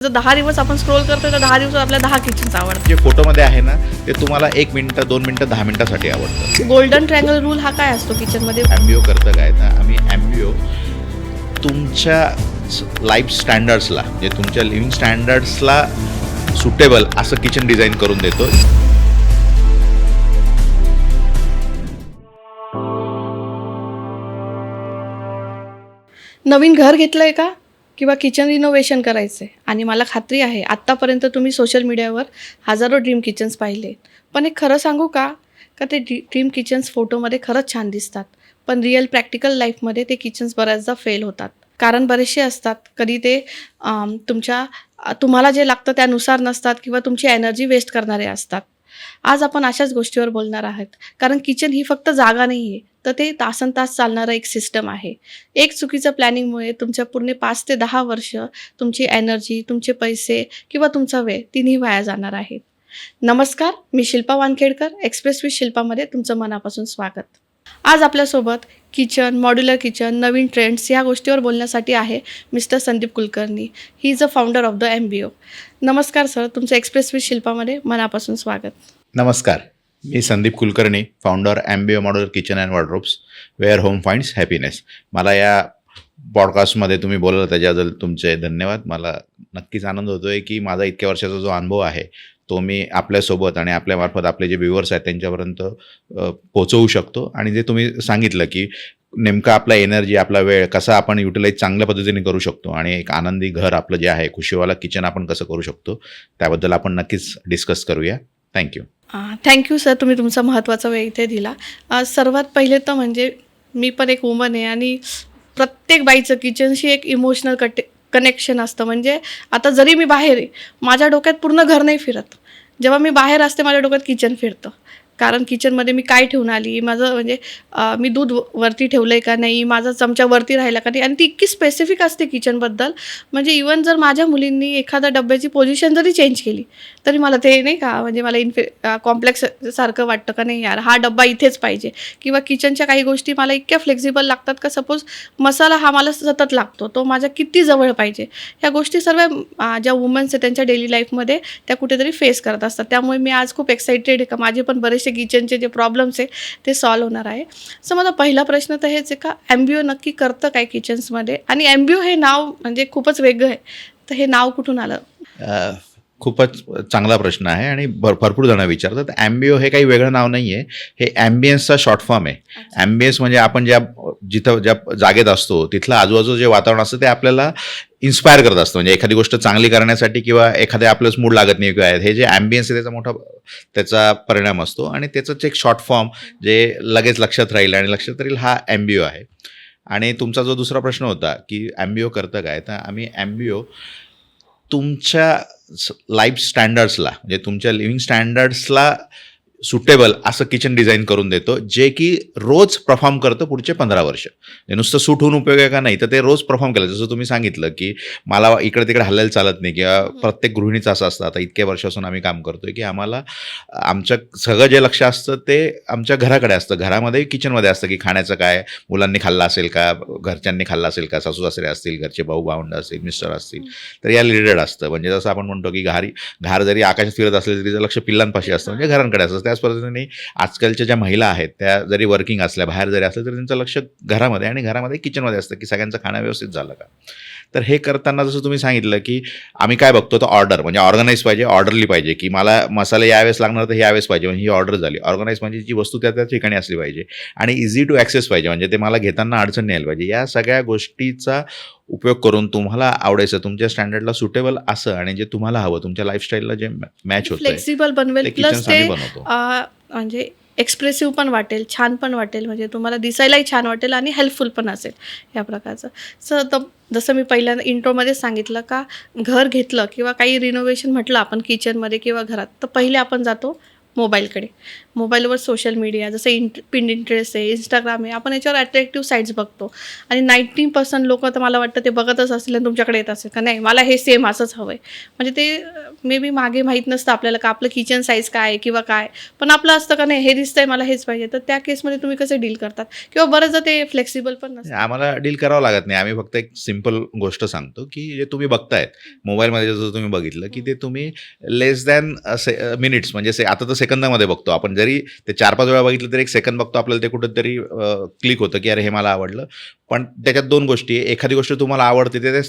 जर 10 दिवस आपण स्क्रोल करतोय तर 10 दिवस आपल्या 10 किचन्स आवडतात. जे फोटोमध्ये आहे ना ते तुम्हाला 1 मिनिट 2 मिनिटं 10 मिनिटासाठी आवडतं. गोल्डन ट्रायंगल रूल हा काय असतो किचनमध्ये? एम्बिओ करतं काय तर आम्ही एम्बिओ तुमच्या लाईफ स्टँडर्ड्सला जे तुमच्या लिव्हिंग स्टँडर्ड्सला सुटेबल असं किचन डिझाईन करून देतो. नवीन घर घेतलंय का किंवा किचन रिनोव्हेशन करायचं आहे आणि मला खात्री आहे आत्तापर्यंत तुम्ही सोशल मीडियावर हजारो ड्रीम किचन्स पाहिले, पण एक खरं सांगू का ते ड्रीम किचन्स फोटोमध्ये खरंच छान दिसतात, पण रिअल प्रॅक्टिकल लाईफमध्ये ते किचन्स बऱ्याचदा फेल होतात. कारण बरेचसे असतात, कधी ते तुम्हाला जे लागतं त्यानुसार नसतात किंवा तुमची एनर्जी वेस्ट करणारे असतात. आज आपण अशाच गोष्टीवर बोलणार आहोत, कारण किचन ही फक्त जागा नाही आहे, तर ते तासनतास चालणारं एक सिस्टम आहे. एक चुकीचं प्लॅनिंगमुळे तुमच्या पूर्ण 5 ते 10 वर्ष तुमची एनर्जी, तुमचे पैसे किंवा तुमचा वेळ तिन्ही वाया जाणार आहेत. नमस्कार, मी शिल्पा वानखेडकर, एक्सप्रेस विथ शिल्पामध्ये तुमचं मनापासून स्वागत. आज आपल्यासोबत किचन, मॉड्युलर किचन, नवीन ट्रेंड्स या गोष्टीवर बोलण्यासाठी आहे mister Sandeep Kulkarni. He is a founder of the Ambio. नमस्कार सर, तुमचं एक्सप्रेस विथ शिल्पामध्ये मनापासून स्वागत. नमस्कार, मी Sandeep Kulkarni, founder Ambio modular kitchen and wardrobes, where home finds happiness. मला या पॉडकास्टमध्ये तुम्ही बोलला त्याच्याबद्दल तुमचे धन्यवाद. मला नक्कीच आनंद होतो आहे की माझा इतक्या वर्षाचा जो अनुभव आहे तो मी आपल्यासोबत आणि आपल्यामार्फत आपले जे व्ह्युअर्स आहेत त्यांच्यापर्यंत पोचवू शकतो. आणि जे तुम्ही सांगितलं की नेमका आपला एनर्जी, आपला वेळ कसा आपण युटिलाइज चांगल्या पद्धतीने करू शकतो आणि एक आनंदी घर आपलं जे आहे, खुशीवाला किचन आपण कसं करू शकतो, त्याबद्दल आपण नक्कीच डिस्कस करूया. थँक्यू. थँक्यू सर, तुम्ही तुमचा महत्त्वाचा वेळ इथे दिला. सर्वात पहिले तर म्हणजे मी पण एक वुमन आहे आणि प्रत्येक बाईचं किचनशी एक इमोशनल कनेक्शन असतं. म्हणजे आता जरी मी बाहेर आहे, माझ्या डोक्यात पूर्ण घर नाही फिरत. जेव्हा मी बाहेर असते माझ्या डोक्यात किचन फिरतं, कारण किचनमध्ये मी काय ठेवून आली, माझं म्हणजे मी दूध वरती ठेवलं आहे का नाही, माझा चमचा वरती राहिला का नाही, आणि ती इतकी स्पेसिफिक असते किचनबद्दल. म्हणजे इवन जर माझ्या मुलींनी एखाद्या डब्याची पोझिशन जरी चेंज केली तरी मला ते नाही का, म्हणजे मला कॉम्प्लेक्स सारखं वाटतं का नाही यार, हा डब्बा इथेच पाहिजे. किंवा किचनच्या काही गोष्टी मला इतक्या फ्लेक्झिबल लागतात का सपोज मसाला हा मला सतत लागतो, तो माझ्या किती जवळ पाहिजे. ह्या गोष्टी सर्व ज्या वुमन्स आहेत त्यांच्या डेली लाईफमध्ये त्या कुठेतरी फेस करत असतात. त्यामुळे मी आज खूप एक्साइटेड आहे का माझे पण बरेचसे किचनचे जे प्रॉब्लेम्स आहे ते सॉल्व्ह होणार आहे. सो माझा पहिला प्रश्न तर हेच आहे का एम्बिओ नक्की करतं काय किचन्समध्ये, आणि एम्बिओ हे नाव म्हणजे खूपच वेगळं आहे, तर हे नाव कुठून आलं? खूपच चांगला प्रश्न आहे आणि भरपूर जण विचारतात. एम्बिओ हे काही वेगळं नाव नाही आहे, हे ॲम्बियन्सचा शॉर्ट फॉर्म आहे. ॲम्बियन्स म्हणजे आपण ज्या जागेत असतो तिथलं आजूबाजूचं जे वातावरण असतं ते आपल्याला इन्स्पायर करत असतं. म्हणजे एखादी गोष्ट चांगली करण्यासाठी किंवा एखाद्या आपलंच मूड लागत नाही किंवा हे जे ॲम्बियन्स आहे त्याचा परिणाम असतो आणि त्याचंच एक शॉर्ट फॉर्म जे लगेच लक्षात राहील आणि लक्षात राहील हा एम्बिओ आहे. आणि तुमचा जो दुसरा प्रश्न होता की एम्बिओ करतं काय, तर आम्ही एम्बिओ तुमच्या लाईफ स्टँडर्ड्सला म्हणजे तुमच्या लिव्हिंग स्टँडर्ड्सला सुटेबल असं किचन डिझाईन करून देतो, जे की रोज परफॉर्म करतं पुढचे 15 वर्ष. नुसतं सूट होऊन उपयोग आहे का नाही, तर ते रोज परफॉर्म केलं. जसं तुम्ही सांगितलं की मला इकडे तिकडे हलायला चालत नाही किंवा प्रत्येक गृहिणीचं असं असतं. आता इतक्या वर्षापासून आम्ही काम करतोय की आम्हाला आमचं सगळं जे लक्ष असतं ते आमच्या घराकडे असतं. घरामध्ये किचनमध्ये असतं की खाण्याचं काय, मुलांनी खाल्लं असेल का, घरच्यांनी खाल्लं असेल का, सासू सासरे असतील, घरचे भाऊ भावंड असतील, मिस्टर असतील, तर या रिलेटेड असतं. म्हणजे जसं आपण म्हणतो की घार जरी आकाशात फिरत असले तरी तिचं लक्ष पिल्लांपाशी असतं, म्हणजे घरांकडे असतं. त्याच पद्धतीने आजकालच्या ज्या महिला आहेत त्या जरी वर्किंग असल्या, बाहेर जरी असल्या तरी त्यांचं लक्ष घरामध्ये आणि घरामध्ये किचनमध्ये असतं की सगळ्यांचं खाणं व्यवस्थित झालं का. तर हे करताना जसं तुम्ही सांगितलं की आम्ही काय बघतो तर ऑर्डर, म्हणजे ऑर्गनाईज पाहिजे, ऑर्डरली पाहिजे की मला मसाले यावेळेस लागणार तर हे यावेळेस पाहिजे, म्हणजे ही ऑर्डर झाली. ऑर्गनाईज म्हणजे जी वस्तू त्या ठिकाणी असली पाहिजे आणि इझी टू ॲक्सेस पाहिजे, म्हणजे ते मला घेताना अडचण नाही आली पाहिजे. या सगळ्या गोष्टीचा उपयोग करून तुम्हाला आवडायचं, तुमच्या स्टँडर्डला सुटेबल असं आणि जे तुम्हाला हवं, तुमच्या लाईफस्टाईलला जे मॅच होतं, फ्लेक्सिबल बनवेल, प्लस ते म्हणजे एक्सप्रेसिव्ह पण वाटेल, छान पण वाटेल, म्हणजे तुम्हाला दिसायलाही छान वाटेल आणि हेल्पफुल पण असेल या प्रकारचं. तर जसं मी पहिल्यांदा इंट्रोमध्ये सांगितलं का घर घेतलं किंवा काही रिनोव्हेशन म्हटलं आपण किचनमध्ये किंवा घरात, तर पहिले आपण जातो मोबाईलकडे. मोबाईलवर सोशल मीडिया जसं Pinterest आहे, Instagram आहे, आपण याच्यावर अट्रॅक्टिव्ह साईट्स बघतो आणि 90% लोकं तर मला वाटतं ते बघतच असतील आणि तुमच्याकडे येत असेल का नाही मला हे सेम असंच हवं आहे. म्हणजे ते मे बी मागे माहीत नसतं आपल्याला का आपलं किचन साईज काय आहे किंवा काय, पण आपलं असतं का नाही हे दिसतंय मला हेच पाहिजे. तर त्या केसमध्ये तुम्ही कसे डील करतात किंवा बरेचदा ते फ्लेक्सिबल पण नसतं. आम्हाला डील करावं लागत नाही. आम्ही फक्त एक सिंपल गोष्ट सांगतो, की जे तुम्ही बघतायत मोबाईलमध्ये जसं तुम्ही बघितलं, की ते तुम्ही लेस दॅन मिनिट्स म्हणजे आता तर सेकंदामध्ये बघतो आपण. जरी ते 4-5 वेळा बघितलं तरी एक सेकंद बघतो आपल्याला ते कुठेतरी क्लिक होतं, की अरे हे मला आवडलं. पण त्याच्यात 2 गोष्टी आहे. एखादी गोष्ट तुम्हाला आवडते ते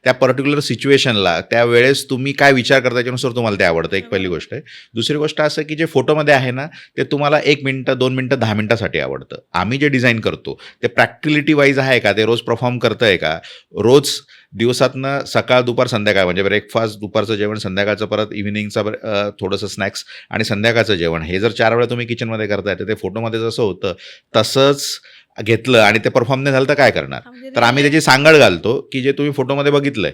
त्या पर्टिक्युलर सिच्युएशनला त्यावेळेस तुम्ही काय विचार करता त्याच्यानुसार तुम्हाला ते आवडतं. एक पहिली गोष्ट आहे. दुसरी गोष्ट असं की जे फोटोमध्ये आहे ना ते तुम्हाला 1 मिनिटं, 2 मिनिटं, 10 मिनिटासाठी आवडतं. आम्ही जे डिझाईन करतो ते प्रॅक्टिलिटी वाईज आहे का, ते रोज परफॉर्म करतंय का, रोज दिवसातनं सकाळ, दुपार, संध्याकाळ म्हणजे ब्रेकफास्ट, दुपारचं जेवण, संध्याकाळचं परत इव्हिनिंगचं थोडंसं स्नॅक्स आणि संध्याकाळचं जेवण हे जर 4 वेळा तुम्ही किचनमध्ये करताय तर ते फोटोमध्ये जसं होतं तसंच घेतलं आणि ते परफॉर्म नाही झालं तर काय करणार. तर आम्ही त्याची सांगड घालतो की जे तुम्ही फोटोमध्ये बघितलंय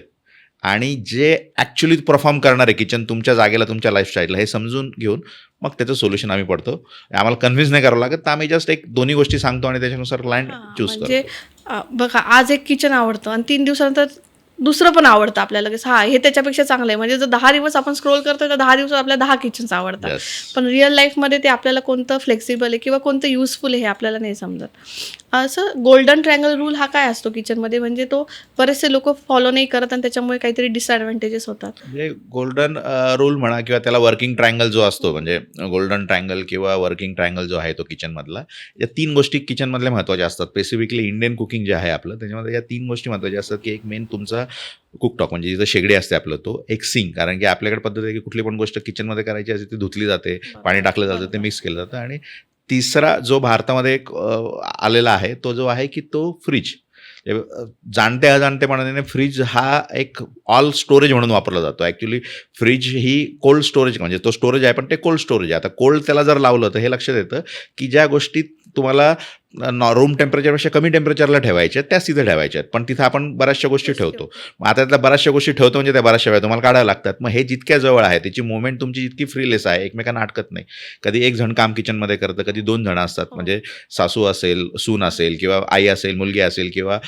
आणि जे ॲक्च्युली परफॉर्म करणार आहे किचन तुमच्या जागेला, तुमच्या लाईफस्टाईलला हे समजून घेऊन मग त्याचं सोल्युशन आम्ही पडतो. आम्हाला कन्व्हिन्स नाही करावं लागत, तर आम्ही जस्ट एक दोन्ही गोष्टी सांगतो आणि त्याच्यानुसार क्लायंट चूज म्हणजे करतो. बघा आज एक किचन आवडतं आणि 3 दिवसानंतर दुसरं पण आवडतं आपल्याला, की हे त्याच्यापेक्षा चांगलं आहे. म्हणजे जर 10 दिवस आपण स्क्रोल करतोय तर 10 दिवसात आपल्याला 10 किचन्स आवडतात. Yes. पण रिअल लाईफमध्ये ते आपल्याला कोणतं फ्लेक्सिबल आहे किंवा कोणतं युजफुल आहे हे आपल्याला नाही समजत. असं गोल्डन ट्रायंगल रूल हा काय असतो किचनमध्ये, म्हणजे तो बरेचसे लोक फॉलो नाही करत आणि त्याच्यामुळे काहीतरी डिसएडव्हान्टेजेस होतात. म्हणजे गोल्डन रूल म्हणा किंवा त्याला वर्किंग ट्रायंगल जो असतो, म्हणजे गोल्डन ट्रायंगल किंवा वर्किंग ट्रायंगल जो आहे तो किचनमधला, या 3 गोष्टी किचनमधल्या महत्त्वाच्या असतात. स्पेसिफिकली इंडियन कुकिंग जे आहे आपलं त्याच्यामध्ये या 3 गोष्टी महत्त्वाच्या असतात, की एक मेन तुमचा कुकटॉप म्हणजे जिथं शेगडी असते आपलं तो एक सिंक, कारण की आपल्याकडे पद्धत आहे की कुठली पण गोष्ट किचनमध्ये करायची असते ती धुतली जाते, पाणी टाकलं जातं, ते मिक्स केलं जातं. आणि तिसरा जो भारतामध्ये एक आलेला आहे तो जो आहे की तो फ्रीज. जाणते अजाणतेपणाने फ्रीज हा एक ऑल स्टोरेज म्हणून वापरला जातो. ॲक्च्युली फ्रीज ही कोल्ड स्टोरेज म्हणजे तो स्टोरेज आहे पण ते कोल्ड स्टोरेज आहे. आता कोल्ड त्याला जर लावलं तर हे लक्षात येतं की ज्या गोष्टी तुम्हाला रूम टेम्परेचरपेक्षा कमी टेम्परेचरला ठेवायच्या त्याच तिथे ठेवायच्या आहेत, पण तिथं आपण बऱ्याचशा गोष्टी ठेवतो. मग आता त्यातल्या बऱ्याचशा गोष्टी ठेवतो म्हणजे त्या बऱ्याचशा वेळा तुम्हाला काढायला लागतात. मग हे जितक्या जवळ आहे त्याची मुवमेंट तुमची जितकी फ्रीलेस आहे, एकमेकांना अटकत नाही. कधी एक जण काम किचनमध्ये करतं, कधी 2 जण असतात, म्हणजे सासू असेल, सून असेल किंवा आई असेल, मुलगी असेल किंवा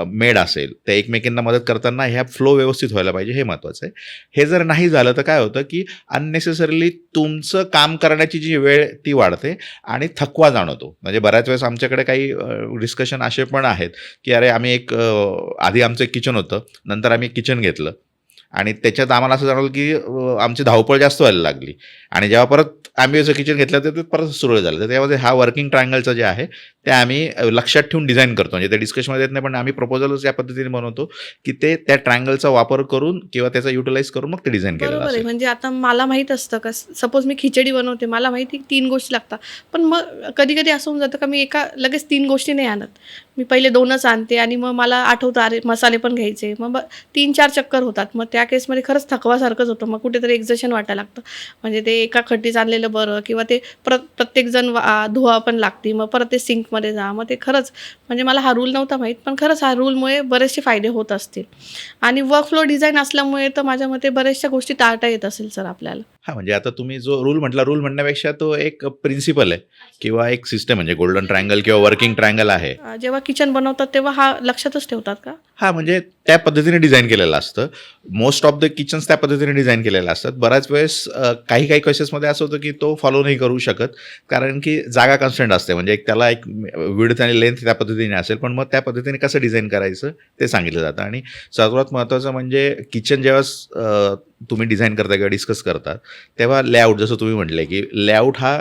मेड असेल, त्या एकमेकांना मदत करताना ह्या फ्लो व्यवस्थित व्हायला पाहिजे, हे महत्त्वाचं आहे. हे जर नाही झालं तर काय होतं की अननेसेसरीली तुमचं काम करण्याची जी वेळ ती वाढते आणि थकवा जाणवतो. म्हणजे बऱ्याच वेळेस आमच्याकडे काही डिस्कशन असे पण आहेत की अरे आम्ही आधी आमचं एक किचन होतं, नंतर आम्ही एक किचन घेतलं आणि त्याच्यात आम्हाला असं जाणवलं की आमची धावपळ जास्त व्हायला लागली आणि जेव्हा परत आम्ही असं किचन घेतलं तर ते परत सुरू झालं. तर त्यामध्ये हा वर्किंग ट्रायंगलचं जे आहे ते आम्ही लक्षात ठेवून डिझाईन करतो. म्हणजे ते डिस्कशनमध्ये येत नाही, पण आम्ही प्रपोजलच या पद्धतीने बनवतो की ते त्या ट्रायंगलचा वापर करून किंवा त्याचा युटिलाइज करून मग ते डिझाईन केलेलं बरोबर आहे. असेल. म्हणजे आता मला माहीत असतं का सपोज मी खिचडी बनवते, मला माहिती 3 गोष्टी लागतात, पण मग कधी कधी असं होऊन जातं का मी लगेच 3 गोष्टी नाही आणत. मी पहिले 2च आणते आणि मग मला आठवतं अरे मसाले पण घ्यायचे, मग 3-4 चक्कर होतात. मग त्या केसमध्ये खरंच थकवासारखंच होतं, मग कुठेतरी एक्झर्शन वाटायला लागतं. म्हणजे ते एका खट्टीच आणलेलं बरं किंवा ते प्रत्येकजण धुवा पण लागते, मग परत ते सिंकमध्ये जा. मग ते खरंच म्हणजे मला हा रूल नव्हता माहीत, पण खरंच हा रूलमुळे बरेचसे फायदे होत असतील आणि वर्कफ्लो डिझाईन असल्यामुळे तर माझ्या मते बऱ्याचशा गोष्टी टाळता येत असेल सर आपल्याला. हां, म्हणजे आता तुम्ही जो रूल म्हटला, रूल म्हणण्यापेक्षा तो एक प्रिन्सिपल आहे किंवा एक सिस्टम म्हणजे गोल्डन ट्रायंगल किंवा वर्किंग ट्रायंगल आहे. जेव्हा किचन बनवतात तेव्हा हा लक्षातच ठेवतात का? हां, म्हणजे त्या पद्धतीने डिझाईन केलेलं असतं. मोस्ट ऑफ द किचन्स त्या पद्धतीने डिझाईन केलेलं असतात. बऱ्याच वेळेस काही केसेसमध्ये असं होतं की तो फॉलो नाही करू शकत, कारण की जागा कन्स्ट्रेंट असते. म्हणजे त्याला एक विड्थ आणि लेंथ त्या पद्धतीने असेल, पण मग त्या पद्धतीने कसं डिझाईन करायचं ते सांगितलं जातं. आणि सर्वात महत्त्वाचं म्हणजे किचन जेव्हा तुम्ही डिझाईन करता किंवा डिस्कस करता तेव्हा लेआउट, जसं तुम्ही म्हटले की लेआउट हा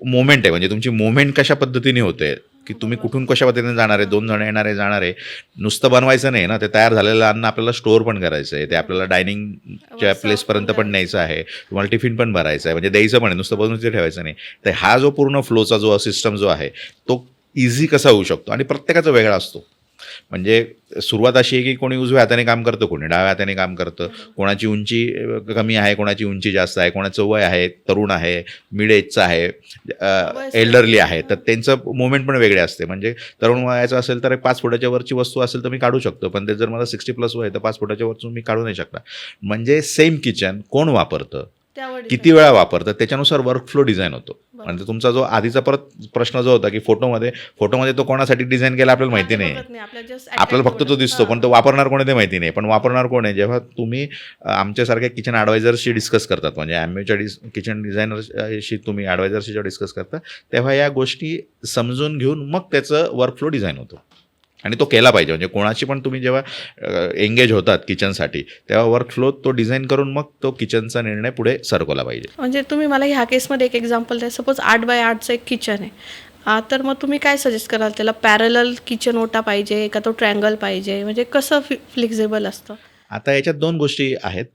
मोमेंट आहे. म्हणजे तुमची मोमेंट कशा पद्धतीने होते, की तुम्ही कुठून कशा पद्धतीने जाणार आहे, 2 जण येणार आहे, जाणार आहे. नुसतं बनवायचं नाही ना, ते तयार झालेलं अन्न आपल्याला स्टोअर पण करायचं आहे, ते आपल्याला डायनिंगच्या प्लेसपर्यंत पण न्यायचं आहे, तुम्हाला टिफिन पण भरायचं आहे, म्हणजे द्यायचं पण आहे, नुसतं बनवून तिथे ठेवायचं नाही. तर हा जो पूर्ण फ्लोचा जो सिस्टम जो आहे तो इझी कसा होऊ शकतो आणि प्रत्येकाचा वेगळा असतो. म्हणजे सुरुवात अशी आहे की कोणी उजव्या हाताने काम करतं, कोणी डाव्या हाताने काम करतं, कोणाची उंची कमी आहे, कोणाची उंची जास्त आहे, कोणाचं वय आहे, तरुण आहे, मिड एजचं आहे, एल्डरली आहे, तर त्यांचं मुवमेंट पण वेगळे असते. म्हणजे तरुण वयाचं असेल तर 5 फुटाच्या वरची वस्तू असेल तर मी काढू शकतो, पण ते जर मला 60+ वय तर 5 फुटाच्या वरचं मी काढू नाही शकणार. म्हणजे सेम किचन कोण वापरतं त्यावर किती वेळा वापरतात त्याच्यानुसार वर्कफ्लो डिझाईन होतो. म्हणजे तुमचा जो आधीचा परत प्रश्न जो होता की फोटोमध्ये तो कोणासाठी डिझाईन केला आपल्याला माहिती नाही. आपल्याला फक्त तो दिसतो, पण तो वापरणार कोण आहे ते माहिती नाही. पण वापरणार कोण आहे, जेव्हा तुम्ही आमच्यासारख्या किचन ॲडवायझरशी डिस्कस करतात, म्हणजे ॲम्बेच्या किचन डिझायनरशी तुम्ही ॲडवायझरशी जेव्हा डिस्कस करता, तेव्हा या गोष्टी समजून घेऊन मग त्याचं वर्कफ्लो डिझाईन होतो. आणि तो केला पाहिजे. म्हणजे कोणाची पण तुम्ही जेव्हा एंगेज होतात किचनसाठी, तेव्हा वर्कफ्लो तो डिझाईन करून मग तो किचनचा निर्णय पुढे सरकवला पाहिजे. म्हणजे तुम्ही मला ह्या केसमध्ये एक एक्झाम्पल द्या. सपोज 8x8चं एक किचन आहे, तर मग तुम्ही काय सजेस्ट कराल त्याला? पॅरलल किचन ओटा पाहिजे का तो ट्रँगल पाहिजे? म्हणजे कसं फ्लेक्झिबल असतं? आता याच्यात 2 गोष्टी आहेत.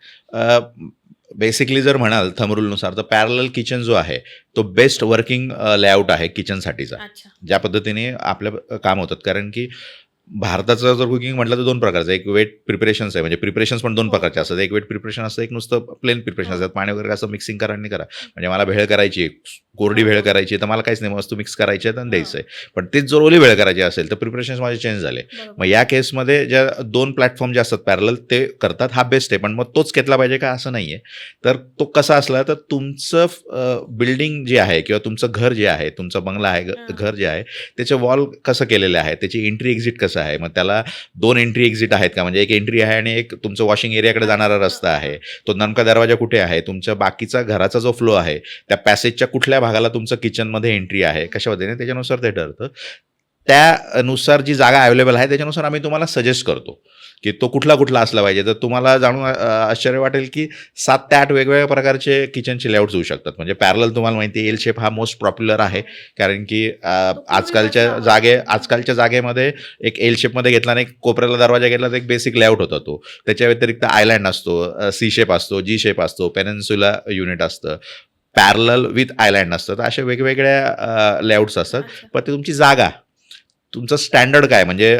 बेसिकली जर म्हणाल थंब रूलनुसार, तर पॅरलल किचन जो आहे तो बेस्ट वर्किंग लेआउट आहे किचनसाठीचा. अच्छा. ज्या पद्धतीने आपलं काम होतात. कारण की भारताचं जर कुकिंग म्हटलं तर 2 प्रकारचं, एक वेट प्रिपरेशन्स आहे. म्हणजे प्रिपरेशन्स पण 2 प्रकारचे असतात. एक वेट प्रिपरेशन असतं, एक नुसतं प्लेन प्रिपरेशन असतात. पाणी वगैरे असं मिक्सिंग करा आणि करा. म्हणजे मला भेळ करायची, कोरडी भेळ करायची, तर मला काहीच नाही, वस्तू मिक्स करायची आहेत आणि द्यायचं आहे. पण तेच जर ओली भेळ करायची असेल तर प्रिपरेशन्स माझे चेंज झाले. मग या केसमध्ये ज्या 2 प्लॅटफॉर्म जे असतात पॅरलल, ते करतात, हा बेस्ट आहे. पण मग तोच घेतला पाहिजे का, असं नाही आहे. तर तो कसा असला तर तुमचं बिल्डिंग जे आहे किंवा तुमचं घर जे आहे, तुमचा बंगला आहे, घर जे आहे, त्याचे वॉल कसं केलेले आहे, त्याची एंट्री एक्झिट कसं आहे, मग त्याला 2 एंट्री एक्झिट आहेत का, म्हणजे एक एंट्री आहे आणि एक तुमचं वॉशिंग एरियाकडे जाणारा रस्ता आहे, तो नेमका दरवाजा कुठे आहे, तुमच्या बाकीचा घराचा जो फ्लो आहे त्या पॅसेजच्या कुठल्या भागाला तुमचं किचनमध्ये एंट्री आहे, कशा पद्धतीने, त्याच्यानुसार ते ठरतं. त्यानुसार जी जागा अवेलेबल आहे त्याच्यानुसार आम्ही तुम्हाला सजेस्ट करतो की तो कुठला असला पाहिजे. तर तुम्हाला जाणून आश्चर्य वाटेल की 7 ते 8 वेगवेगळ्या प्रकारचे किचनचे लेआउट्स होऊ शकतात. म्हणजे पॅरलल तुम्हाला माहिती आहे, एल शेप हा मोस्ट पॉप्युलर आहे. कारण की आजकालच्या जागेमध्ये एक एल शेपमध्ये घेतला आणि एक कोपऱ्याला दरवाजा घेतला तर एक बेसिक लेआउट होता तो. त्याच्या व्यतिरिक्त आयलँड असतो, सी शेप असतो, जी शेप असतो, पेनिन्सुला युनिट असतं, पॅरलल विथ आयलँड असतं. तर अशा वेगवेगळ्या लेआउट्स असतात. पण ते तुमची जागा, तुमचं स्टँडर्ड काय, म्हणजे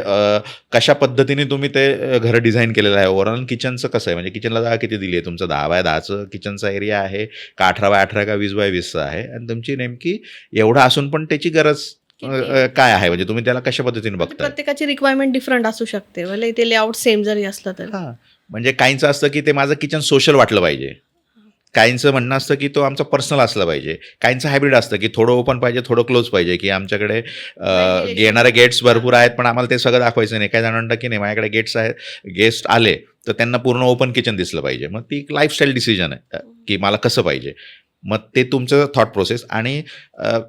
कशा पद्धतीने तुम्ही ते घर डिझाईन केलेलं आहे, ओव्हरऑल किचनचं कसं आहे, म्हणजे किचनला जागा किती दिली आहे, तुमचं 10x10चं किचनचा एरिया आहे का 18x18 का 20x20चं आहे, आणि तुमची नेमकी एवढं असून पण त्याची गरज काय आहे, म्हणजे तुम्ही त्याला कशा पद्धतीने बघताय. प्रत्येकाची रिक्वायरमेंट डिफरंट असू शकते, भले ते लेआउट सेम जरी असलं तर. हां, म्हणजे काहींचं असतं की ते माझं किचन सोशल वाटलं पाहिजे, काहींचं म्हणणं असतं की तो आमचा पर्सनल असला पाहिजे, काहींचं हायब्रिड असतं की थोडं ओपन पाहिजे, थोडं क्लोज पाहिजे, की आमच्याकडे येणारे गेट्स भरपूर आहेत पण आम्हाला ते सगळं दाखवायचं नाही. काही जणांना की नाही, माझ्याकडे गेट्स आहेत, गेस्ट आले तर त्यांना पूर्ण ओपन किचन दिसलं पाहिजे. मग ती एक लाईफस्टाईल डिसिजन आहे की मला कसं पाहिजे. मग ते तुमचं थॉट प्रोसेस. आणि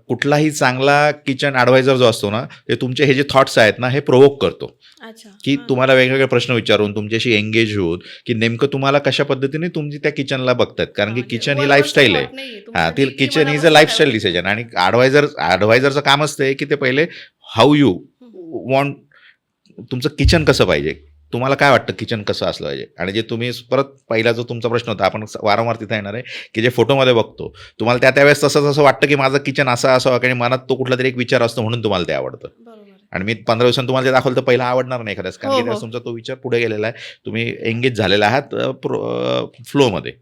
कुठलाही चांगला किचन ॲडवायझर जो असतो ना, ते तुमचे हे जे थॉट्स आहेत ना, हे प्रोवोक करतो की तुम्हाला वेगवेगळे प्रश्न विचारून तुमच्याशी एंगेज होऊन की नेमकं तुम्हाला कशा पद्धतीने तुम्ही त्या किचनला बघतात. कारण की किचन ही लाईफस्टाईल आहे. हां, ती kitchen is a lifestyle decision. आणि ॲडवायझरचं काम असतं की ते पहिले हाऊ यू वॉन्ट, तुमचं किचन कसं पाहिजे, तुम्हाला काय वाटतं किचन कसं असलं पाहिजे. आणि जे तुम्ही परत पहिला जो तुमचा प्रश्न होता, आपण वारंवार तिथं येणार आहे की जे फोटोमध्ये बघतो, तुम्हाला त्यावेळेस तसं वाटतं की माझं किचन असं असावं, आणि मनात तो कुठला तरी एक विचार असतो म्हणून तुम्हाला ते आवडतं. आणि मी 15 दिवसांनी तुम्हाला ते दाखवलं तर पहिला आवडणार नाही एखाद्याच, कारण की त्यावेळेस तुमचा तो विचार पुढे गेलेला आहे, तुम्ही एंगेज झालेला आहात फ्लोमध्ये,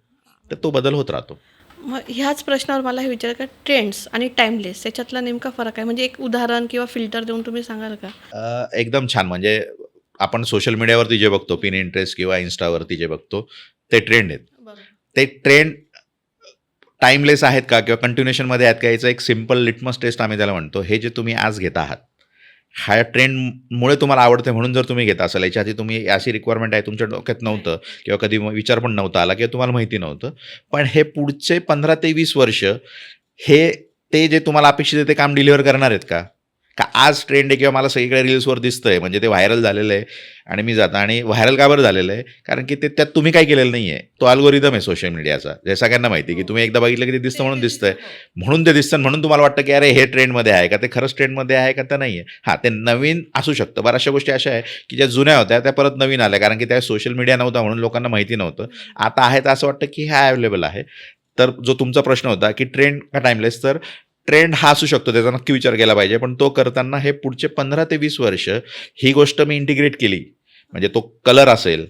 तर तो बदल होत राहतो. मग ह्याच प्रश्नावर मला हे विचार का ट्रेंड्स आणि टाइमलेस याच्यातला नेमका फरक आहे, म्हणजे एक उदाहरण किंवा फिल्टर देऊन तुम्ही सांगाल का? एकदम छान. म्हणजे आपण सोशल मीडियावरती जे बघतो, पिनिंटरेस्ट किंवा इन्स्टावरती जे बघतो, ते ट्रेंड आहेत. ते ट्रेंड टाईमलेस आहेत का किंवा कंटिन्युएशनमध्ये आहेत का, याचं एक सिम्पल लिटमस टेस्ट आम्ही त्याला म्हणतो. हे जे तुम्ही आज घेत आहात, ह्या ट्रेंडमुळे तुम्हाला आवडते म्हणून जर तुम्ही घेत असाल, याच्या आधी तुम्ही अशी रिक्वायरमेंट आहे तुमच्या डोक्यात नव्हतं किंवा कधी विचार पण नव्हता आला किंवा तुम्हाला माहिती नव्हतं, पण हे पुढचे 15 ते 20 वर्ष हे ते जे तुम्हाला अपेक्षित आहे ते काम डिलिव्हर करणार आहेत का आज ट्रेंड आहे किंवा मला सगळीकडे रील्सवर दिसतंय, म्हणजे ते व्हायरल झालेलं आहे आणि मी जातं. आणि व्हायरल का बरं झालेलं आहे, कारण की ते त्यात तुम्ही काय केलेलं नाही आहे, तो अल्गोरिदम आहे सोशल मीडियाचा, जे सगळ्यांना माहिती आहे की तुम्ही एकदा बघितलं की ते दिसतं म्हणून दिसतंय, म्हणून ते दिसतं, म्हणून तुम्हाला वाटतं की अरे हे ट्रेंडमध्ये आहे का, ते खरंच ट्रेंडमध्ये आहे का, तर नाही आहे. हां, ते नवीन असू शकतं. बऱ्याचशा गोष्टी अशा आहे की ज्या जुन्या होत्या त्या परत नवीन आल्या, कारण की त्या सोशल मीडिया नव्हता म्हणून लोकांना माहिती नव्हतं. आता आहे तर असं वाटतं की ह्या अवेलेबल आहे. तर जो तुमचा प्रश्न होता की ट्रेंड का टाईमलेस, तर ट्रेंड हा असू शकतो, त्याचा नक्की विचार केला पाहिजे, पण तो करताना हे पुढचे 15 ते 20 वर्ष ही गोष्ट मी इंटिग्रेट केली. म्हणजे तो कलर असेल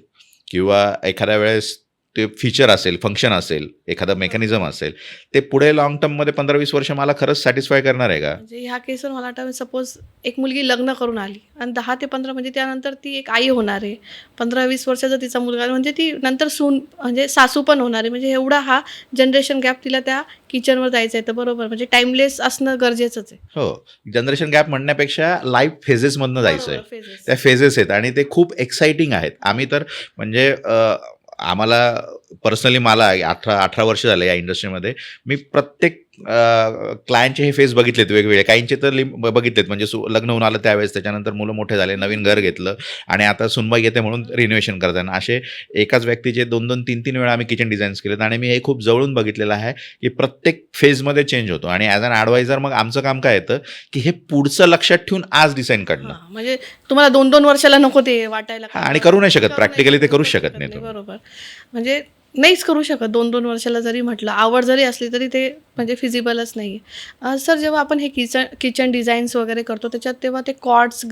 किंवा एखाद्या वेळेस ते फीचर असेल, फंक्शन असेल, एखादं मेकॅनिझम असेल, ते पुढे लाँग टर्ममध्ये 15-20 वर्ष मला खरंच सॅटिस्फाय करणार आहे का? म्हणजे ह्या केसवर मला वाटतं सपोज एक मुलगी लग्न करून आली आणि 10 ते 15 म्हणजे त्यानंतर ती एक आई होणार आहे. 15-20 वर्षाचा तिचा मुलगा म्हणजे ती नंतर सून म्हणजे सासू पण होणार आहे. म्हणजे एवढा हा जनरेशन गॅप तिला त्या किचनवर जायचं आहे. तर बरोबर म्हणजे टाईमलेस असणं गरजेचंच आहे. हो. जनरेशन गॅप म्हणण्यापेक्षा लाईफ फेजेसमधनं जायचं आहे. बरोबर, phases. त्या फेजेस आहेत आणि ते खूप एक्साइटिंग आहेत. आम्ही तर म्हणजे आम्हाला पर्सनली मला 18 वर्ष झाले या इंडस्ट्रीमध्ये. मी प्रत्येक क्लायंटचे हे फेस बघितलेत वेगवेगळे. काहींचे तर बघितलेत म्हणजे लग्न होऊन आलं त्यावेळेस, त्याच्यानंतर मुलं मोठे झाले, नवीन घर घेतलं आणि आता सुनबाई येते म्हणून रिनोव्हेशन करताना असे एकाच व्यक्तीचे 2-2, 3-3 वेळा आम्ही किचन डिझाईन्स केलेत आणि मी हे खूप जवळून बघितलेलं आहे की प्रत्येक फेजमध्ये चेंज होतो. आणि ॲज अन ॲडवायझर मग आमचं काम काय येतं की हे पुढचं लक्षात ठेवून आज डिझाईन काढणं. हां, म्हणजे तुम्हाला 2-2 वर्षाला नको ते वाटायला. हां, आणि करू नाही शकत. करू नाही प्रॅक्टिकली ते करूच शकत शकत नाही तुम्ही. बरोबर. म्हणजे नाहीच करू शकत 2-2 वर्षाला जरी म्हटलं. आवड जरी असली तरी ते म्हणजे फिजिबलच नाही आहे. सर जेव्हा आपण हे किचन डिझाईन्स वगैरे करतो त्याच्यात तेव्हा ते कॉर्ड्स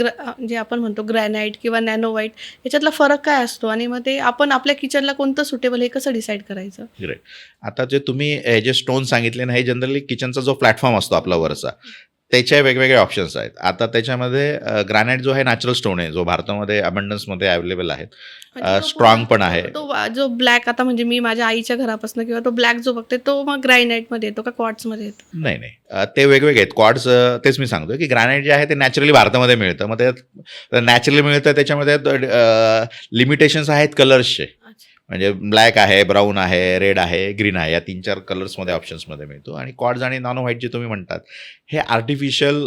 जे आपण म्हणतो ग्रॅनाईट किंवा नॅनो व्हाईट याच्यातला फरक काय असतो आणि मग ते आपण आपल्या किचनला कोणतं सुटेबल हे कसं डिसाईड करायचं? ग्रेट. आता जे तुम्ही हे जे स्टोन सांगितले ना, हे जनरली किचनचा जो प्लॅटफॉर्म असतो आपला वरचा, त्याचे वेगवेगळे ऑप्शन्स आहेत. आता त्याच्यामध्ये ग्रॅनाइट जो आहे नॅचरल स्टोन आहे, जो भारतामध्ये अबंडन्समध्ये अवेलेबल आहेत. म्हणजे स्ट्रॉंग पण आहे. जो ब्लॅक आता म्हणजे मी माझ्या आईच्या घरापासून किंवा तो ब्लॅक जो बघते तो मग ग्रायनाईटमध्ये येतो का क्वार्ट्समध्ये येतो? नाही नाही, ते वेगवेगळे आहेत. क्वार्ट्स तेच मी सांगतो की ग्रॅनाइट जे आहे ते नॅचरली भारतामध्ये मिळतं. मग ते नॅचरली मिळतं, त्याच्यामध्ये लिमिटेशन्स आहेत कलर्सचे. अच्छा. म्हणजे ब्लॅक आहे, ब्राऊन आहे, रेड आहे, ग्रीन आहे, या 3-4 कलर्समध्ये ऑप्शन्समध्ये मिळतो. आणि क्वार्ट्ज आणि नॅनो व्हाईट जे तुम्ही म्हणतात हे आर्टिफिशियल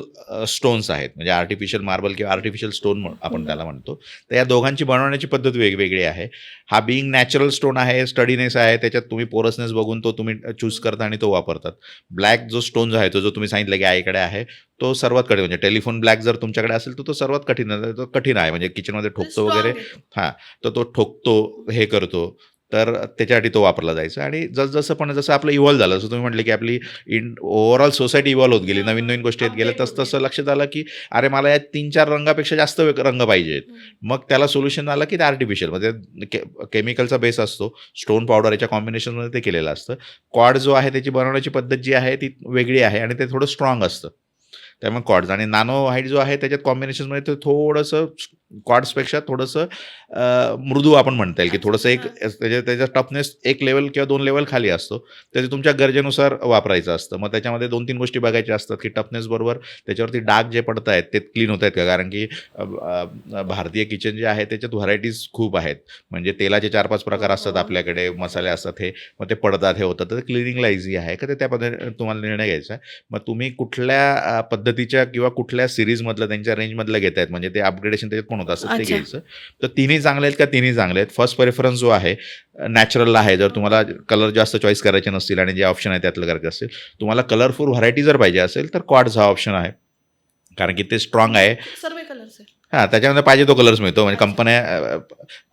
स्टोन्स आहेत. म्हणजे आर्टिफिशियल मार्बल किंवा आर्टिफिशियल स्टोन आपण त्याला म्हणतो. तर या दोघांची बनवण्याची पद्धत वेगवेगळी आहे. हा बिईंग नॅचरल स्टोन आहे, स्टडीनेस आहे, त्याच्यात तुम्ही पोरसनेस बघून तो तुम्ही चूज करता आणि तो वापरतात. ब्लॅक जो स्टोन आहे तो जो तुम्ही सांगितलं की आईकडे आहे, तो सर्वात कठीण म्हणजे टेलिफोन ब्लॅक जर तुमच्याकडे असेल तर तो सर्वात कठीण आहे. म्हणजे किचनमध्ये ठोकतो वगैरे. हां, तर तो ठोकतो, हे करतो, तर त्याच्यासाठी तो वापरला जायचा. आणि जसं आपलं इव्हॉल्व झालं, जसं तुम्ही म्हटले की आपली ओव्हरऑल सोसायटी इव्हॉल्व होत गेली, नवीन नवीन गोष्टी येत गेल्या, तसं लक्षात आलं की अरे मला या 3-4 रंगापेक्षा जास्त रंग पाहिजेत. मग त्याला सोल्युशन आलं की ते आर्टिफिशियल म्हणजे केमिकलचा बेस असतो, स्टोन पावडर याच्या कॉम्बिनेशनमध्ये ते केलेलं असतं. क्वाड जो आहे त्याची बनवण्याची पद्धत जी आहे ती वेगळी आहे आणि ते थोडं स्ट्रॉंग असतं. त्यामुळे क्वाड्स आणि नॅनो व्हाईट जो आहे त्याच्यात कॉम्बिनेशनमध्ये ते थोडंसं क्वाड्सपेक्षा थोडंसं मृदू आपण म्हणता येईल की थोडंसं एक त्याचा टफनेस 1 लेवल किंवा 2 लेवल खाली असतो. ते तुमच्या गरजेनुसार वापरायचं असतं. मग त्याच्यामध्ये 2-3 गोष्टी बघायच्या असतात की टफनेस बरोबर त्याच्यावरती डाग जे पडत आहेत ते क्लीन होत आहेत का. कारण की भारतीय किचन जे आहे त्याच्यात व्हरायटीज खूप आहेत. म्हणजे तेलाचे 4-5 प्रकार असतात आपल्याकडे, मसाले असतात, हे मग ते पडतात, हे होतं. तर क्लिनिंगला इझी आहे का ते त्या पद्धतीने तुम्हाला निर्णय घ्यायचा आहे. मग तुम्ही कुठल्या पद्धतीच्या किंवा कुठल्या सिरीजमधलं त्यांच्या रेंजमधलं घेत आहेत, म्हणजे ते अपग्रेडेशन त्याच्यात पण होत असतं, ते अच्छा. घ्यायचं. तर तिन्ही चांगले आहेत का? तिन्ही चांगले आहेत. फर्स्ट प्रेफरन्स जो आहे नॅचरलला आहे. जर तुम्हाला कलर जास्त चॉईस करायचे नसतील आणि जे ऑप्शन आहे त्यातलं करायचं असेल, तुम्हाला कलरफुल व्हरायटी जर पाहिजे असेल तर क्वाड्स हा ऑप्शन आहे. कारण की ते स्ट्रॉंग आहे. सर्व कलर्स आहे. हां, त्याच्यामध्ये पाहिजे तो कलर्स मिळतो. म्हणजे कंपन्या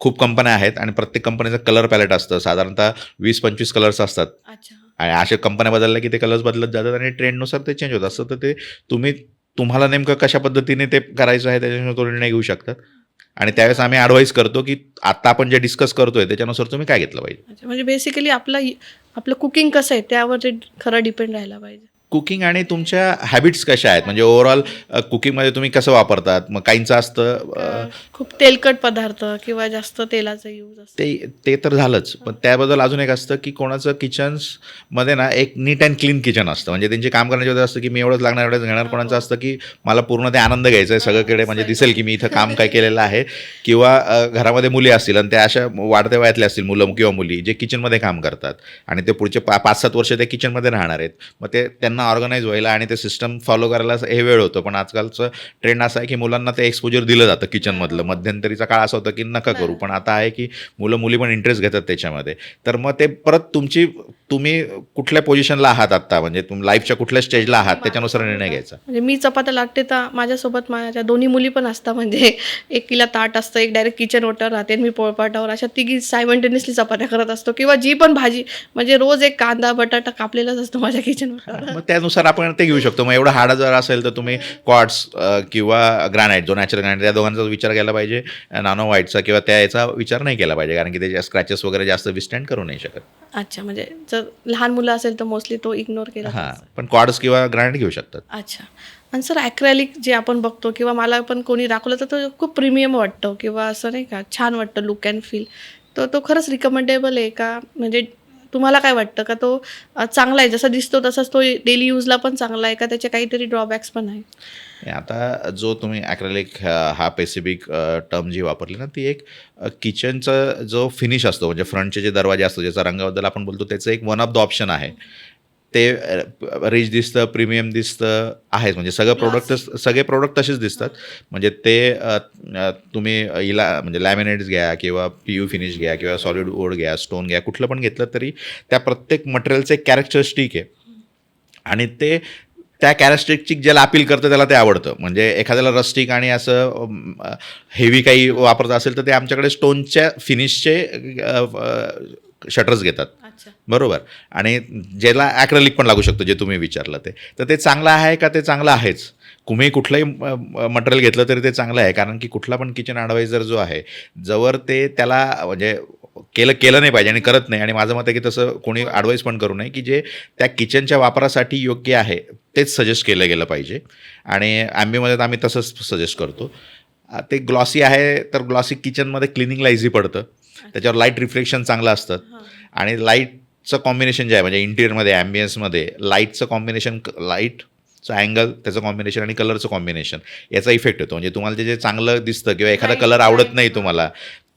खूप कंपन्या आहेत आणि प्रत्येक कंपनीचं कलर पॅलेट असतं. साधारणतः 20-25 कलर्स असतात. अच्छा. आणि अशा कंपन्या बदलल्या की ते कलर्स बदलत जातात आणि ट्रेंडनुसार ते चेंज होत असतं. तर ते तुम्हाला नेमकं कशा पद्धतीने ते करायचं आहे त्याच्यानुसार तो निर्णय घेऊ शकतात. आणि त्यावेळेस आम्ही ॲडवाईस करतो की आत्ता आपण जे डिस्कस करतोय त्याच्यानुसार तुम्ही काय घेतलं पाहिजे. अच्छा, म्हणजे बेसिकली आपलं कुकिंग कसं आहे त्यावर ते खरं डिपेंड राहायला पाहिजे. कुकिंग आणि तुमच्या हॅबिट्स कशा आहेत, म्हणजे ओव्हरऑल कुकिंगमध्ये तुम्ही कसं वापरतात. मग काहींचं असतं खूप तेलकट पदार्थ किंवा जास्त तेलाचा यूज असतो. ते तर झालंच, पण त्याबद्दल अजून एक असतं की कोणाचं किचन्समध्ये ना एक नीट अँड क्लीन किचन असतं. म्हणजे त्यांचे काम करण्याच्या वेळेस असतं की मी एवढंच लागणार, एवढंच घेणार. कोणाचं असतं की मला पूर्ण ते आनंद घ्यायचा आहे, सगळीकडे म्हणजे दिसेल की मी इथं काम काय केलेलं आहे. किंवा घरामध्ये मुली असतील आणि त्या अशा वाढत्या वयातल्या असतील मुलं किंवा मुली जे किचनमध्ये काम करतात आणि ते पुढचे 5-7 वर्ष ते किचनमध्ये राहणार आहेत. मग ते त्यांना ऑर्गनाईज व्हायला आणि ते सिस्टम फॉलो करायला हे वेळ होतो. पण आजकालचं ट्रेंड असं आहे की मुलांना ते एक्सपोजर दिलं जातं किचनमधलं. मध्यंतरीचा काळ असा होता की नका करू, पण आता आहे की मुलं मुली पण इंटरेस्ट घेतात त्याच्यामध्ये. तर मग ते परत तुमची तुम्ही कुठल्या पोझिशनला आहात आत्ता, म्हणजे तुम्ही लाईफच्या कुठल्या स्टेजला आहात त्याच्यानुसार निर्णय घ्यायचा. म्हणजे मी चपात्या लागते तर माझ्यासोबत माझ्या दोन्ही मुली पण असतात. म्हणजे एकीला ताट असतं, एक डायरेक्ट किचन ओट्यावर राहते आणि मी पोळपाटावर. अशा तिघी सायमल्टेनियसली चपात्या करत असतो किंवा जी पण भाजी, म्हणजे रोज एक कांदा बटाटा कापलेलाच असतो माझ्या किचन ओट्यावर. मग त्यानुसार आपण ते घेऊ शकतो. मग एवढं हार्ड जर असेल तर तुम्ही क्वार्ट्स किंवा ग्रॅनाइट, जो नॅचरल ग्रॅनाइट, त्या दोघांचा विचार केला पाहिजे. नॅनो व्हाईटचा किंवा त्या याचा विचार नाही केला पाहिजे, कारण की त्याचे स्क्रॅचेस वगैरे जास्त विस्टँड करू नाही शकत. अच्छा, म्हणजे जर लहान मुलं असेल तर मोस्टली तो इग्नोर केला हां, जातो. पण क्वार्ट्स किंवा ग्रॅनाइट घेऊ शकतात. अच्छा. आणि सर ॲक्रेलिक जे आपण बघतो किंवा मला पण कोणी दाखवलं तर तो खूप प्रीमियम वाटतो किंवा असं नाही का, छान वाटतं लुक अँड फील. तर तो खरंच रिकमेंडेबल आहे का? म्हणजे तुम्हाला काय वाटतं का तो चांगला आहे, जसा दिसतो तसाच तो डेली यूजला पण चांगला आहे का त्याचे काहीतरी ड्रॉबॅक्स पण आहे? आता जो तुम्ही ॲक्रेलिक हा पेसिफिक टर्म जी वापरली ना, ती एक किचनचा जो फिनिश असतो, म्हणजे फ्रंटचे जे दरवाजे असतो, ज्याचा रंगाबद्दल आपण बोलतो, त्याचं एक वन ऑफ द ऑप्शन आहे. ते रिच दिसतं, प्रीमियम दिसतं आहेच, म्हणजे सगळे प्रोडक्ट तसेच दिसतात. म्हणजे ते तुम्ही म्हणजे लॅमिनेट्स घ्या किंवा PU फिनिश घ्या किंवा सॉलिड वूड घ्या, स्टोन घ्या, कुठलं पण घेतलं तरी त्या प्रत्येक मटेरियलचं एक कॅरेक्टरिस्टिक आहे आणि ते त्या कॅरेक्टरिस्टिक ज्याला अपील करतं त्याला ते आवडतं. म्हणजे एखाद्याला रस्टिक आणि असं हेवी काही वापरत असेल तर ते आमच्याकडे स्टोनच्या फिनिशचे शटर्स घेतात. अच्छा. बरोबर. आणि ज्याला ॲक्रेलिक पण लागू शकतं, जे तुम्ही विचारलं ते. तर ते चांगलं आहे का? ते चांगलं आहेच. तुम्ही कुठलंही मटेरियल घेतलं तरी ते चांगलं आहे, कारण की कुठला पण किचन ॲडवायझर जो आहे, जवळ ते त्याला म्हणजे केलं नाही पाहिजे आणि करत नाही, आणि माझं मत आहे की तसं कोणी ॲडवाईस पण करू नये, की जे त्या किचनच्या वापरासाठी योग्य आहे तेच सजेस्ट केलं गेलं पाहिजे. आणि ॲम्बीमध्ये तर आम्ही तसंच सजेस्ट करतो. ते ग्लॉसी आहे तर ग्लॉसी किचनमध्ये क्लिनिंगला इझी पडतं, त्याच्यावर लाईट रिफ्लेक्शन चांगलं असतं आणि लाईटचं कॉम्बिनेशन जे आहे, म्हणजे इंटिरियरमध्ये ॲम्बियन्समध्ये लाईटचं कॉम्बिनेशन, लाईटचं अँगल, त्याचं कॉम्बिनेशन आणि कलरचं कॉम्बिनेशन याचा इफेक्ट येतो. म्हणजे तुम्हाला जे चांगलं दिसतं किंवा एखादा कलर आवडत नाही तुम्हाला,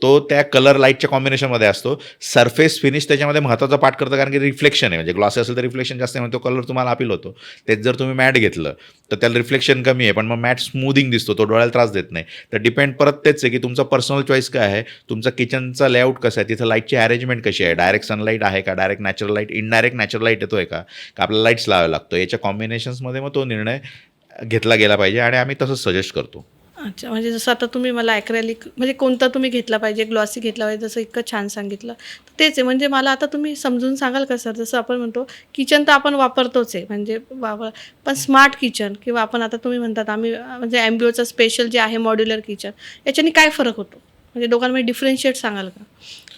तो त्या कलर लाईटच्या कॉम्बिनेशनमध्ये असतो. सरफेस फिनिश त्याच्यामध्ये महत्त्वाचा पार्ट करतं, कारण की रिफ्लेक्शन आहे. म्हणजे ग्लॉसी असेल तर रिफ्लेक्शन जास्त आहे, म्हणजे तो कलर तुम्हाला अपील होतो. तेच जर तुम्ही मॅट घेतलं तर त्याला रिफ्लेक्शन कमी आहे, पण मग मॅट स्मूदिंग दिसतो, तो डोळ्याला त्रास देत नाही. तर डिपेंड परत तेच आहे की तुमचा पर्सनल चॉईस काय आहे, तुमचा किचनचा लेआउट कसा आहे, तिथं लाईटची अरेंजमेंट कशी आहे, डायरेक्ट सनलाईट आहे का, direct natural light, indirect natural light येतो आहे का आपल्याला लाईट्स लावायला लागतो, याच्या कॉम्बिनेशन्समध्ये मग तो निर्णय घेतला गेला पाहिजे आणि आम्ही तसंच सजेस्ट करतो. अच्छा, म्हणजे जसं आता तुम्ही मला ॲक्रेलिक म्हणजे कोणता तुम्ही घेतला पाहिजे, ग्लॉसी घेतला पाहिजे, जसं इतकं छान सांगितलं. तर तेच आहे. म्हणजे मला आता तुम्ही समजून सांगाल का सर, जसं आपण म्हणतो किचन तर आपण वापरतोच आहे, म्हणजे पण स्मार्ट किचन किंवा आपण आता तुम्ही म्हणतात आम्ही म्हणजे ॲम्बिओचं स्पेशल जे आहे मॉड्युलर किचन, याच्याने काय फरक होतो? म्हणजे दोघांमध्ये डिफरन्शिएट सांगाल का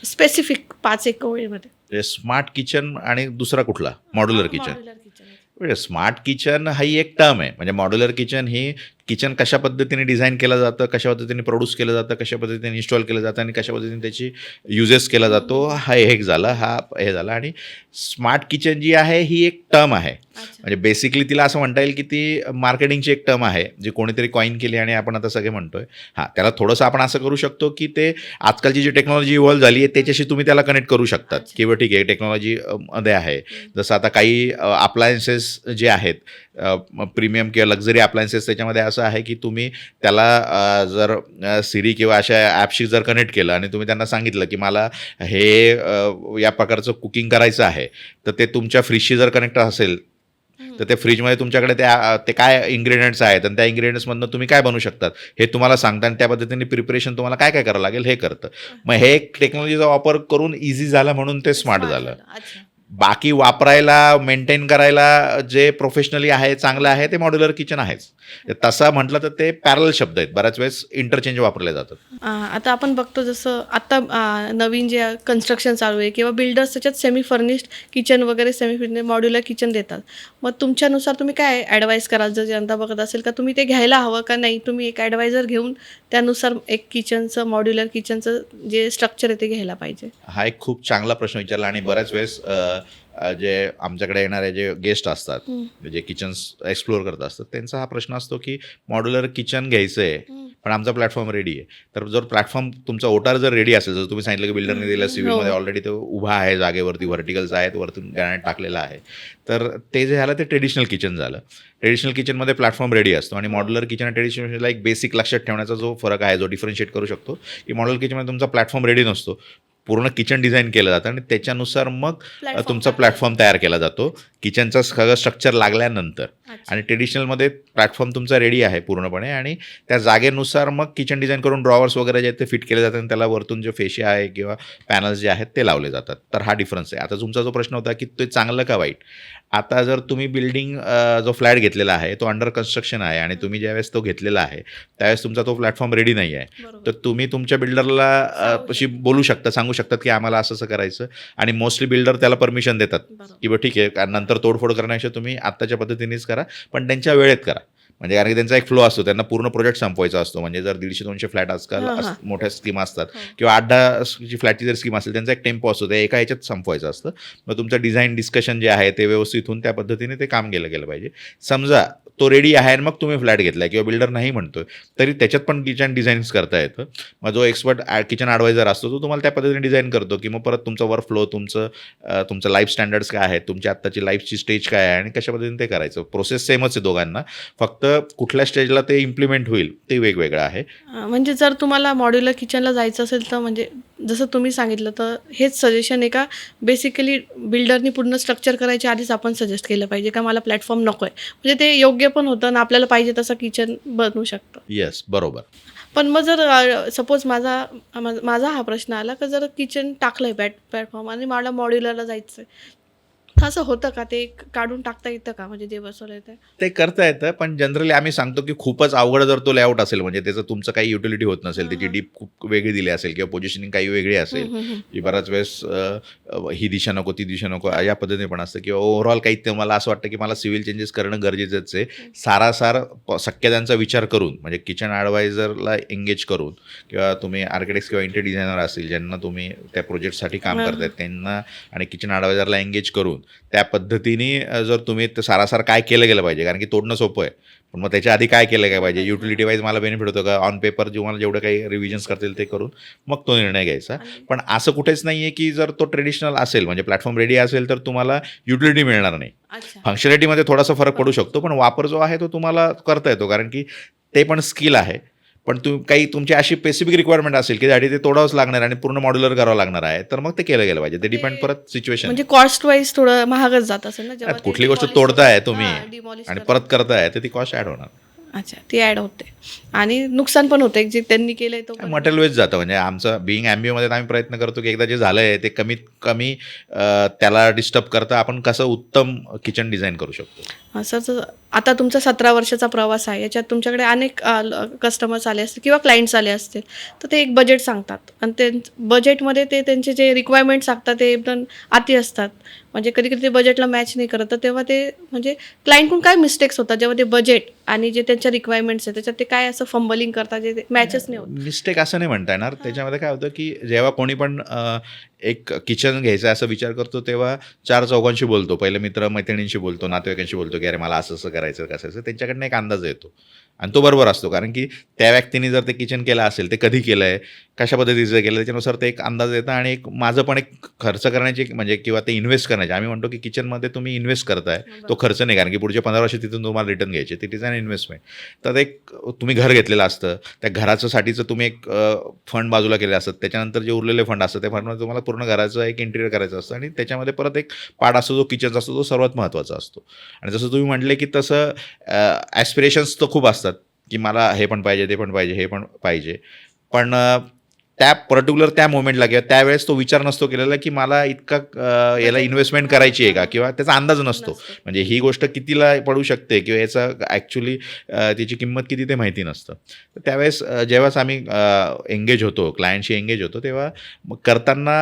स्पेसिफिक 5-1 ओळीमध्ये? स्मार्ट किचन आणि दुसरा कुठला? Modular kitchen. Modular kitchen. म्हणजे स्मार्ट किचन ही एक टर्म आहे. म्हणजे मॉड्युलर किचन ही किचन कशा पद्धतीने डिझाईन केलं जातं, कशा पद्धतीने प्रोड्यूस केलं जातं, कशा पद्धतीने इन्स्टॉल केलं जातं आणि कशा पद्धतीने त्याची युजेस केला जातो, हा एक झाला, हा हे झाला. आणि स्मार्ट किचन जी आहे ही एक टर्म आहे. म्हणजे बेसिकली तिला असं म्हणता येईल की ती मार्केटिंगची एक टर्म आहे, जी कोणीतरी कॉईन केली आणि आपण आता सगळे म्हणतोय. हां, त्याला थोडंसं आपण असं करू शकतो की ते आजकालची जी टेक्नॉलॉजी इव्हॉल्व झाली आहे त्याच्याशी तुम्ही त्याला कनेक्ट करू शकतात, किंवा ठीक आहे टेक्नॉलॉजी मध्ये आहे. जसं आता काही अप्लायन्सेस जे आहेत प्रीमियम किंवा लक्झरी अप्लायन्सेस, त्याच्यामध्ये असं आहे की तुम्ही त्याला जर सिरी किंवा अशा ॲपशी जर कनेक्ट केलं आणि तुम्ही त्यांना सांगितलं की मला हे या प्रकारचं कुकिंग करायचं आहे, तर ते तुमच्या फ्रीजशी जर कनेक्ट असेल तर ते फ्रीजमध्ये तुमच्याकडे ते काय इन्ग्रेडियंट्स आहेत आणि त्या इन्ग्रेडियंट्समधनं तुम्ही काय बनवू शकतात हे तुम्हाला सांगतं आणि त्या पद्धतीने प्रिपरेशन तुम्हाला काय काय करावं लागेल हे करतं. मग हे एक टेक्नॉलॉजीचा वापर करून इझी झाला म्हणून ते स्मार्ट झालं. बाकी वापरायला, मेंटेन करायला जे प्रोफेशनली आहे, चांगलं आहे, ते मॉड्युलर किचन आहेच. तसं म्हटलं तर ते पॅरल शब्द आहेत, बऱ्याच वेळेस इंटरचेंज वापरले जातात. आता आपण बघतो जसं आत्ता नवीन जे कन्स्ट्रक्शन चालू आहे किंवा बिल्डर्स त्याच्यात सेमी फर्निश्ड किचन वगैरे सेमी फर्निश्ड मॉड्युलर किचन देतात. मग तुमच्यानुसार तुम्ही काय ॲडवाईस कराल, जर जनता बघत असेल का तुम्ही ते घ्यायला हवं का नाही, तुम्ही एक ॲडवायझर घेऊन त्यानुसार एक किचनचं मॉड्युलर किचनचं जे स्ट्रक्चर आहे ते घ्यायला पाहिजे? हा एक खूप चांगला प्रश्न विचारला. आणि बऱ्याच वेळेस जे आमच्याकडे येणारे जे गेस्ट असतात, जे किचन्स एक्सप्लोअर करत असतात, त्यांचा हा प्रश्न असतो की मॉड्युलर किचन घ्यायचं आहे पण आमचा प्लॅटफॉर्म रेडी आहे. तर जर प्लॅटफॉर्म तुमचा ओटार जर रेडी असेल, जर तुम्ही सांगितलं की बिल्डरने दिलं सिव्हिलमध्ये ऑलरेडी तो उभा आहे जागेवरती, व्हर्टिकल्स आहेत, वरतून ग्रॅनाइट टाकलेलं आहे, तर ते जे झालं ते ट्रेडिशनल किचन झालं. ट्रेडिशनल किचनमध्ये प्लॅटफॉर्म रेडी असतो आणि मॉड्युलर किचन आणि ट्रेडिशनलला एक बेसिक लक्षात ठेवण्याचा जो फरक आहे, जो डिफरन्शिएट करू शकतो, की मॉड्युलर किचनमध्ये तुमचा प्लॅटफॉर्म रेडी नसतो, पूर्ण किचन डिझाईन केलं जातं आणि त्याच्यानुसार मग Platform तुमचा टाकला प्लॅटफॉर्म तयार केला जातो किचनचं सगळं स्ट्रक्चर लागल्यानंतर. अच्छा. आणि ट्रेडिशनलमध्ये प्लॅटफॉर्म तुमचा रेडी आहे पूर्णपणे आणि त्या जागेनुसार मग किचन डिझाईन करून ड्रॉवर्स वगैरे जे आहेत ते फिट केले जातात आणि त्याला वरतून जे फेशिया आहे किंवा पॅनल्स जे आहेत ते लावले जातात. तर हा डिफरन्स आहे. आता तुमचा जो प्रश्न होता की ते चांगलं का वाईट, आता जर तुम्ही बिल्डिंग जो फ्लॅट घेतलेला आहे तो अंडर कन्स्ट्रक्शन आहे आणि तुम्ही ज्यावेळेस तो घेतलेला आहे त्यावेळेस तुमचा तो प्लॅटफॉर्म रेडी नाही आहे, बरोबर. तर तुम्ही तुमच्या बिल्डरला सांगू अशी बोलू शकता, सांगू शकतात की आम्हाला असं असं करायचं आणि मोस्टली बिल्डर त्याला परमिशन देतात बरोबर. की बा ठीक आहे, कारण नंतर तोडफोड करण्यापेक्षा तुम्ही आत्ताच्या पद्धतीनेच करा, पण त्यांच्या वेळेत करा. म्हणजे कारण की त्यांचा एक फ्लो असतो, त्यांना पूर्ण प्रोजेक्ट संपवायचा असतो. म्हणजे जर 150-200 फ्लॅट आजकाल हां, हां. मोठ्या स्कीम असतात हो. किंवा 8-10 जी फ्लॅटची जर स्कीम असेल त्यांचा एक टेम्पो असतो, ते एका ह्याच्यात संपवायचं असतं. मग तुमचं डिझाईन डिस्कशन जे आहे ते व्यवस्थित होऊन त्या पद्धतीने ते काम केलं गेलं पाहिजे. समजा तो रेडी आहे आणि मग तुम्ही फ्लॅट घेतला किंवा बिल्डर नाही म्हणतोय तरी त्याच्यात पण किचन डिझाईन्स करता येतं. मग जो एक्सपर्ट किचन ॲडवायझर असतो तो तुम्हाला त्या पद्धतीने डिझाईन करतो की मग परत तुमचा वर्क फ्लो, तुमचं लाईफ स्टँडर्ड्स काय आहेत, तुमची आत्ताची लाईफची स्टेज काय आहे आणि कशा पद्धतीने ते करायचं. प्रोसेस सेमच आहे दोघांना, फक्त कुठल्या स्टेजला ते इम्प्लिमेंट होईल ते वेगवेगळं आहे. म्हणजे जर तुम्हाला मॉड्युलर किचनला जायचं असेल तर म्हणजे जसं तुम्ही सांगितलं तर हेच सजेशन आहे का बेसिकली बिल्डरनी पूर्ण स्ट्रक्चर करायच्या आधीच आपण सजेस्ट केलं पाहिजे का मला प्लॅटफॉर्म नको आहे, म्हणजे ते योग्य पण होतं आणि आपल्याला पाहिजे तसं किचन बनवू शकतं. येस, बरोबर. पण मग जर सपोज माझा हा प्रश्न आला का जर किचन टाकलं आहे प्लॅटफॉर्म आणि मला मॉड्युलरला जायचं आहे, असं होतं का ते काढून टाकता येतं का म्हणजे जे बसवलं ते? ते करता येतं, पण जनरली आम्ही सांगतो की खूपच अवघड जर तो लेआउट असेल, म्हणजे त्याचं तुमचं काही युटिलिटी होत नसेल, त्याची डीप खूप वेगळी दिली असेल किंवा पोझिशनिंग काही वेगळी असेल की बऱ्याच वेळेस ही दिशा नको ती दिशा नको या पद्धतीने पण असतं किंवा ओव्हरऑल काही ते मला असं वाटतं की मला सिव्हिल चेंजेस करणं गरजेचंच आहे. सारासार शक्यतांचा विचार करून म्हणजे किचन ॲडवायझरला एंगेज करून किंवा तुम्ही आर्किटेक्ट किंवा इंटेरियर डिझायनर असेल ज्यांना तुम्ही त्या प्रोजेक्टसाठी काम करतायत त्यांना आणि किचन ॲडवायझरला एंगेज करून त्या पद्धतीने जर तुम्ही सारासार काय केलं गेलं पाहिजे, कारण की तोडणं सोपं आहे, पण मग त्याच्या आधी काय केलं काय पाहिजे, युटिलिटी वाईज मला बेनिफिट होतं का, ऑन पेपर तुम्हाला जेवढं काही रिव्हिजन्स करतील ते करून मग तो निर्णय घ्यायचा. पण असं कुठेच नाही आहे की जर तो ट्रेडिशनल असेल म्हणजे प्लॅटफॉर्म रेडी असेल तर तुम्हाला युटिलिटी मिळणार नाही. अच्छा. फंक्शनॅलिटीमध्ये थोडासा फरक पडू शकतो, पण वापर जो आहे तो तुम्हाला करता येतो, कारण की ते पण स्किल आहे. पण काही तुमची अशी स्पेसिफिक रिक्वायरमेंट असेल की त्यासाठी ते तोडावंच लागणार आणि पूर्ण मॉड्युलर करावं लागणार आहे, तर मग ते केलं गेलं पाहिजे. ते डिपेंड परत सिच्युएशन. म्हणजे कॉस्ट वाईज थोडं महागच जात असेल ना जेव्हा ते कुठली गोष्ट demolish तोडताय करतात. तुम्ही हां, demolish आणि करतात. परत करताय तर ती कॉस्ट ॲड होणार. अच्छा, ती ॲड होते आणि नुकसान पण होते जे त्यांनी केलंय तो पण. मटेरियल वेस्ट जातं. म्हणजे आमचं बिईंग MBAमध्ये आम्ही प्रयत्न करतो की एकदा जे झालं आहे ते कमीत कमी त्याला डिस्टर्ब करता आपण कसं उत्तम किचन डिझाईन करू शकतो. सर आता तुमचा 17 वर्षाचा प्रवास आहे, याच्यात तुमच्याकडे अनेक कस्टमर्स आले असतील किंवा क्लायंट्स आले असतील, तर ते एक बजेट सांगतात आणि ते बजेटमध्ये ते त्यांचे जे रिक्वायरमेंट सांगतात ते एकदम अति असतात, म्हणजे कधी कधी ते बजेटला मॅच नाही करत, तर तेव्हा ते म्हणजे क्लायंटकडून काय मिस्टेक्स होतात जेव्हा ते बजेट आणि जे त्यांच्या रिक्वायरमेंट्स आहेत त्याच्यात ते काय असं फंबलिंग करतात जे मॅचच नाही होत? मिस्टेक असं नाही म्हणता येणार. त्याच्यामध्ये काय होतं की जेव्हा कोणी पण एक किचन घ्यायचा असा विचार करतो तेव्हा 4 चौघांशी बोलतो, पहिले मित्र मैत्रिणींशी बोलतो, नातेवाईकांशी बोलतो की अरे मला असं असं करायचं कसं असं, त्यांच्याकडनं एक अंदाज येतो आणि तो बरोबर असतो, कारण की त्या व्यक्तीने जर ते किचन केलं असेल ते कधी केलं आहे, कशा पद्धतीचं केलं, त्याच्यानुसार ते एक अंदाज येतं. आणि एक माझं पण एक खर्च करण्याची म्हणजे किंवा ते इन्व्हेस्ट करण्याचे, आम्ही म्हणतो की किचनमध्ये तुम्ही इन्व्हेस्ट करताय तो खर्च नाही, कारण की पुढचे 15 वर्ष तिथून तुम्हाला रिटर्न घ्यायचे, ते डिझाईन इन्व्हेस्टमेंट. तर एक तुम्ही घर घेतलेलं असतं, त्या घराच्यासाठीचं तुम्ही एक फंड बाजूला केले असतात, त्याच्यानंतर जे उरलेले फंड असतात त्या फंडमध्ये तुम्हाला पूर्ण घराचं एक इंटिरियर करायचं असतं आणि त्याच्यामध्ये परत एक पार्ट असतो जो किचनचा असतो, तो सर्वात महत्त्वाचा असतो. आणि जसं तुम्ही म्हटले की तसं ॲस्पिरेशन्स तर खूप असतात की मला हे पण पाहिजे, ते पण पाहिजे, हे पण पाहिजे, पण त्या पर्टिक्युलर त्या मोमेंटला किंवा त्यावेळेस तो विचार नसतो केलेला की मला इतका याला इन्व्हेस्टमेंट करायची आहे का, किंवा त्याचा अंदाज नसतो. म्हणजे ही गोष्ट कितीला पडू शकते किंवा याचा ॲक्च्युली त्याची किंमत किती ते माहिती नसतं. तर त्यावेळेस जेव्हाच आम्ही एंगेज होतो, क्लायंटशी एंगेज होतो, तेव्हा मग करताना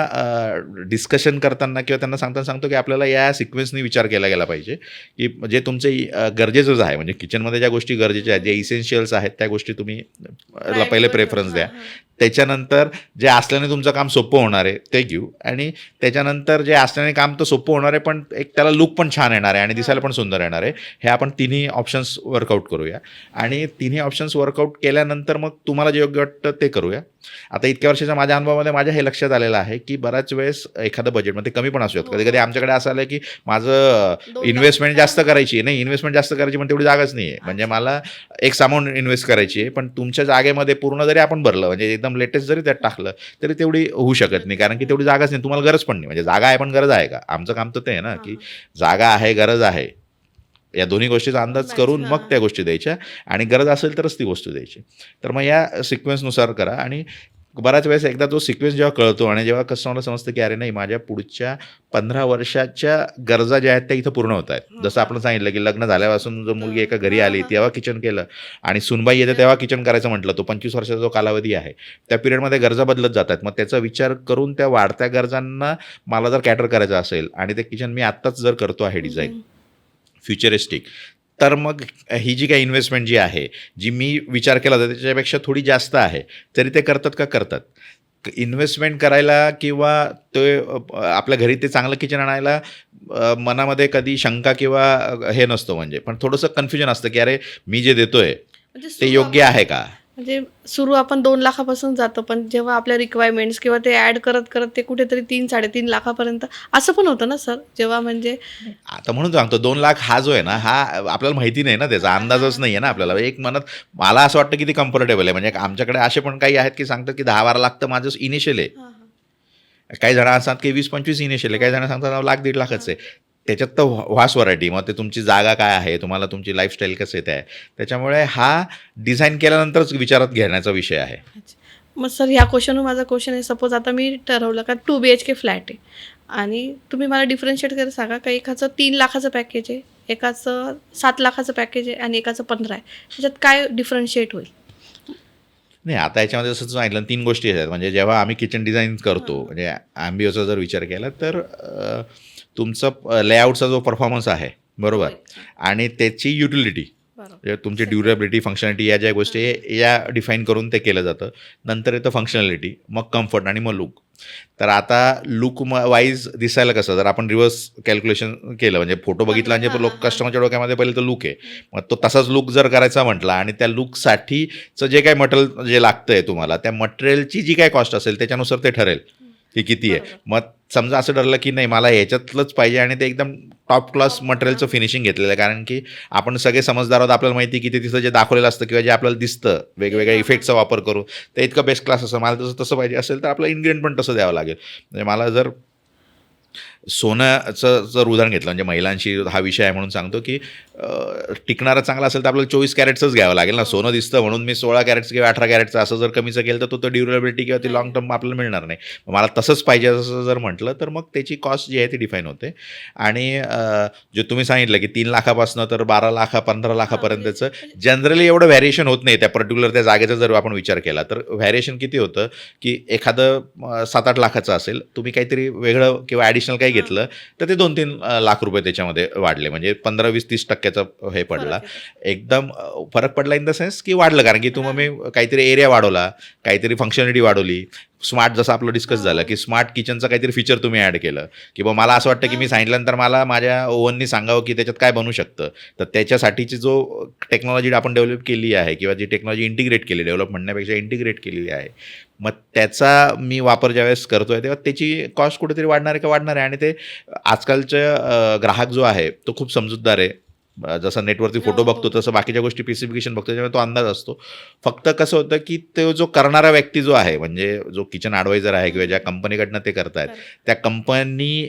डिस्कशन करताना किंवा त्यांना सांगतो की आपल्याला या सिक्वेन्सनी विचार केला गेला पाहिजे की जे तुमचे गरजेचंच आहे, म्हणजे किचनमध्ये ज्या गोष्टी गरजेच्या आहेत, जे इसेन्शियल्स आहेत त्या गोष्टी तुम्ही पहिले प्रेफरन्स द्या. त्याच्यानंतर जे असल्याने तुमचं काम सोपं होणार आहे ते घेऊ, आणि त्याच्यानंतर जे असल्याने काम तर सोपं होणार आहे पण एक त्याला लुक पण छान येणार आहे आणि दिसायला पण सुंदर येणार आहे, हे आपण तिन्ही ऑप्शन्स वर्कआउट करूया. आणि तिन्ही ऑप्शन्स वर्कआउट केल्यानंतर मग तुम्हाला जे योग्य वाटतं ते करूया. आता इतक्या वर्षाच्या माझ्या अनुभवामध्ये माझ्या हे लक्षात आलेलं आहे की बऱ्याच वेळेस एखादं बजेटमध्ये कमी पण असू शकतं. कधी कधी आमच्याकडे असं आलं की माझं इन्व्हेस्टमेंट जास्त करायची नाही, इन्व्हेस्टमेंट जास्त करायची पण तेवढी जागाच नाही आहे, म्हणजे मला एक अमाऊंट इन्व्हेस्ट करायची आहे, पण तुमच्या जागेमध्ये पूर्ण जरी आपण भरलं म्हणजे एकदम लेटेस्ट जरी त्यात टाकलं तरी तेवढी होऊ शकत नाही, कारण की तेवढी जागाच नाही, तुम्हाला गरज पण नाही. म्हणजे जागा आहे पण गरज आहे का? आमचं काम तर ते आहे ना, की जागा आहे, गरज आहे, या दोन्ही गोष्टीचा अंदाज Match, करून मग हां. त्या गोष्टी द्यायच्या आणि गरज असेल तरच ती गोष्ट द्यायची. तर मग या सिक्वेन्सनुसार करा आणि बऱ्याच वेळेस एकदा तो सिक्वेन्स जेव्हा कळतो आणि जेव्हा कस्टमरला समजतं की अरे नाही, माझ्या पुढच्या 15 वर्षाच्या गरजा ज्या आहेत त्या इथं पूर्ण होत आहेत. जसं आपण सांगितलं की लग्न झाल्यापासून जो मुलगी एका घरी आली तेव्हा किचन केलं आणि सुनबाई येते तेव्हा किचन करायचं म्हटलं, तो 25 वर्षाचा जो कालावधी आहे त्या पिरियडमध्ये गरजा बदलत जातात. मग त्याचा विचार करून त्या वाढत्या गरजांना मला जर कॅटर करायचं असेल आणि ते किचन मी आत्ताच जर करतो आहे डिझाईन फ्युचरिस्टिक, तर मग ही जी काही इन्व्हेस्टमेंट जी आहे, जी मी विचार केला होता त्याच्यापेक्षा थोडी जास्त आहे, तरी ते करतात का? करतात. इन्व्हेस्टमेंट करायला किंवा ते आपल्या घरी ते चांगलं किचन आणायला मनामध्ये कधी शंका किंवा हे नसतं, म्हणजे पण थोडंसं कन्फ्युजन असतं की अरे मी जे देतोय म्हणजे ते योग्य आहे का? म्हणजे सुरू आपण 2 लाखापासून जातो, पण जेव्हा आपल्या रिक्वायरमेंट्स किंवा ते ॲड करत करत ते कुठेतरी 3-3.5 लाखापर्यंत असं पण होतं ना सर, जेव्हा म्हणजे आता म्हणून सांगतो 2 लाख हा जो आहे ना, हा आपल्याला माहिती नाही ना, त्याचा अंदाजच नाही आहे ना आपल्याला. एक मनात मला असं वाटतं की ती कम्फर्टेबल आहे. म्हणजे आमच्याकडे असे पण काही आहेत की सांगतात की 10-12 लाख तर माझं इनिशियल आहे. काही जण असतात की 20-25 इनिशियल आहे, काही जण सांगतात लाख 1.5 लाखच आहे. त्याच्यात तर व्हास्ट व्हरायटी. मग ते तुमची जागा काय आहे, तुम्हाला तुमची लाईफस्टाईल कसं येत आहे, त्याच्यामुळे हा डिझाईन केल्यानंतरच विचारात घेण्याचा विषय आहे. अच्छा. मग सर ह्या क्वेश्चनवर माझा क्वेश्चन आहे, सपोज आता मी ठरवलं का 2 BHK फ्लॅट आहे आणि तुम्ही मला डिफरन्शिएट करून सांगा का एकाचं 3 लाखाचं पॅकेज आहे, एकाचं 7 लाखाचं पॅकेज आहे आणि एकाचं 15 आहे, त्याच्यात काय डिफरन्शिएट होईल? नाही, आता याच्यामध्ये जसं सांगितलं 3 गोष्टी आहेत. म्हणजे जेव्हा आम्ही किचन डिझाईन करतो, म्हणजे ॲम्बिओचा जर विचार केला तर तुमचं लेआउटचा जो परफॉर्मन्स आहे, बरोबर, आणि त्याची युटिलिटी, म्हणजे तुमची ड्युरेबिलिटी, फंक्शनॅलिटी, या ज्या गोष्टी आहे या डिफाईन करून ते केलं जातं. नंतर येतं फंक्शनॅलिटी, मग कम्फर्ट आणि मग लुक. तर आता लुक वाईज दिसायला कसं, जर आपण रिव्हर्स कॅल्क्युलेशन केलं, म्हणजे फोटो बघितला म्हणजे लोक कस्टमरच्या डोक्यामध्ये पहिले तर लुक आहे, मग तो तसाच लुक जर करायचा म्हटला आणि त्या लुकसाठीचं जे काही मटेरियल जे लागतं आहे तुम्हाला, त्या मटेरियलची जी काही कॉस्ट असेल त्याच्यानुसार ते ठरेल की किती आहे. मग समजा असं ठरलं की नाही मला ह्याच्यातलंच पाहिजे आणि ते एकदम टॉप क्लास मटेरियलचं फिनिशिंग घेतलेलं आहे, कारण की आपण सगळे समजदार आहोत, आपल्याला माहिती की ते तिथं जे दाखवलेलं असतं किंवा जे आपल्याला दिसतं वेगवेगळ्या इफेक्टचा वापर करू ते इतकं बेस्ट क्लास असं, मला तसं पाहिजे असेल तर आपलं इन्ग्रेडियंट पण तसं द्यावं लागेल. म्हणजे मला जर सोन्याचं जर उदाहरण घेतलं, म्हणजे महिलांशी हा विषय आहे म्हणून सांगतो की टिकणारा चांगला असेल तर आपल्याला 24 कॅरेट्सच घ्यावं लागेल ना. सोनं दिसतं म्हणून मी 16 कॅरेट्स किंवा 18 कॅरेटचं असं जर कमीचं केलं तर तो ड्युरेबिलिटी किंवा ती लाँग टर्म आपल्याला मिळणार नाही. मला तसंच पाहिजे असं जर म्हटलं तर मग त्याची कॉस्ट जी आहे ती डिफाईन होते. आणि जे तुम्ही सांगितलं की 3 लाखापासून तर 12 लाख 15 लाखापर्यंतचं जनरली एवढं व्हॅरिएशन होत नाही. त्या पर्टिक्युलर त्या जागेचा जर आपण विचार केला तर व्हॅरिएशन किती होतं की एखादं 7-8 लाखाचं असेल, तुम्ही काहीतरी वेगळं किंवा ॲडिशनल काही घेतलं तर ते 2-3 लाख रुपये त्याच्यामध्ये वाढले, म्हणजे 15-20-30% हे पडला. एकदम फरक पडला इन द सेन्स की वाढलं, कारण की तुम्ही काहीतरी एरिया वाढवला, काहीतरी फंक्शनॅलिटी वाढवली, स्मार्ट, जसं आपलं डिस्कस झालं की स्मार्ट किचनचं काहीतरी फीचर तुम्ही ॲड केलं की बा मला असं वाटतं की मी सांगितल्यानंतर मला माझ्या ओव्हननी सांगावं की त्याच्यात काय बनू शकतं. तर त्याच्यासाठीची जो टेक्नॉलॉजी आपण डेव्हलप केली आहे किंवा जी टेक्नॉलॉजी इंटिग्रेट केली, डेव्हलप म्हणण्यापेक्षा इंटिग्रेट केलेली आहे, मग त्याचा मी वापर ज्यावेळेस करतोय तेव्हा त्याची कॉस्ट कुठेतरी वाढणार आहे का? वाढणार आहे. आणि ते आजकालच्या ग्राहक जो आहे तो खूप समजूतदार आहे. जसं नेटवरती फोटो बघतो तसं बाकीच्या गोष्टी स्पेसिफिकेशन बघतो, त्याच्यामुळे तो अंदाज असतो. फक्त कसं होतं की तो जो करणारा व्यक्ती जो आहे, म्हणजे जो किचन ॲडवायझर आहे किंवा ज्या कंपनीकडनं ते करतायत त्या कंपनी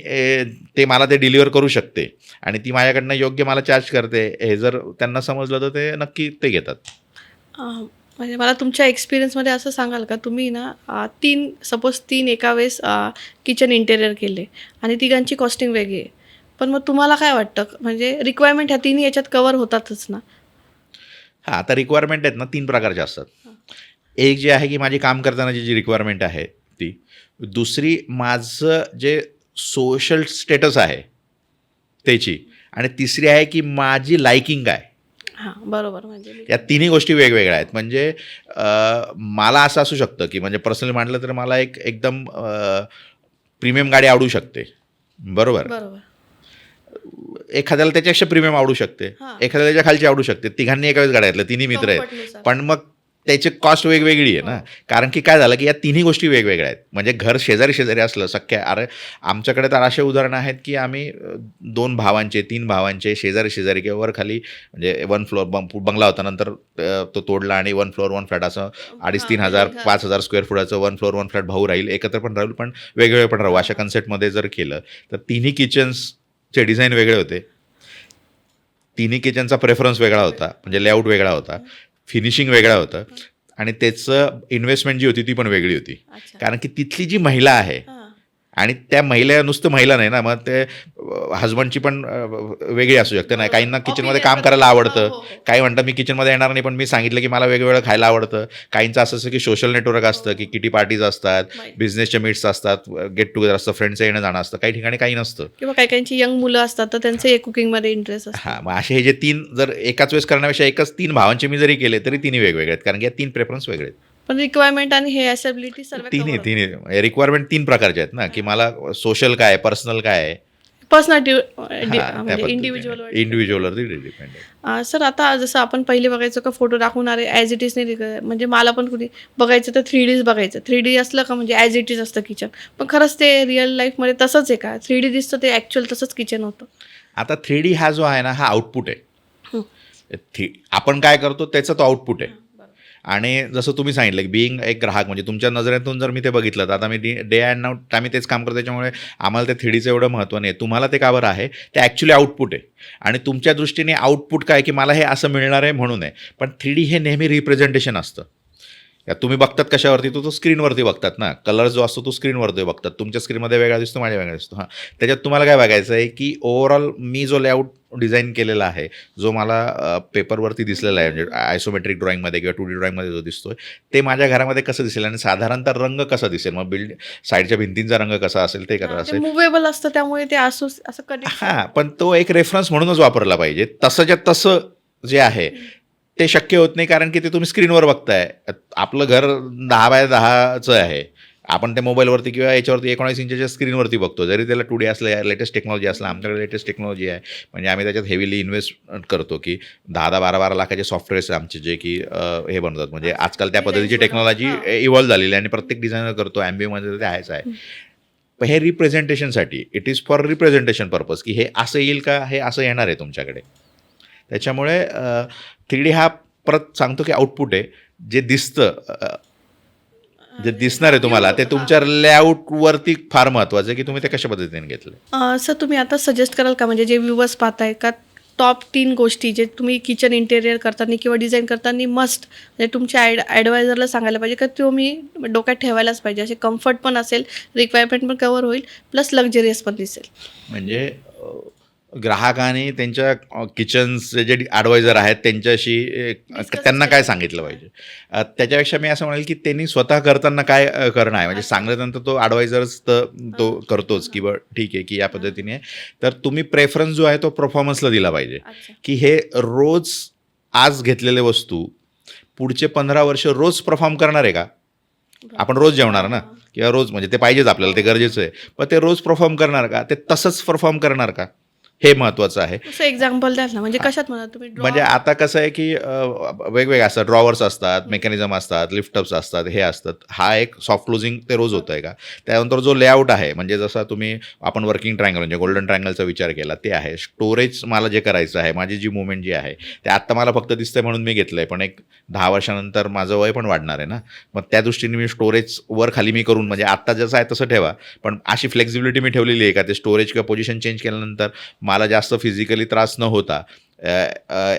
ते मला ते डिलिव्हर करू शकते आणि ती माझ्याकडनं योग्य मला चार्ज करते, हे जर त्यांना समजलं तर ते नक्की ते घेतात. म्हणजे मला तुमच्या एक्सपिरियन्समध्ये असं सांगाल का, तुम्ही ना 3 एका वेळेस किचन इंटेरियर केले आणि तिघांची कॉस्टिंग वेगळी आहे, पण मग तुम्हाला काय वाटतं, म्हणजे रिक्वायरमेंट ह्या तिन्ही याच्यात कवर होतातच ना? हां, आता रिक्वायरमेंट आहेत ना 3 प्रकारच्या असतात. एक जे आहे की माझी काम करताना जी रिक्वायरमेंट आहे ती. दुसरी माझं जे सोशल स्टेटस आहे त्याची. आणि तिसरी आहे की माझी लायकिंग आहे. हां, बरोबर. म्हणजे या तिन्ही गोष्टी वेगवेगळ्या आहेत. म्हणजे मला असं असू शकतं की म्हणजे पर्सनली म्हटलं तर मला एकदम प्रीमियम गाडी आवडू शकते, बरोबर. बरोबर. एखाद्याला त्याच्यापेक्षा प्रीमियम आवडू शकते, हां. एखाद्याला त्याच्या खालची आवडू शकते. तिघांनी एका वेळेस गाड्या घेतल्या, तिन्ही मित्र आहेत. कम्फर्टनुसार. पण मग त्याची कॉस्ट वेगवेगळी आहे ना. कारण की काय झालं की या तिन्ही गोष्टी वेगवेगळ्या आहेत. म्हणजे घर शेजारी शेजारी असलं शक्य आहे. अरे आमच्याकडे तर असे उदाहरणं आहेत की आम्ही 2 भावांचे 3 भावांचे शेजारी शेजारी किंवा वर खाली म्हणजे 1 फ्लोअर बंगला होता, नंतर तो तोडला आणि 1 फ्लोअर 1 फ्लॅट असं 2,500-3,000 म्हणजे 5,000 स्क्वेअर फुटाचं 1 फ्लोअर 1 फ्लॅट भाऊ राहील, एकत्र पण राहील पण वेगवेगळे पण राहू अशा कन्सेप्टमध्ये जर केलं तर तिन्ही किचन्सचे डिझाईन वेगळे होते. तिन्ही किचनचा प्रेफरन्स वेगळा होता, म्हणजे लेआउट वेगळा होता, फिनिशिंग वेगळं होतं आणि त्याचं इन्व्हेस्टमेंट जी होती ती पण वेगळी होती. अच्छा. कारण की तिथली जी महिला आहे हां. आणि त्या महिला नुसतं महिला नाही ना, मग ते हजबंडची पण वेगळी असू शकते ना. काहींना किचनमध्ये काम करायला आवडतं, हो, हो. काही म्हणतात मी किचनमध्ये येणार नाही पण मी सांगितलं की मला वेगवेगळं खायला आवडतं. काहींचं असं असतं की सोशल नेटवर्क असतं की किटी पार्टीज असतात, माहिती. बिझनेसचे मीट्स असतात, गेट टुगेदर असतं, फ्रेंडचं येणं जाणं असतं, काही ठिकाणी काही नसतं. किंवा काही काहींची यंग मुलं असतात तर त्यांचे कुकिंगमध्ये इंटरेस्ट असतो. हां, मग असे हे जे 3 जर एकाच वेळेस करण्यापेक्षा एकच 3 भावांचे मी जरी केले तरी तिन्ही वेगवेगळे आहेत. कारण की या 3 प्रेफरन्स वेगळे आहेत. पण रिक्वायरमेंट आणि हे असेबिलिटी सर्व तिन्ही रिक्वायरमेंट 3 प्रकारचे आहेत ना, की मला सोशल काय आहे, पर्सनल काय आहे. पर्सनॅलिटी हां, म्हणजे इंडिव्हिज्युअल इंडिव्हिज्युअलवरती डिपेंड आहे. सर आता जसं आपण पहिले बघायचो का फोटो दाखवून अरे ॲज इट इज नाही म्हणजे मला पण कुठे बघायचं तर 3Dच बघायचं. 3D असलं का म्हणजे ॲज इट इज असतं किचन. पण खरंच ते रिअल लाईफमध्ये तसंच आहे का? 3D दिसतं ते ॲक्च्युअल तसंच किचन होतं. आता 3D हा जो आहे ना, हा आउटपुट आहे. हं. आपण काय करतो त्याचा तो आउटपुट आहे. आणि जसं तुम्ही सांगितलं की बिईंग एक ग्राहक म्हणजे तुमच्या नजरेतून जर मी ते बघितलं तर आता मी डे अँड नाईट आम्ही तेच काम करतो त्याच्यामुळे आम्हाला ते 3Dचं एवढं महत्त्व नाही. तुम्हाला ते का बरं आहे, ते ॲक्च्युली आउटपुट आहे आणि तुमच्या दृष्टीने आउटपुट काय की मला हे असं मिळणार आहे म्हणून आहे. पण 3D हे नेहमी रिप्रेझेंटेशन असतं. या तुम्ही बघतात कशावरती, तो स्क्रीनवरती बघतात ना. कलर जो असतो तो स्क्रीनवरती बघतात. तुमच्या स्क्रीनमध्ये वेगळा दिसतो, माझ्या वेगळा दिसतो. हां, त्याच्यात तुम्हाला काय बघायचं आहे की ओव्हरऑल मी जो लेआउट डिझाईन केलेला आहे, जो मला पेपरवरती दिसलेला आहे म्हणजे आयसोमेट्रिक ड्रॉईंगमध्ये किंवा 2D ड्रॉईंगमध्ये जो दिसतोय, ते माझ्या घरामध्ये कसं दिसेल आणि साधारणतः रंग कसा दिसेल, मग साईडच्या भिंतींचा रंग कसा असेल ते करत ते असेल. मुव्हेबल असतं त्यामुळे ते असं कनेक्ट हां, पण तो एक रेफरन्स म्हणूनच वापरला पाहिजे. तसंच्या तसं जे आहे ते शक्य होत नाही कारण की ते तुम्ही स्क्रीनवर बघताय. आपलं घर 10 बाय 10चं आहे. आपण ते मोबाईलवरती किंवा याच्यावरती 19 इंचच्या स्क्रीनवरती बघतो. जरी त्याला 2D असलं, लेटेस्ट टेक्नॉलॉजी असलं, आमच्याकडे लेटेस्ट टेक्नॉलॉजी आहे. म्हणजे आम्ही त्याच्यात हेवीली इन्व्हेस्ट करतो की 10-10, 12-12 लाखाचे सॉफ्टवेअर्स आमचे जे की हे बनवतात. म्हणजे आजकाल त्या पद्धतीची टेक्नॉलॉजी इव्हॉल्व झालेली आहे आणि प्रत्येक डिझायनर करतो. ॲम्बिओमध्ये ते आहेच आहे. पण हे रिप्रेझेंटेशनसाठी it is for representation purpose की हे असं येईल का, हे असं येणार आहे तुमच्याकडे. त्याच्यामुळे 3D हा परत सांगतो की आउटपुट आहे. जे दिसतं जे दिसणार आहे तुम्हाला ते तुमच्या लेआउटवरती फार महत्त्वाचं आहे की तुम्ही ते कशा पद्धतीने घेतलं. सर तुम्ही आता सजेस्ट कराल का म्हणजे जे व्ह्यूवर्स पाहताय का टॉप 3 गोष्टी जे तुम्ही किचन इंटेरियर करताना किंवा डिझाईन करताना मस्ट म्हणजे तुमच्या ॲडवायझरला सांगायला पाहिजे का तुम्ही डोक्यात ठेवायलाच पाहिजे. असे कम्फर्ट पण असेल, रिक्वायरमेंट पण कव्हर होईल, प्लस लक्झरियस पण दिसेल. म्हणजे ग्राहकाने त्यांच्या किचन्सचे जे ॲडवायझर आहेत त्यांच्याशी त्यांना काय सांगितलं पाहिजे. त्याच्यापेक्षा मी असं म्हणेल की त्यांनी स्वतः करताना काय करणं आहे. म्हणजे सांगितल्यानंतर तो ॲडवायझर्स तर तो करतोच की बरं ठीक आहे की या पद्धतीने. तर तुम्ही प्रेफरन्स जो आहे तो परफॉर्मन्सला दिला पाहिजे की हे रोज आज घेतलेले वस्तू पुढचे 15 वर्ष रोज परफॉर्म करणार आहे का. आपण रोज जेवणार ना किंवा रोज म्हणजे ते पाहिजेच आपल्याला, ते गरजेचं आहे. पण ते रोज परफॉर्म करणार का, ते तसंच परफॉर्म करणार का, हे महत्त्वाचं आहे. असं एक्झाम्पल द्याल ना म्हणजे कशात म्हणा तुम्ही म्हणजे आता कसं आहे की वेगवेगळे असतात, ड्रॉवर्स असतात, मेकॅनिझम असतात, लिफ्टअप्स असतात, हे असतात. हा एक सॉफ्ट क्लोजिंग ते रोज होतं आहे का. त्यानंतर जो लेआउट आहे म्हणजे जसा तुम्ही आपण वर्किंग ट्रायंगल म्हणजे गोल्डन ट्रायंगलचा विचार केला ते आहे. स्टोरेज मला जे करायचं आहे, माझी जी मुवमेंट जी आहे ते आत्ता मला फक्त दिसतंय म्हणून मी घेतलं आहे, पण एक 10 वर्षानंतर माझं वय पण वाढणार आहे ना. मग त्या दृष्टीने मी स्टोरेज वर खाली मी करून म्हणजे आत्ता जसं आहे तसं ठेवा, पण अशी फ्लेक्झिबिलिटी मी ठेवलेली आहे का ते स्टोरेज किंवा पोझिशन चेंज केल्यानंतर मला जास्त फिजिकली त्रास न होता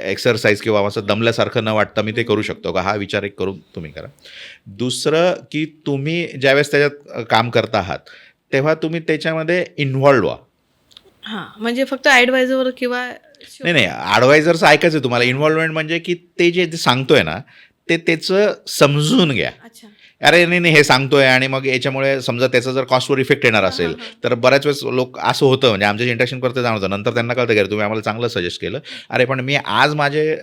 एक्सरसाइज किंवा असं दमल्यासारखं न वाटता मी ते करू शकतो का, हा विचार एक करून तुम्ही करा. दुसरं की तुम्ही ज्यावेळेस त्याच्यात काम करता आहात तेव्हा तुम्ही त्याच्यामध्ये इन्व्हॉल्व व्हा. हां म्हणजे फक्त ॲडवायझरवर किंवा नाही ॲडवायझरचं ऐकायचं आहे तुम्हाला. इन्व्हॉल्वमेंट म्हणजे की ते जे सांगतोय ना ते त्याचं समजून घ्या. अच्छा अरे नाही हे सांगतोय आणि मग याच्यामुळे समजा त्याचा जर कॉस्टवर इफेक्ट येणार असेल तर बऱ्याच वेळेस लोक असं होतं, म्हणजे आमच्या इंटरॅक्शन करते जाणवतं, नंतर त्यांना कळतं की तुम्ही आम्हाला चांगलं सजेस्ट केलं, अरे पण मी आज माझे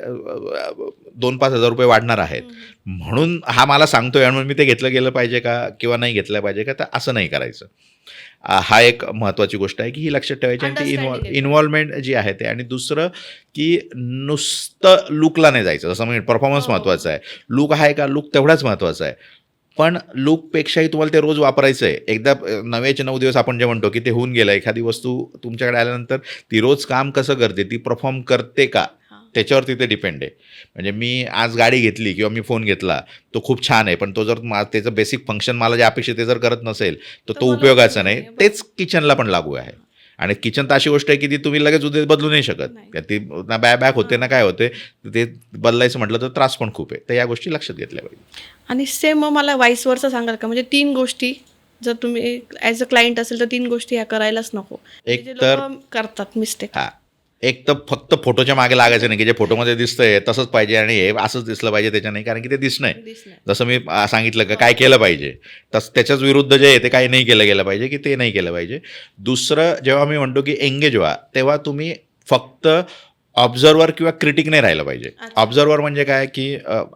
2-5 हजार रुपये वाढणार आहेत म्हणून हा मला सांगतोय आणि मी ते घेतलं गेलं पाहिजे का किंवा नाही घेतलं पाहिजे का, तर असं नाही करायचं. हा एक महत्त्वाची गोष्ट आहे की ही लक्षात ठेवायची आणि ती इन्व्हॉल्वमेंट जी आहे ते. आणि दुसरं की नुसतं लुकला नाही जायचं, जसं म्हणजे परफॉर्मन्स महत्त्वाचा आहे, लुक आहे का, लुक तेवढाच महत्त्वाचा आहे, पण लुकपेक्षाही तुम्हाला ते रोज वापरायचं आहे. एकदा 9चे 9 दिवस आपण जे म्हणतो की ते होऊन गेलं, एखादी वस्तू तुमच्याकडे आल्यानंतर ती रोज काम कसं करते, ती परफॉर्म करते का, त्याच्यावरती ते डिपेंड आहे. म्हणजे मी आज गाडी घेतली किंवा मी फोन घेतला, तो खूप छान आहे, पण तो जर त्याचं बेसिक फंक्शन मला जे अपेक्षित ते जर करत नसेल तर तो उपयोगाचा नाही. तेच किचनला पण लागू आहे. आणि किचन तर अशी गोष्ट आहे की ती तुम्ही लगेच उद्या बदलू नाही शकत, ती ना बॅक होते ना काय होते, ते बदलायचं म्हटलं तर त्रास पण खूप आहे. तर या गोष्टी लक्षात घेतल्या पाहिजे. आणि सेम मग मला वाईस वर्सा सांगाल का, म्हणजे 3 गोष्टी जर तुम्ही ॲज अ क्लायंट असेल तर 3 गोष्टी ह्या करायलाच नको, एक जे तर लोकं करतात मिस्टेक. हां, एक तर फक्त फोटोच्या मागे लागायचं नाही की जे फोटोमध्ये दिसतंय तसंच पाहिजे आणि हे असंच दिसलं पाहिजे, त्याच्या नाही, कारण की ते दिसणं जसं मी सांगितलं का काय केलं पाहिजे, त्याच्याच विरुद्ध जे आहे ते काही नाही केलं गेलं पाहिजे की ते नाही केलं पाहिजे. दुसरं, जेव्हा मी म्हणतो की एंगेज व्हा, तेव्हा तुम्ही फक्त ऑब्झर्वर किंवा क्रिटिक नाही राहिलं पाहिजे. ऑब्झर्वर म्हणजे काय की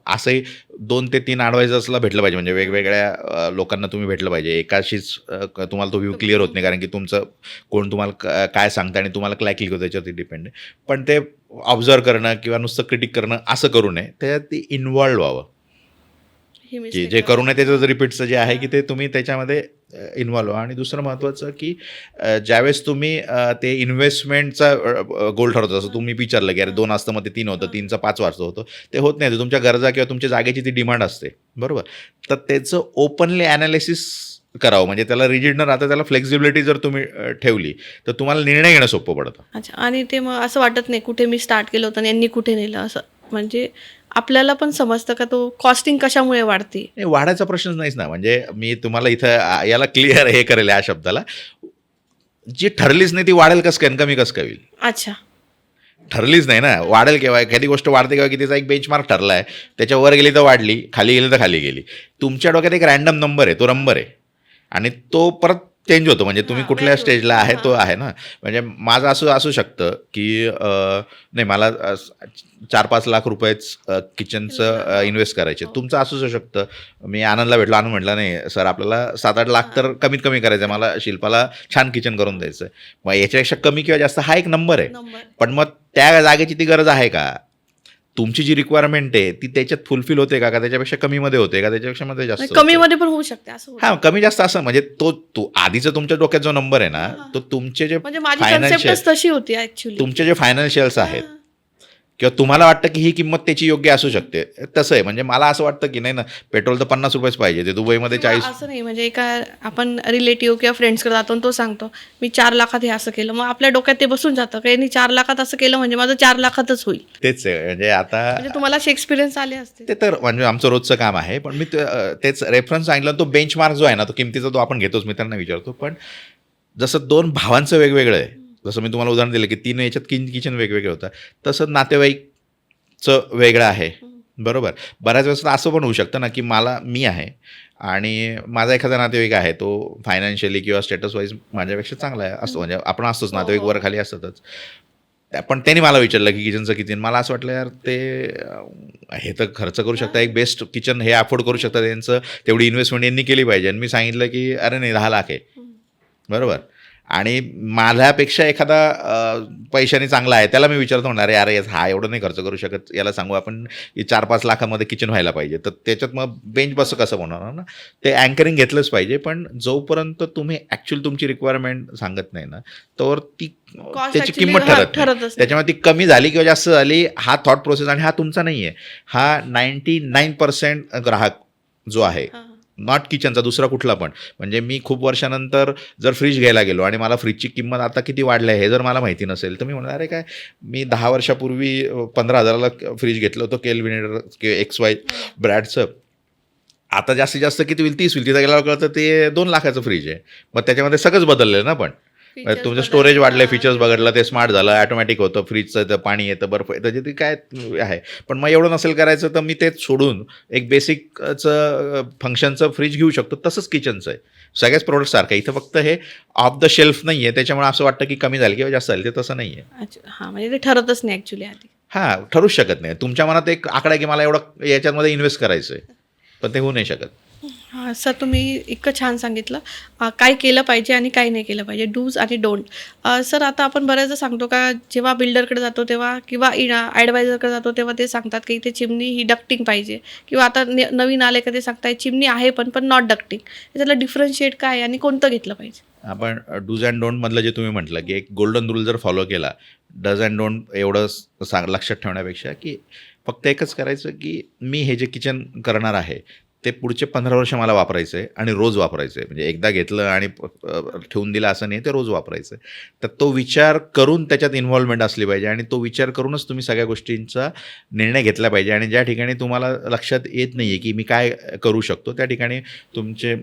असंही 2 ते 3 ॲडवायझर्सला भेटलं पाहिजे, म्हणजे वेगवेगळ्या लोकांना तुम्ही भेटलं पाहिजे. एकाशीच तुम्हाला तो व्ह्यू क्लिअर होत नाही, कारण की तुमचं कोण तुम्हाला काय सांगतं आणि तुम्हाला काय क्लिक होतं त्याच्यावरती डिपेंड आहे. पण ते ऑब्झर्व करणं किंवा नुसतं क्रिटिक करणं असं करू नये, त्याच्यात ती इन्व्हॉल्व व्हावं, की जे करू नये त्याचं रिपीटचं जे आहे की ते तुम्ही त्याच्यामध्ये इन्व्हॉल्व व्हा. आणि दुसरं महत्त्वाचं की ज्यावेळेस तुम्ही ते इन्व्हेस्टमेंटचा गोल ठरवतो, जसं तुम्ही विचारलं की अरे 2 असतं मग ते 3 होतं, 3चं 5 वाजता होतं, ते होत नाही. तुमच्या गरजा किंवा तुमच्या जागेची ती डिमांड असते, बरोबर. तर त्याचं ओपनली ॲनालिसिस करावं, म्हणजे त्याला रिजिड न राहता त्याला फ्लेक्झिबिलिटी जर तुम्ही ठेवली तर तुम्हाला निर्णय घेणं सोपं पडतं. अच्छा. आणि ते मग असं वाटत नाही कुठे मी स्टार्ट केलं होतं आणि यांनी कुठे नेलं, असं म्हणजे आपल्याला पण समजतं का तो कॉस्टिंग कशामुळे वाढते. नाही, वाढायचा प्रश्नच नाहीच ना. म्हणजे मी तुम्हाला इथं याला क्लिअर हे करेल या शब्दाला, जी ठरलीच नाही ती वाढेल कसं काय, कमी कसं काय होईल. अच्छा. ठरलीच नाही ना, वाढेल केव्हा, एखादी गोष्ट वाढते केव्हा की तिचा एक बेंचमार्क ठरला आहे, त्याच्यावर गेली तर वाढली, खाली गेली तर खाली गेली. तुमच्या डोक्यात एक रँडम नंबर आहे, तो नंबर आहे आणि तो परत चेंज होतो, म्हणजे तुम्ही कुठल्या स्टेजला आहे तो आहे ना. म्हणजे माझं असं असू शकतं की नाही मला 4-5 लाख रुपयेच किचनचं इन्व्हेस्ट करायचे. तुमचं असू शकतं, मी आनंदला भेटलो, आनंद म्हटला नाही सर आपल्याला 7-8 लाख तर कमीत कमी करायचं आहे, मला शिल्पाला छान किचन करून द्यायचं आहे. मग याच्यापेक्षा कमी किंवा जास्त हा एक नंबर आहे, पण मग त्या जागेची ती गरज आहे का, तुमची जी रिक्वायरमेंट आहे ती त्याच्यात फुलफिल होते का, त्याच्यापेक्षा कमीमध्ये होते का, त्याच्यापेक्षा मध्ये जास्त कमीमध्ये पण होऊ शकते असं. हां, कमी जास्त असं, म्हणजे तो आधीचा तुमच्या डोक्यात जो नंबर आहे ना, तो तुमचे जे म्हणजे माझी कन्सेप्टच तशी होती ॲक्च्युली. तुमचे जे फायनान्शियल्स आहेत किंवा तुम्हाला वाटतं की ही किंमत त्याची योग्य असू शकते, तसं आहे. म्हणजे मला असं वाटतं की नाही ना, पेट्रोल तर 50 रुपयेच पाहिजे, ते दुबईमध्ये 40. असं नाही, म्हणजे एका आपण रिलेटिव्ह किंवा फ्रेंड्सकडे जातो आणि तो सांगतो मी 4 लाखात हे असं केलं, मग आपल्या डोक्यात ते बसून जातं की यांनी 4 लाखात असं केलं म्हणजे माझं 4 लाखातच होईल. तेच आहे. म्हणजे आता म्हणजे तुम्हाला असे एक्सपिरियन्स आले असते. ते तर म्हणजे आमचं रोजचं काम आहे, पण मी तेच रेफरन्स सांगितलं. तो बेंचमार्क जो आहे ना, तो किमतीचा तो आपण घेतोच, मित्रांना विचारतो. पण जसं 2 भावांचं वेगवेगळं आहे, जसं मी तुम्हाला उदाहरण दिलं की 3 याच्यात किचन वेगवेगळे होतं, तसं नातेवाईकचं वेगळं आहे, बरोबर. बऱ्याच वेळेस असं पण होऊ शकतं ना की मी आहे आणि माझा एखादा नातेवाईक आहे, तो फायनान्शियली किंवा स्टेटस वाईज माझ्यापेक्षा चांगला आहे असतो, म्हणजे आपण असतोच, नातेवाईक वर खाली असतातच. पण त्यांनी मला विचारलं की किचनचं किती, मला असं वाटलं यार ते हे तर खर्च करू शकता, एक बेस्ट किचन हे अफोर्ड करू शकतात, त्यांचं तेवढी इन्व्हेस्टमेंट यांनी केली पाहिजे. आणि मी सांगितलं की अरे नाही 10 लाख आहे, बरोबर. आणि माझ्यापेक्षा एखादा पैशाने चांगला आहे, त्याला मी विचारतो म्हणणार अरे हा एवढं नाही खर्च करू शकत, याला सांगू आपण की 4-5 लाखामध्ये किचन व्हायला पाहिजे, तर त्याच्यात मग बेंच बस कसं होणार ना. ते अँकरिंग घेतलंच पाहिजे, पण जोपर्यंत तुम्ही ॲक्च्युअली तुमची रिक्वायरमेंट सांगत नाही ना, तोवर ती त्याची किंमत ठरत नाही. त्याच्यामुळे ती कमी झाली किंवा जास्त झाली हा थॉट प्रोसेस, आणि हा तुमचा नाही आहे, हा 99% ग्राहक जो आहे, नॉट किचनचा, दुसरा कुठला पण. म्हणजे मी खूप वर्षानंतर जर फ्रीज घ्यायला गेलो आणि मला फ्रीजची किंमत आता किती वाढली आहे हे जर मला माहिती नसेल, तर मी म्हणणार अरे काय, मी 10 वर्षापूर्वी 15,000ला फ्रीज घेतलं होतं केलविनेटर किंवा XY ब्रँडचं, आता जास्तीत जास्त किती होईल, 30 होईल. तिथं गेल्यावर कळतं ते 2 लाखाचं फ्रीज आहे. मग त्याच्यामध्ये सगळंच बदललं ना. पण Features तुमचं स्टोरेज बदलले, वाढले, हां. फीचर्स बघितलं, ते स्मार्ट झालं, ऑटोमॅटिक होतं, फ्रीजचं तर पाणी येतं, बर्फ येतं, त्याच्यात काय आहे. पण मग एवढं नसेल करायचं तर मी तेच सोडून एक बेसिकचं फंक्शनचं फ्रीज घेऊ शकतो. तसंच किचनचं आहे. सगळ्याच प्रोडक्ट सारखं आहे. इथं फक्त हे ऑफ द शेल्फ नाही आहे, त्याच्यामुळे असं वाटतं की कमी झालं किंवा जास्त झालं. ते तसं नाही आहे. अच्छा, हां, म्हणजे ते ठरतच नाही ॲक्च्युली आधी. हां, ठरूच शकत नाही. तुमच्या मनात एक आकडा आहे की मला एवढं याच्यामध्ये इन्व्हेस्ट करायचं आहे, पण ते होऊ नाही शकत. हां, सर तुम्ही इतकं छान सांगितलं काय केलं पाहिजे आणि काय नाही केलं पाहिजे, डूज आणि डोंट. सर आता आपण बऱ्याचदा सांगतो का जेव्हा बिल्डरकडे जातो तेव्हा किंवा ॲडवायझरकडे जातो तेव्हा ते सांगतात की इथे चिमणी ही डक्टिंग पाहिजे किंवा आता नवीन आले का ते सांगताय चिमणी आहे पण नॉट डक्टिंग. त्याच्यातला डिफरन्शिएट काय आहे आणि कोणतं घेतलं पाहिजे? आपण डूज अँड डोंट मधलं जे तुम्ही म्हटलं की एक गोल्डन रूल जर फॉलो केला, डज अँड डोंट एवढं लक्षात ठेवण्यापेक्षा की फक्त एकच करायचं की मी हे जे किचन करणार आहे ते पुढचे 15 वर्ष मला वापरायचं आहे आणि रोज वापरायचं आहे. म्हणजे एकदा घेतलं आणि ठेवून दिलं असं नाही, ते रोज वापरायचं आहे. तर तो विचार करून त्याच्यात इन्व्हॉल्वमेंट असली पाहिजे आणि तो विचार करूनच तुम्ही सगळ्या गोष्टींचा निर्णय घेतला पाहिजे. आणि ज्या ठिकाणी तुम्हाला लक्षात येत नाही आहे की मी काय करू शकतो, त्या ठिकाणी तुमचे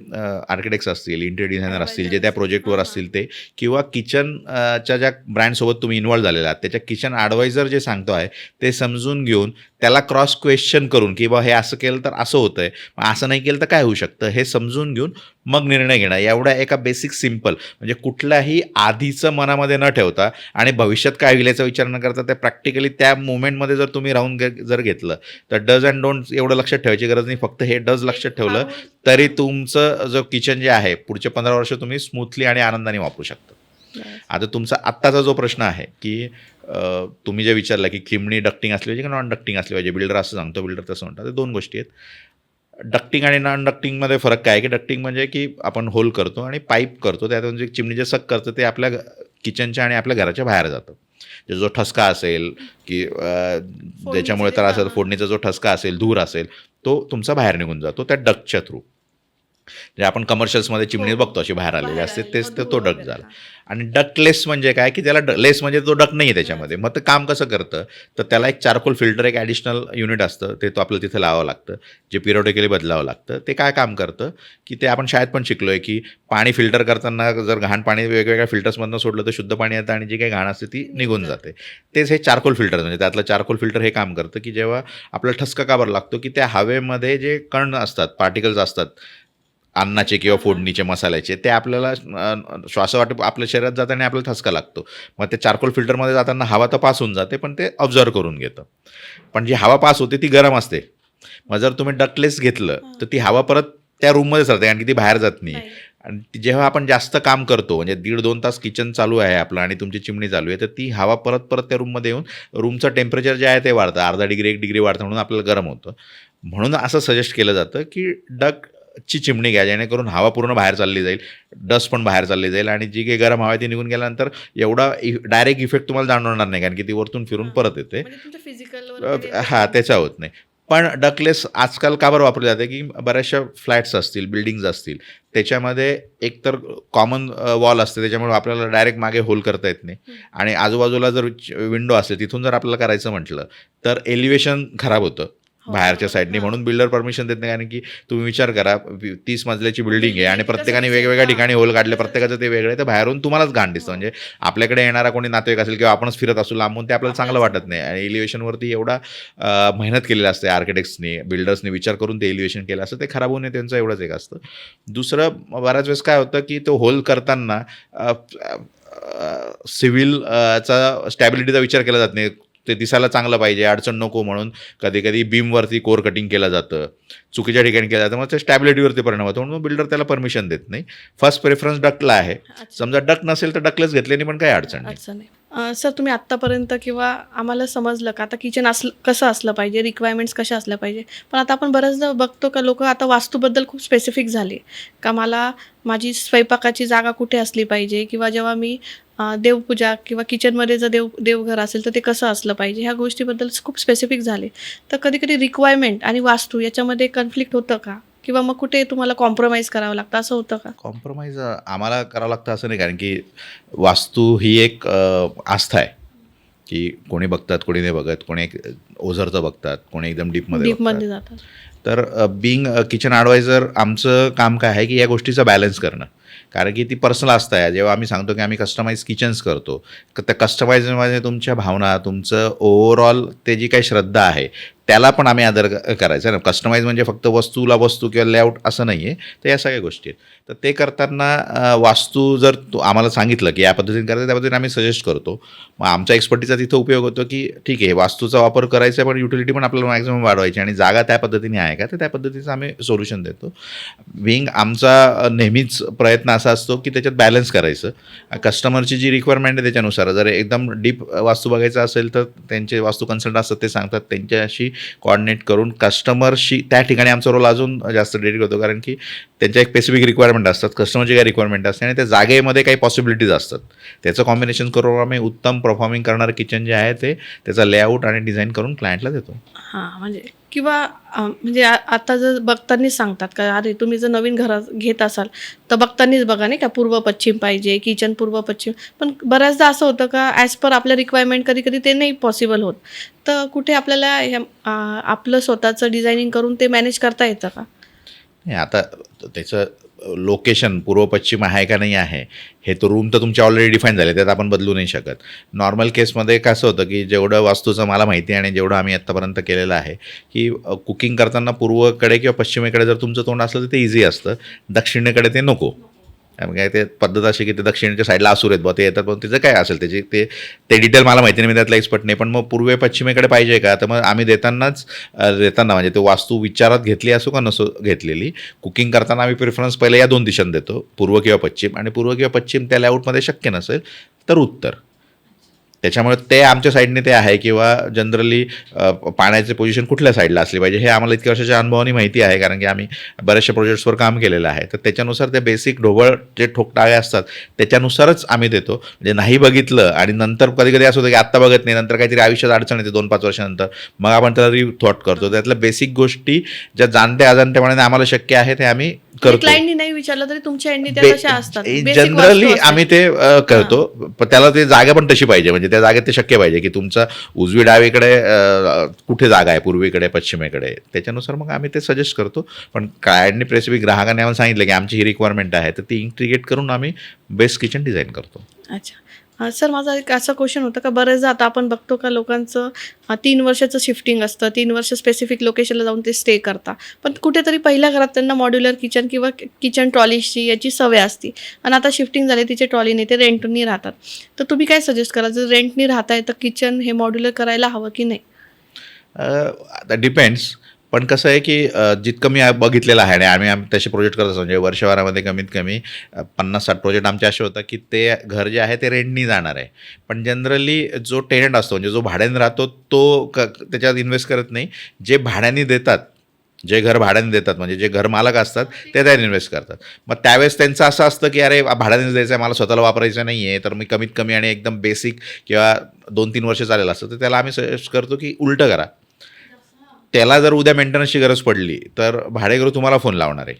आर्किटेक्ट्स असतील, इंटेरियर डिझायनर असतील, जे त्या प्रोजेक्टवर असतील ते, किंवा किचनच्या ज्या ब्रँडसोबत तुम्ही इन्व्हॉल्व झालेला आहात त्याच्या किचन ॲडवायझर जे सांगतो आहे ते समजून घेऊन त्याला क्रॉस क्वेश्चन करून की बा हे असं केलं तर असं होतं आहे, असं नाही केलं तर काय होऊ शकतं, हे समजून घेऊन मग निर्णय घेणं. एवढ्या एका बेसिक सिम्पल म्हणजे कुठल्याही आधीचं मनामध्ये न ठेवता आणि भविष्यात काय होईल याचा विचार न करता त्या प्रॅक्टिकली त्या मोमेंटमध्ये जर तुम्ही राहून जर घेतलं तर डज अँड डोंट एवढं लक्षात ठेवायची गरज नाही. फक्त हे डज लक्षात ठेवलं तरी तुमचं जो किचन जे आहे पुढचे 15 वर्ष तुम्ही स्मूथली आणि आनंदाने वापरू शकता. आता तुमचा आत्ताचा जो प्रश्न आहे की तुम्ही जे विचारला की चिमणी डक्टिंग असली पाहिजे की नॉन डक्टिंग असली पाहिजे, बिल्डर असं सांगतो, बिल्डर तसं म्हणतात, ते दोन गोष्टी आहेत. डक्टिंग आणि नॉन डक्टिंगमध्ये फरक काय आहे की डक्टिंग म्हणजे की आपण होल करतो आणि पाईप करतो, त्यातून जे चिमणी जे सक करतं ते आपल्या किचनच्या आणि आपल्या घराच्या बाहेर जातं. जो ठसका असेल की ज्याच्यामुळे त्रास असेल, फोडणीचा जो ठसका असेल, धूर असेल, तो तुमचा बाहेर निघून जातो त्या डक्टच्या थ्रू. जे आपण कमर्शियल्समध्ये चिमणी बघतो अशी बाहेर आलेली असते, तेच तो डक झाला. आणि डकलेस म्हणजे काय की त्याला लेस म्हणजे तो डक नाही आहे त्याच्यामध्ये. मग ते काम कसं करतं तर त्याला एक चारकोल फिल्टर, एक ॲडिशनल युनिट असतं, ते तो आपल्याला तिथे लावावं लागतं, जे पिरियडिकली बदलावं लागतं. ते काय काम करतं की ते आपण शाळेत पण शिकलो आहे की पाणी फिल्टर करताना जर घाण पाणी वेगवेगळ्या फिल्टर्समधनं सोडलं तर शुद्ध पाणी येतं आणि जी काही घाण असते ती निघून जाते. तेच हे चारकोल फिल्टर, म्हणजे त्यातलं चारकोल फिल्टर हे काम करतं की जेव्हा आपल्याला ठसका का बरं लागतो की त्या हवेमध्ये जे कण असतात, पार्टिकल्स असतात अन्नाचे किंवा फोडणीचे, मसाल्याचे, ते आपल्याला श्वासावाटे आपल्या शरीरात जातं आणि आपल्याला ठसका लागतो. मग ते चारकोल फिल्टरमध्ये जाताना हवा तर पास होऊन जाते पण ते ऑब्झर्व करून घेतं. पण जी हवा पास होते ती गरम असते. मग जर तुम्ही डकलेस घेतलं तर ती हवा परत त्या रूममध्येच राहते कारण की ती बाहेर जात नाही. आणि जेव्हा आपण जास्त काम करतो म्हणजे 1.5-2 तास किचन चालू आहे आपलं आणि तुमची चिमणी चालू आहे, तर ती हवा परत त्या रूममध्ये येऊन रूमचं टेम्परेचर जे आहे ते वाढतं, अर्धा डिग्री 1 डिग्री वाढतं, म्हणून आपल्याला गरम होतं. म्हणून असं सजेस्ट केलं जातं की ची चिमणी घ्या, जेणेकरून हवा पूर्ण बाहेर चालली जाईल, डस्ट पण बाहेर चालली जाईल आणि जी काही गरम हवा आहे ती निघून गेल्यानंतर एवढा डायरेक्ट इफेक्ट तुम्हाला जाणवणार नाही कारण की ती वरतून फिरून परत येते. हां, त्याचा होत नाही. पण डकलेस आजकाल का बरं वापरले जाते की बऱ्याचशा फ्लॅट्स असतील, बिल्डिंग्स असतील, त्याच्यामध्ये एकतर कॉमन वॉल असते, त्याच्यामुळे आपल्याला डायरेक्ट मागे होल करता येत नाही. आणि आजूबाजूला जर विंडो असेल तिथून जर आपल्याला करायचं म्हटलं तर एलिव्हेशन खराब होतं बाहेरच्या साईडने. म्हणून बिल्डर परमिशन देत नाही कारण की तुम्ही विचार करा 30 मजल्याची बिल्डिंग आहे आणि प्रत्येकाने वेगवेगळ्या ठिकाणी होल काढले, प्रत्येकाचं ते वेगळं आहे, तर बाहेरून तुम्हालाच घाण दिसतं. म्हणजे आपल्याकडे येणारा कोणी नातेवाईक असेल किंवा आपणच फिरत असू लांबून, ते आपल्याला चांगलं वाटत नाही. आणि एलिव्हेशनवरती एवढा मेहनत केलेली असते आर्किटेक्ट्सनी, बिल्डर्सनी विचार करून ते एलिव्हेशन केलं असतं, ते खराब होऊ नये त्यांचं एवढंच एक असतं. दुसरं बऱ्याच वेळेस काय होतं की तो होल करताना सिव्हिलचा स्टॅबिलिटीचा विचार केला जात नाही. ते दिसायला चांगलं पाहिजे, अडचण नको म्हणून कधी कधी बीमवरती कोर कटिंग केलं जातं, चुकीच्या ठिकाणी केलं जातं, मग त्या स्टॅबिलिटीवरती परिणाम होतो. म्हणून बिल्डर त्याला परमिशन देत नाही. फर्स्ट प्रेफरन्स डकला आहे. समजा डक नसेल तर डकलेस घेतल्याने पण काही अडचण नाही. सर तुम्ही आत्तापर्यंत किंवा आम्हाला समजलं का आता किचन कसं असलं पाहिजे, रिक्वायरमेंट्स कशा असल्या पाहिजे, पण आता आपण बऱ्याचदा बघतो का लोक आता वास्तूबद्दल खूप स्पेसिफिक झाले का मला माझी स्वयंपाकाची जागा कुठे असली पाहिजे किंवा जेव्हा मी देवपूजा किंवा किचनमध्ये जर देवघर असेल तर ते कसं असलं पाहिजे, ह्या गोष्टीबद्दल खूप स्पेसिफिक झाले. तर कधी कधी रिक्वायरमेंट आणि वास्तू याच्यामध्ये कन्फ्लिक्ट होतं का किंवा मग कुठे तुम्हाला कॉम्प्रोमाइज करावं लागतं, असं होतं का? कॉम्प्रोमाइज आम्हाला करावं लागतं असं नाही, कारण की वास्तू ही एक आस्था आहे की कोणी बघतात, कोणी नाही बघत, कोणी एक ओझरचं बघतात, कोणी एकदम डीपमध्ये जातात. तर बिंग किचन ॲडवायझर आमचं काम काय आहे की या गोष्टीचा बॅलन्स करणं. कारण की ती पर्सनल असतं आहे. जेव्हा आम्ही सांगतो की आम्ही कस्टमाइज किचन्स करतो, त्या कस्टमाइजमध्ये तुमच्या भावना, तुमचं ओव्हरऑल ते जी काही श्रद्धा आहे त्याला पण आम्ही आदर करायचा ना. कस्टमाइज म्हणजे फक्त वस्तूला वस्तू किंवा लेआउट असं नाही आहे. तर या सगळ्या गोष्टी आहेत. तर ते करताना वास्तू जर आम्हाला सांगितलं की या पद्धतीने करायचं, त्या पद्धतीने आम्ही सजेस्ट करतो. मग आमच्या एक्सपर्टीचा तिथं उपयोग होतो की ठीक आहे, वास्तूचा वापर करायचा आहे पण युटिलिटी पण आपल्याला मॅक्झिमम वाढवायची आणि जागा त्या पद्धतीने आहे का, तर त्या पद्धतीचं आम्ही सोल्युशन देतो. विंग आमचा नेहमीच प्रयत्न असा असतो की त्याच्यात बॅलन्स करायचं. कस्टमरची जी रिक्वायरमेंट आहे त्याच्यानुसार, जर एकदम डीप वास्तू बघायचा असेल तर त्यांचे वास्तू कन्सल्टंट असतात, ते सांगतात, त्यांच्याशी कोऑर्डिनेट करून कस्टमरशी त्या ठिकाणी आमचा रोल अजून जास्त डेडिकेट होतो. कारण की त्यांच्या एक स्पेसिफिक रिक्वायरमेंट असतात, कस्टमरची काही रिक्वायरमेंट असते आणि त्या जागेमध्ये काही पॉसिबिलिटीज असतात. त्याचं कॉम्बिनेशन करून आम्ही उत्तम परफॉर्मिंग करणारं किचन जे आहे ते त्याचा लेआउट आणि डिझाईन करून क्लायंटला देतो. हां, म्हणजे किंवा म्हणजे आता जर बघतानीच सांगतात का अरे तुम्ही जर नवीन घरात घेत असाल तर बघतानीच बघा नाही का पूर्व पश्चिम पाहिजे, किचन पूर्व पश्चिम. पण बऱ्याचदा असं होतं का ॲज पर आपल्या रिक्वायरमेंट कधी कधी ते नाही पॉसिबल होत. तर कुठे आपल्याला आपलं स्वतःचं डिझायनिंग करून ते मॅनेज करता येतं का? नाही, आता त्याचं लोकेशन पूर्व पश्चिम आहे का नाही आहे हे तर रूम तर तुमचे ऑलरेडी डिफाईन झाले, त्यात आपण बदलू नाही शकत. नॉर्मल केसमध्ये कसं होतं की जेवढं वास्तूचं मला माहिती आहे आणि जेवढं आम्ही आत्तापर्यंत केलेलं आहे की कुकिंग करताना पूर्वेकडे किंवा पश्चिमेकडे जर तुमचं तोंड असलं तर ते इझी असतं, दक्षिणेकडे ते नको. त्यामुळे काय ते पद्धत अशी की ते दक्षिणेच्या साईडला असूर आहेत ते येतात, पण त्याचं काय असेल त्याची ते डिटेल मला माहिती नाही, मी त्यातला एक्सपर्ट नाही. पण मग पूर्वे पश्चिमेकडे पाहिजे का, तर मग आम्ही देताना म्हणजे तो वास्तू विचारात घेतली असो का नसो घेतलेली, कुकिंग करताना आम्ही प्रिफरन्स पहिले या 2 दिशांना देतो, पूर्व किंवा पश्चिम. आणि पूर्व किंवा पश्चिम त्या लेआउटमध्ये शक्य नसेल तर उत्तर. त्याच्यामुळे ते आमच्या साईडने ते आहे किंवा जनरली पाण्याचे पोझिशन कुठल्या साईडला असली पाहिजे हे आम्हाला इतक्या वर्षाच्या अनुभवाने माहिती आहे, कारण की आम्ही बऱ्याचशा प्रोजेक्ट्सवर काम केलेलं आहे. तर त्याच्यानुसार ते बेसिक ढोबळ जे ठोकताळे असतात त्याच्यानुसारच आम्ही देतो. म्हणजे नाही बघितलं आणि नंतर कधी कधी असं होतं की आत्ता बघत नाही, नंतर काहीतरी आयुष्यात अडचण येते 2-5 वर्षानंतर, मग आपण त्याला रिथॉट करतो. त्यातल्या बेसिक गोष्टी ज्या जाणत्या अजाणत्यापणे आम्हाला शक्य आहे ते आम्ही करतो. क्लायंटनी नाही विचारलं तरी तुमच्या एंडनी त्या तशा असतात. Basic जनरली वस्तू असतात. आम्ही ते करतो. पण त्याला ते जागा पण तशी पाहिजे, म्हणजे त्या जागेत ते शक्य पाहिजे की तुमचा उजवी डावीकडे कुठे जागा आहे, पूर्वेकडे पश्चिमेकडे, त्याच्यानुसार मग आम्ही ते सजेस्ट करतो. पण क्लायंटने स्पेसिफिक ग्राहकाने आम्हाला सांगितलं की आमची ही रिक्वायरमेंट आहे, तर ती इंटिग्रेट करून आम्ही बेस्ट किचन डिझाईन करतो. अच्छा. सर माझा एक असा क्वेश्चन होता का बरेचदा आता आपण बघतो का लोकांचं 3 वर्षाचं शिफ्टिंग असतं, 3 वर्ष स्पेसिफिक लोकेशनला जाऊन ते स्टे करता. पण कुठेतरी पहिल्या घरात त्यांना मॉड्युलर किचन किंवा किचन ट्रॉलीची याची सवय असते आणि आता शिफ्टिंग झाली, तिचे ट्रॉली नाही, ते रेंटनी राहतात. तर तुम्ही काय सजेस्ट करा, जर रेंटनी राहताय तर किचन हे मॉड्युलर करायला हवं की नाही? आता डिपेंड्स. पण कसं आहे की जितकं मी बघितलेलं आहे आणि आम्ही तसे प्रोजेक्ट करत असतो, म्हणजे वर्षभरामध्ये कमीत कमी 50-60 प्रोजेक्ट आमचे असे होतात की ते घर जे आहे ते रेंटनी जाणार आहे. पण जनरली जो टेनंट असतो, म्हणजे जो भाड्याने राहतो तो त्याच्यात इन्व्हेस्ट करत नाही. जे भाड्याने देतात, जे घर भाड्याने देतात, म्हणजे जे घर मालक असतात ते त्यात इन्व्हेस्ट करतात. मग त्यावेळेस त्यांचं असं असतं की अरे भाड्याने द्यायचं आहे, मला स्वतःला वापरायचं नाही आहे, तर मी कमीत कमी आणि एकदम बेसिक किंवा 2-3 वर्ष चालेल असतं. तर त्याला आम्ही सजेस्ट करतो की उलटं करा. त्याला जर उद्या मेंटेनन्सची गरज पडली तर भाडेकरू तुम्हाला फोन लावणार आहे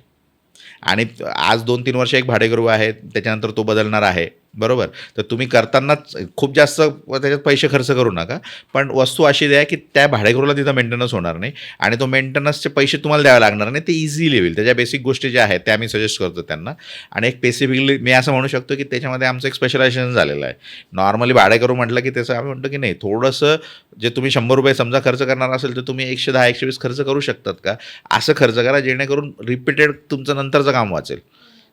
आणि आज 2-3 वर्ष एक भाडेकरू आहे, त्याच्यानंतर तो बदलणार आहे, बरोबर. तर तुम्ही करतानाच खूप जास्त त्याच्यात पैसे खर्च करू नका, पण वस्तू अशी द्या की त्या भाडेकरूला तिथं मेंटेनन्स होणार नाही आणि तो मेंटेनन्सचे पैसे तुम्हाला द्यावे लागणार नाही, ते इझिली होईल. त्याच्या बेसिक गोष्टी ज्या आहेत त्या आम्ही सजेस्ट करतो त्यांना. आणि एक स्पेसिफिकली मी असं म्हणू शकतो की त्याच्यामध्ये आमचं एक स्पेशलायझेशन झालेलं आहे. नॉर्मली भाडेकरू म्हटलं की त्याचं आम्ही म्हणतो की नाही, थोडंसं जे तुम्ही 100 रुपये समजा खर्च करणार असेल तर तुम्ही 110-120 खर्च करू शकतात का, असं खर्च करा जेणेकरून रिपीटेड तुमचं नंतरचं काम वाचेल.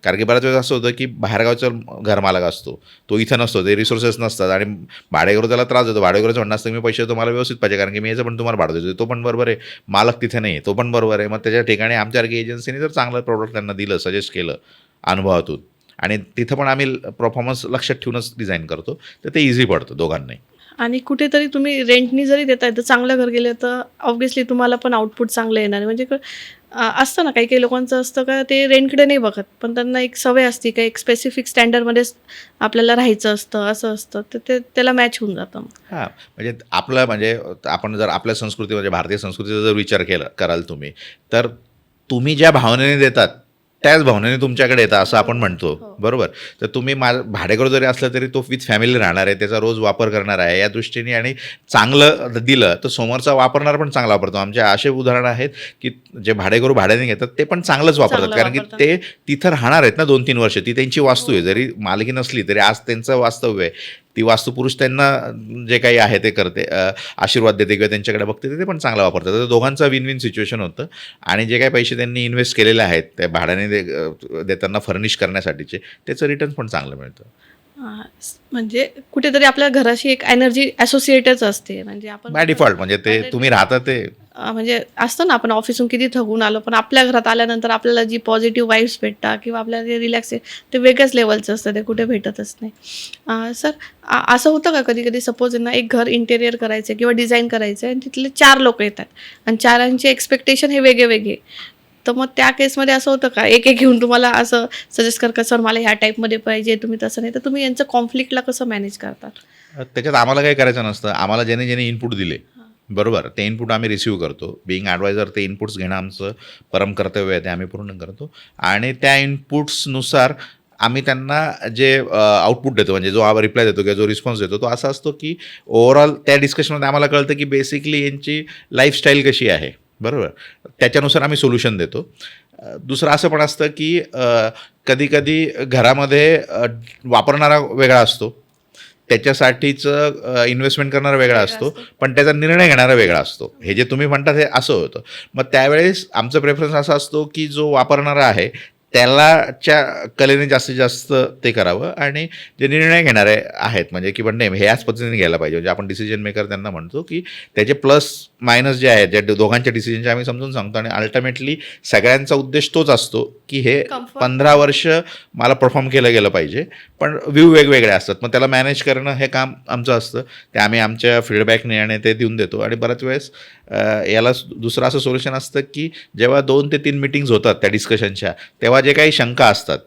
कारण की बऱ्याच वेळेस असं होतं की बाहेरगावचं घरमालक असतो, तो इथं नसतो, ते रिसोर्सेस नसतात आणि भाडेकरू त्याला त्रास देतो. भाडेकरूचं म्हणणं असतं की मी पैसे तुम्हाला व्यवस्थित पाहिजे, कारण की मी याचं पण तुम्हाला भाडं देतो, तो पण बरोबर आहे, मालक तिथे नाही आहे, तो पण बरोबर आहे. मग त्याच्या ठिकाणी आमच्यासारखी एजन्सीने जर चांगलं प्रोडक्ट त्यांना दिलं, सजेस्ट केलं अनुभवातून, आणि तिथं पण आम्ही परफॉर्मन्स लक्षात ठेवूनच डिझाईन करतो, तर ते इझी पडतं दोघांनाही. आणि कुठेतरी तुम्ही रेंटनी जरी देताय तर चांगलं घर गेलं तर ऑब्व्हियसली तुम्हाला पण आउटपुट चांगलं येणार आहे. म्हणजे असतं ना काही काही लोकांचं असतं का ते रेंटकडे नाही बघत, पण त्यांना एक सवय असते का एक स्पेसिफिक स्टँडर्डमध्येच आपल्याला राहायचं असतं, असं असतं, तर ते त्याला मॅच होऊन जातं. हां, म्हणजे आपलं म्हणजे आपण जर आपल्या संस्कृती म्हणजे भारतीय संस्कृतीचा जर विचार केला कराल तुम्ही, तर तुम्ही ज्या भावनेने देतात त्याच भावनेने तुमच्याकडे येतं असं आपण म्हणतो, हो. बरोबर. तर तुम्ही भाडेकरू जरी असलं तरी तो विथ फॅमिली राहणार आहे, त्याचा रोज वापर करणार आहे या दृष्टीने, आणि चांगलं दिलं तर समोरचा वापरणार पण चांगला वापरतो. आमचे असे उदाहरणं आहेत की जे भाडेकरू भाड्याने घेतात ते पण चांगलंच वापरतात, चांगलं कारण की वापरतात. ते तिथं राहणार आहेत ना 2-3 वर्ष, ती त्यांची वास्तू आहे, हो. जरी मालकी नसली तरी आज त्यांचं वास्तव्य आहे. ती वास्तू पुरुष त्यांना जे काही आहे ते करते, आशीर्वाद देते किंवा त्यांच्याकडे बघते, ते पण चांगलं वापरतात. तर दोघांचा विन विन सिच्युएशन होतं. आणि जे काही पैसे त्यांनी इन्व्हेस्ट केलेले आहेत त्या भाड्याने देताना फर्निश करण्यासाठीचे, त्याचं रिटर्न पण चांगलं मिळतं. म्हणजे कुठेतरी आपल्या घराशी एक एनर्जी असोसिएटच असते. म्हणजे आपण बाय डिफॉल्ट म्हणजे ते तुम्ही राहता ते. म्हणजे असतं ना, आपण ऑफिसून किती थकून आलो पण आपल्या घरात आल्यानंतर आपल्याला जी पॉझिटिव्ह वाईब्स भेटतात किंवा आपल्याला जे रिलॅक्स आहे ते वेगळ्याच लेवलचं असतं, ते कुठे भेटतच नाही. सर असं होतं का कधी कधी, सपोज ना एक घर इंटेरियर करायचं किंवा डिझाईन करायचं आहे आणि तिथले 4 लोक येतात आणि 4ांचे एक्सपेक्टेशन हे वेगळे वेगळे, तर मग त्या केसमध्ये असं होतं का एक एक घेऊन तुम्हाला असं सजेस्ट कर का सर मला ह्या टाईपमध्ये पाहिजे, तुम्ही तसं नाही, तर तुम्ही यांचं कॉन्फ्लिक्टला कसं मॅनेज करतात? त्याच्यात आम्हाला काही करायचं नसतं. आम्हाला ज्याने ज्याने इनपुट दिले, बरोबर, ते इनपुट आम्ही रिसीव्ह करतो. बिईंग ॲडवायझर ते इनपुट्स घेणं आमचं परम कर्तव्य आहे, ते आम्ही पूर्ण करतो. आणि त्या इनपुट्सनुसार आम्ही त्यांना जे आउटपुट देतो, म्हणजे जो रिप्लाय देतो किंवा जो रिस्पॉन्स देतो, तो असा असतो की ओव्हरऑल त्या डिस्कशनमध्ये आम्हाला कळतं की बेसिकली यांची लाईफस्टाईल कशी आहे, बरोबर. त्याच्यानुसार आम्ही सोल्युशन देतो. दुसरं असं पण असतं की कधी घरामध्ये वापरणारा वेगळा असतो, त्याच्यासाठीचं इन्व्हेस्टमेंट करणारा वेगळा असतो, पण त्याचा निर्णय घेणारा वेगळा असतो. हे जे तुम्ही म्हणतात हे असं होतं. मग त्यावेळेस आमचं प्रेफरन्स असा असतो की जो वापरणारा आहे त्यालाच्या कलेने जास्तीत जास्त ते करावं, आणि जे निर्णय घेणारे आहेत म्हणजे की पण नाही हे याच पद्धतीने घ्यायला पाहिजे, म्हणजे आपण डिसिजन मेकर त्यांना म्हणतो की त्याचे प्लस मायनस जे आहेत ज्या दोघांच्या डिसिजनचे आम्ही समजून सांगतो. आणि अल्टिमेटली सगळ्यांचा उद्देश तोच असतो की हे Comfort. 15 वर्ष मला परफॉर्म केलं गेलं पाहिजे, पण व्ह्यू वेगवेगळे असतात, मग त्याला मॅनेज करणं हे काम आमचं असतं. ते आम्ही आमच्या फीडबॅकने आणि ते देऊन देतो. आणि बऱ्याच वेळेस याला दुसरं असं सोल्युशन असतं की जेव्हा 2 ते 3 मीटिंग्स होतात त्या डिस्कशनच्या, तेव्हा जे काही शंका असतात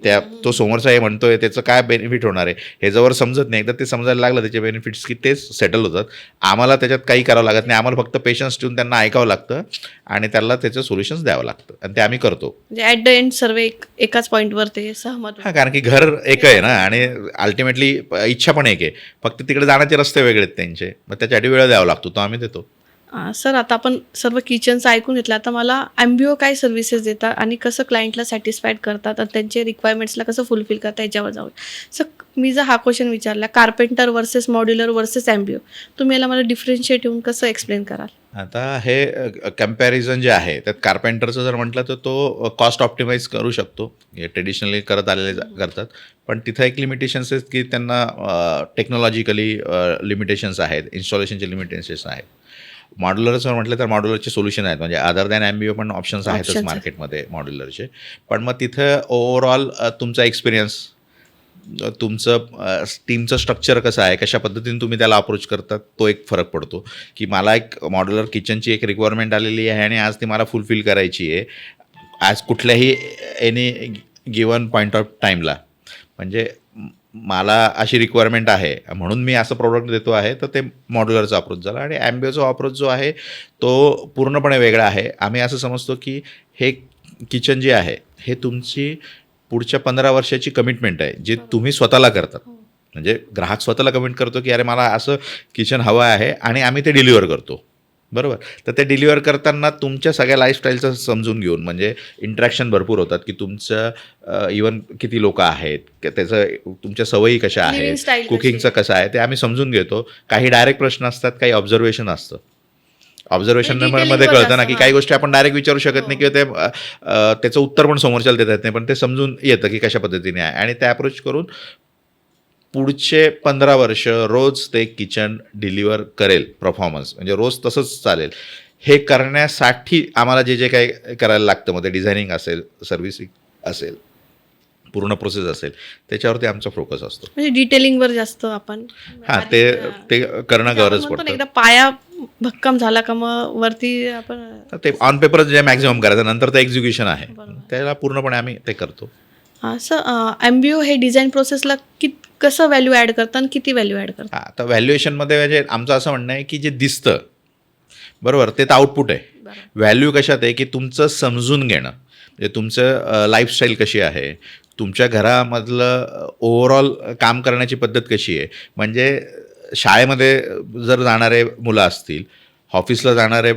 त्या तो समोरचा हे म्हणतोय त्याचं काय बेनिफिट होणार आहे हे जवळ समजत नाही, एकदा ते समजायला लागलं त्याचे बेनिफिट्स की तेच सेटल होतात. आम्हाला त्याच्यात काही करावं लागत नाही, आम्हाला फक्त पेशन्स ठेवून त्यांना ऐकावं लागतं आणि त्याला त्याचं सोल्युशन्स द्यावं लागतं, आणि ते आम्ही करतो. म्हणजे ॲट द एंड सर्व एकाच पॉईंटवर ते सहमत होतात. हां, कारण की घर एक आहे ना, आणि अल्टिमेटली इच्छा पण एक आहे, फक्त तिकडे जाण्याचे रस्ते वेगळे आहेत त्यांचे, मग त्याच्यासाठी वेळ द्यावा लागतो, तो आम्ही देतो. सर आता आपण सर्व किचनचं ऐकून घेतलं, आता मला ॲम्बिओ काय सर्व्हिसेस देतात आणि कसं क्लायंटला सॅटिस्फाईड करतात आणि त्यांचे रिक्वायरमेंट्सला कसं फुलफिल करतात याच्यावर जाऊ. सर मी जर हा क्वेश्चन विचारला, कार्पेंटर वर्सेस मॉड्युलर वर्सेस ॲम्बिओ, तुम्ही याला मला डिफरन्शिएट येऊन कसं एक्सप्लेन कराल? आता हे कम्पॅरिझन जे आहे त्यात कार्पेंटरचं जर म्हटलं तर तो कॉस्ट ऑप्टिमाइज करू शकतो, हे ट्रेडिशनली करत आलेले करतात, पण तिथं एक लिमिटेशन्स आहेत की त्यांना टेक्नॉलॉजिकली लिमिटेशन्स आहेत, इन्स्टॉलेशनचे लिमिटेशन्स आहेत. मॉड्युलरचं म्हटलं तर मॉड्युलरचे सोल्युशन आहेत, म्हणजे अदर दॅन ॲम्बिओ पण ऑप्शन्स आहेतच Options मार्केटमध्ये मॉड्युलरचे. पण मग तिथं ओव्हरऑल तुमचा एक्सपिरियन्स, तुमचं टीमचं स्ट्रक्चर कसं आहे, कशा पद्धतीने तुम्ही त्याला अप्रोच करतात, तो एक फरक पडतो. की मला एक मॉड्युलर किचनची एक रिक्वायरमेंट आलेली आहे आणि आज ती मला फुलफिल करायची आहे आज कुठल्याही एनी गिवन पॉईंट ऑफ टाईमला, म्हणजे मला अशी रिक्वायरमेंट आहे म्हणून मी असं प्रोडक्ट देतो आहे, तर ते मॉड्युलरचा अप्रोच झाला. आणि ॲम्बिओचा अप्रोच जो आहे तो पूर्णपणे वेगळा आहे. आम्ही असं समजतो की हे किचन जे आहे हे तुमची पुढच्या 15 वर्षाची कमिटमेंट आहे, जी तुम्ही स्वतःला करतात. म्हणजे ग्राहक स्वतःला कमिट करतो की अरे मला असं किचन हवं आहे आणि आम्ही ते डिलिव्हर करतो, बरोबर. तर ते डिलिव्हर करताना तुमच्या सगळ्या लाईफस्टाईलचं समजून घेऊन, म्हणजे इंटरॅक्शन भरपूर होतात की तुमचं इवन किती लोक आहेत, त्याचं तुमच्या सवयी कशा Living आहेत, style कशी कुकिंगचं कसं आहे ते आम्ही समजून घेतो. काही डायरेक्ट प्रश्न असतात, काही ऑब्झर्वेशन असतं. ऑब्झर्वेशन detailing मध्ये वर कळतं ना जास्त, की हां. काही गोष्टी आपण डायरेक्ट विचारू शकत हो. नाही किंवा ते त्याचं उत्तर पण समोरच्याला देता येत नाही, पण ते समजून येतं की कशा पद्धतीने आहे. आणि ते अप्रोच करून पुढचे 15 वर्ष रोज ते किचन डिलिव्हर करेल परफॉर्मन्स, म्हणजे रोज तसंच चालेल. हे करण्यासाठी आम्हाला जे जे काही करायला लागतं, मग ते डिझायनिंग असेल, सर्व्हिसिंग असेल, पूर्ण प्रोसेस असेल, त्याच्यावरती आमचा फोकस असतो. म्हणजे डिटेलिंगवर जास्त आपण हां, ते करणं म्हणजे आपण गरज म्हणतो ना, पडतं. एकदा पाया भक्कम झाला का मग वरती आपण तर ते ऑन पेपर जे मॅक्झिमम करायचं, नंतर ते एक्झिक्युशन आहे, बरोबर. त्याला पूर्णपणे आम्ही ते करतो. असं ॲम्बिओ हे डिझाईन प्रोसेसला कसं व्हॅल्यू ॲड करतं आणि किती व्हॅल्यू ॲड करतं? हां, तर व्हॅल्युएशनमध्ये म्हणजे आमचं असं म्हणणं आहे की जे दिसतं, बरोबर, ते तर आउटपुट आहे. बरोबर. व्हॅल्यू कशात आहे की तुमचं समजून घेणं. म्हणजे तुमचं लाईफस्टाईल कशी आहे, तुमच्या घरामधलं ओव्हरऑल काम करण्याची पद्धत कशी आहे. म्हणजे शाळेमध्ये जर जाणारे मुलं असतील, ऑफिसला जाणारे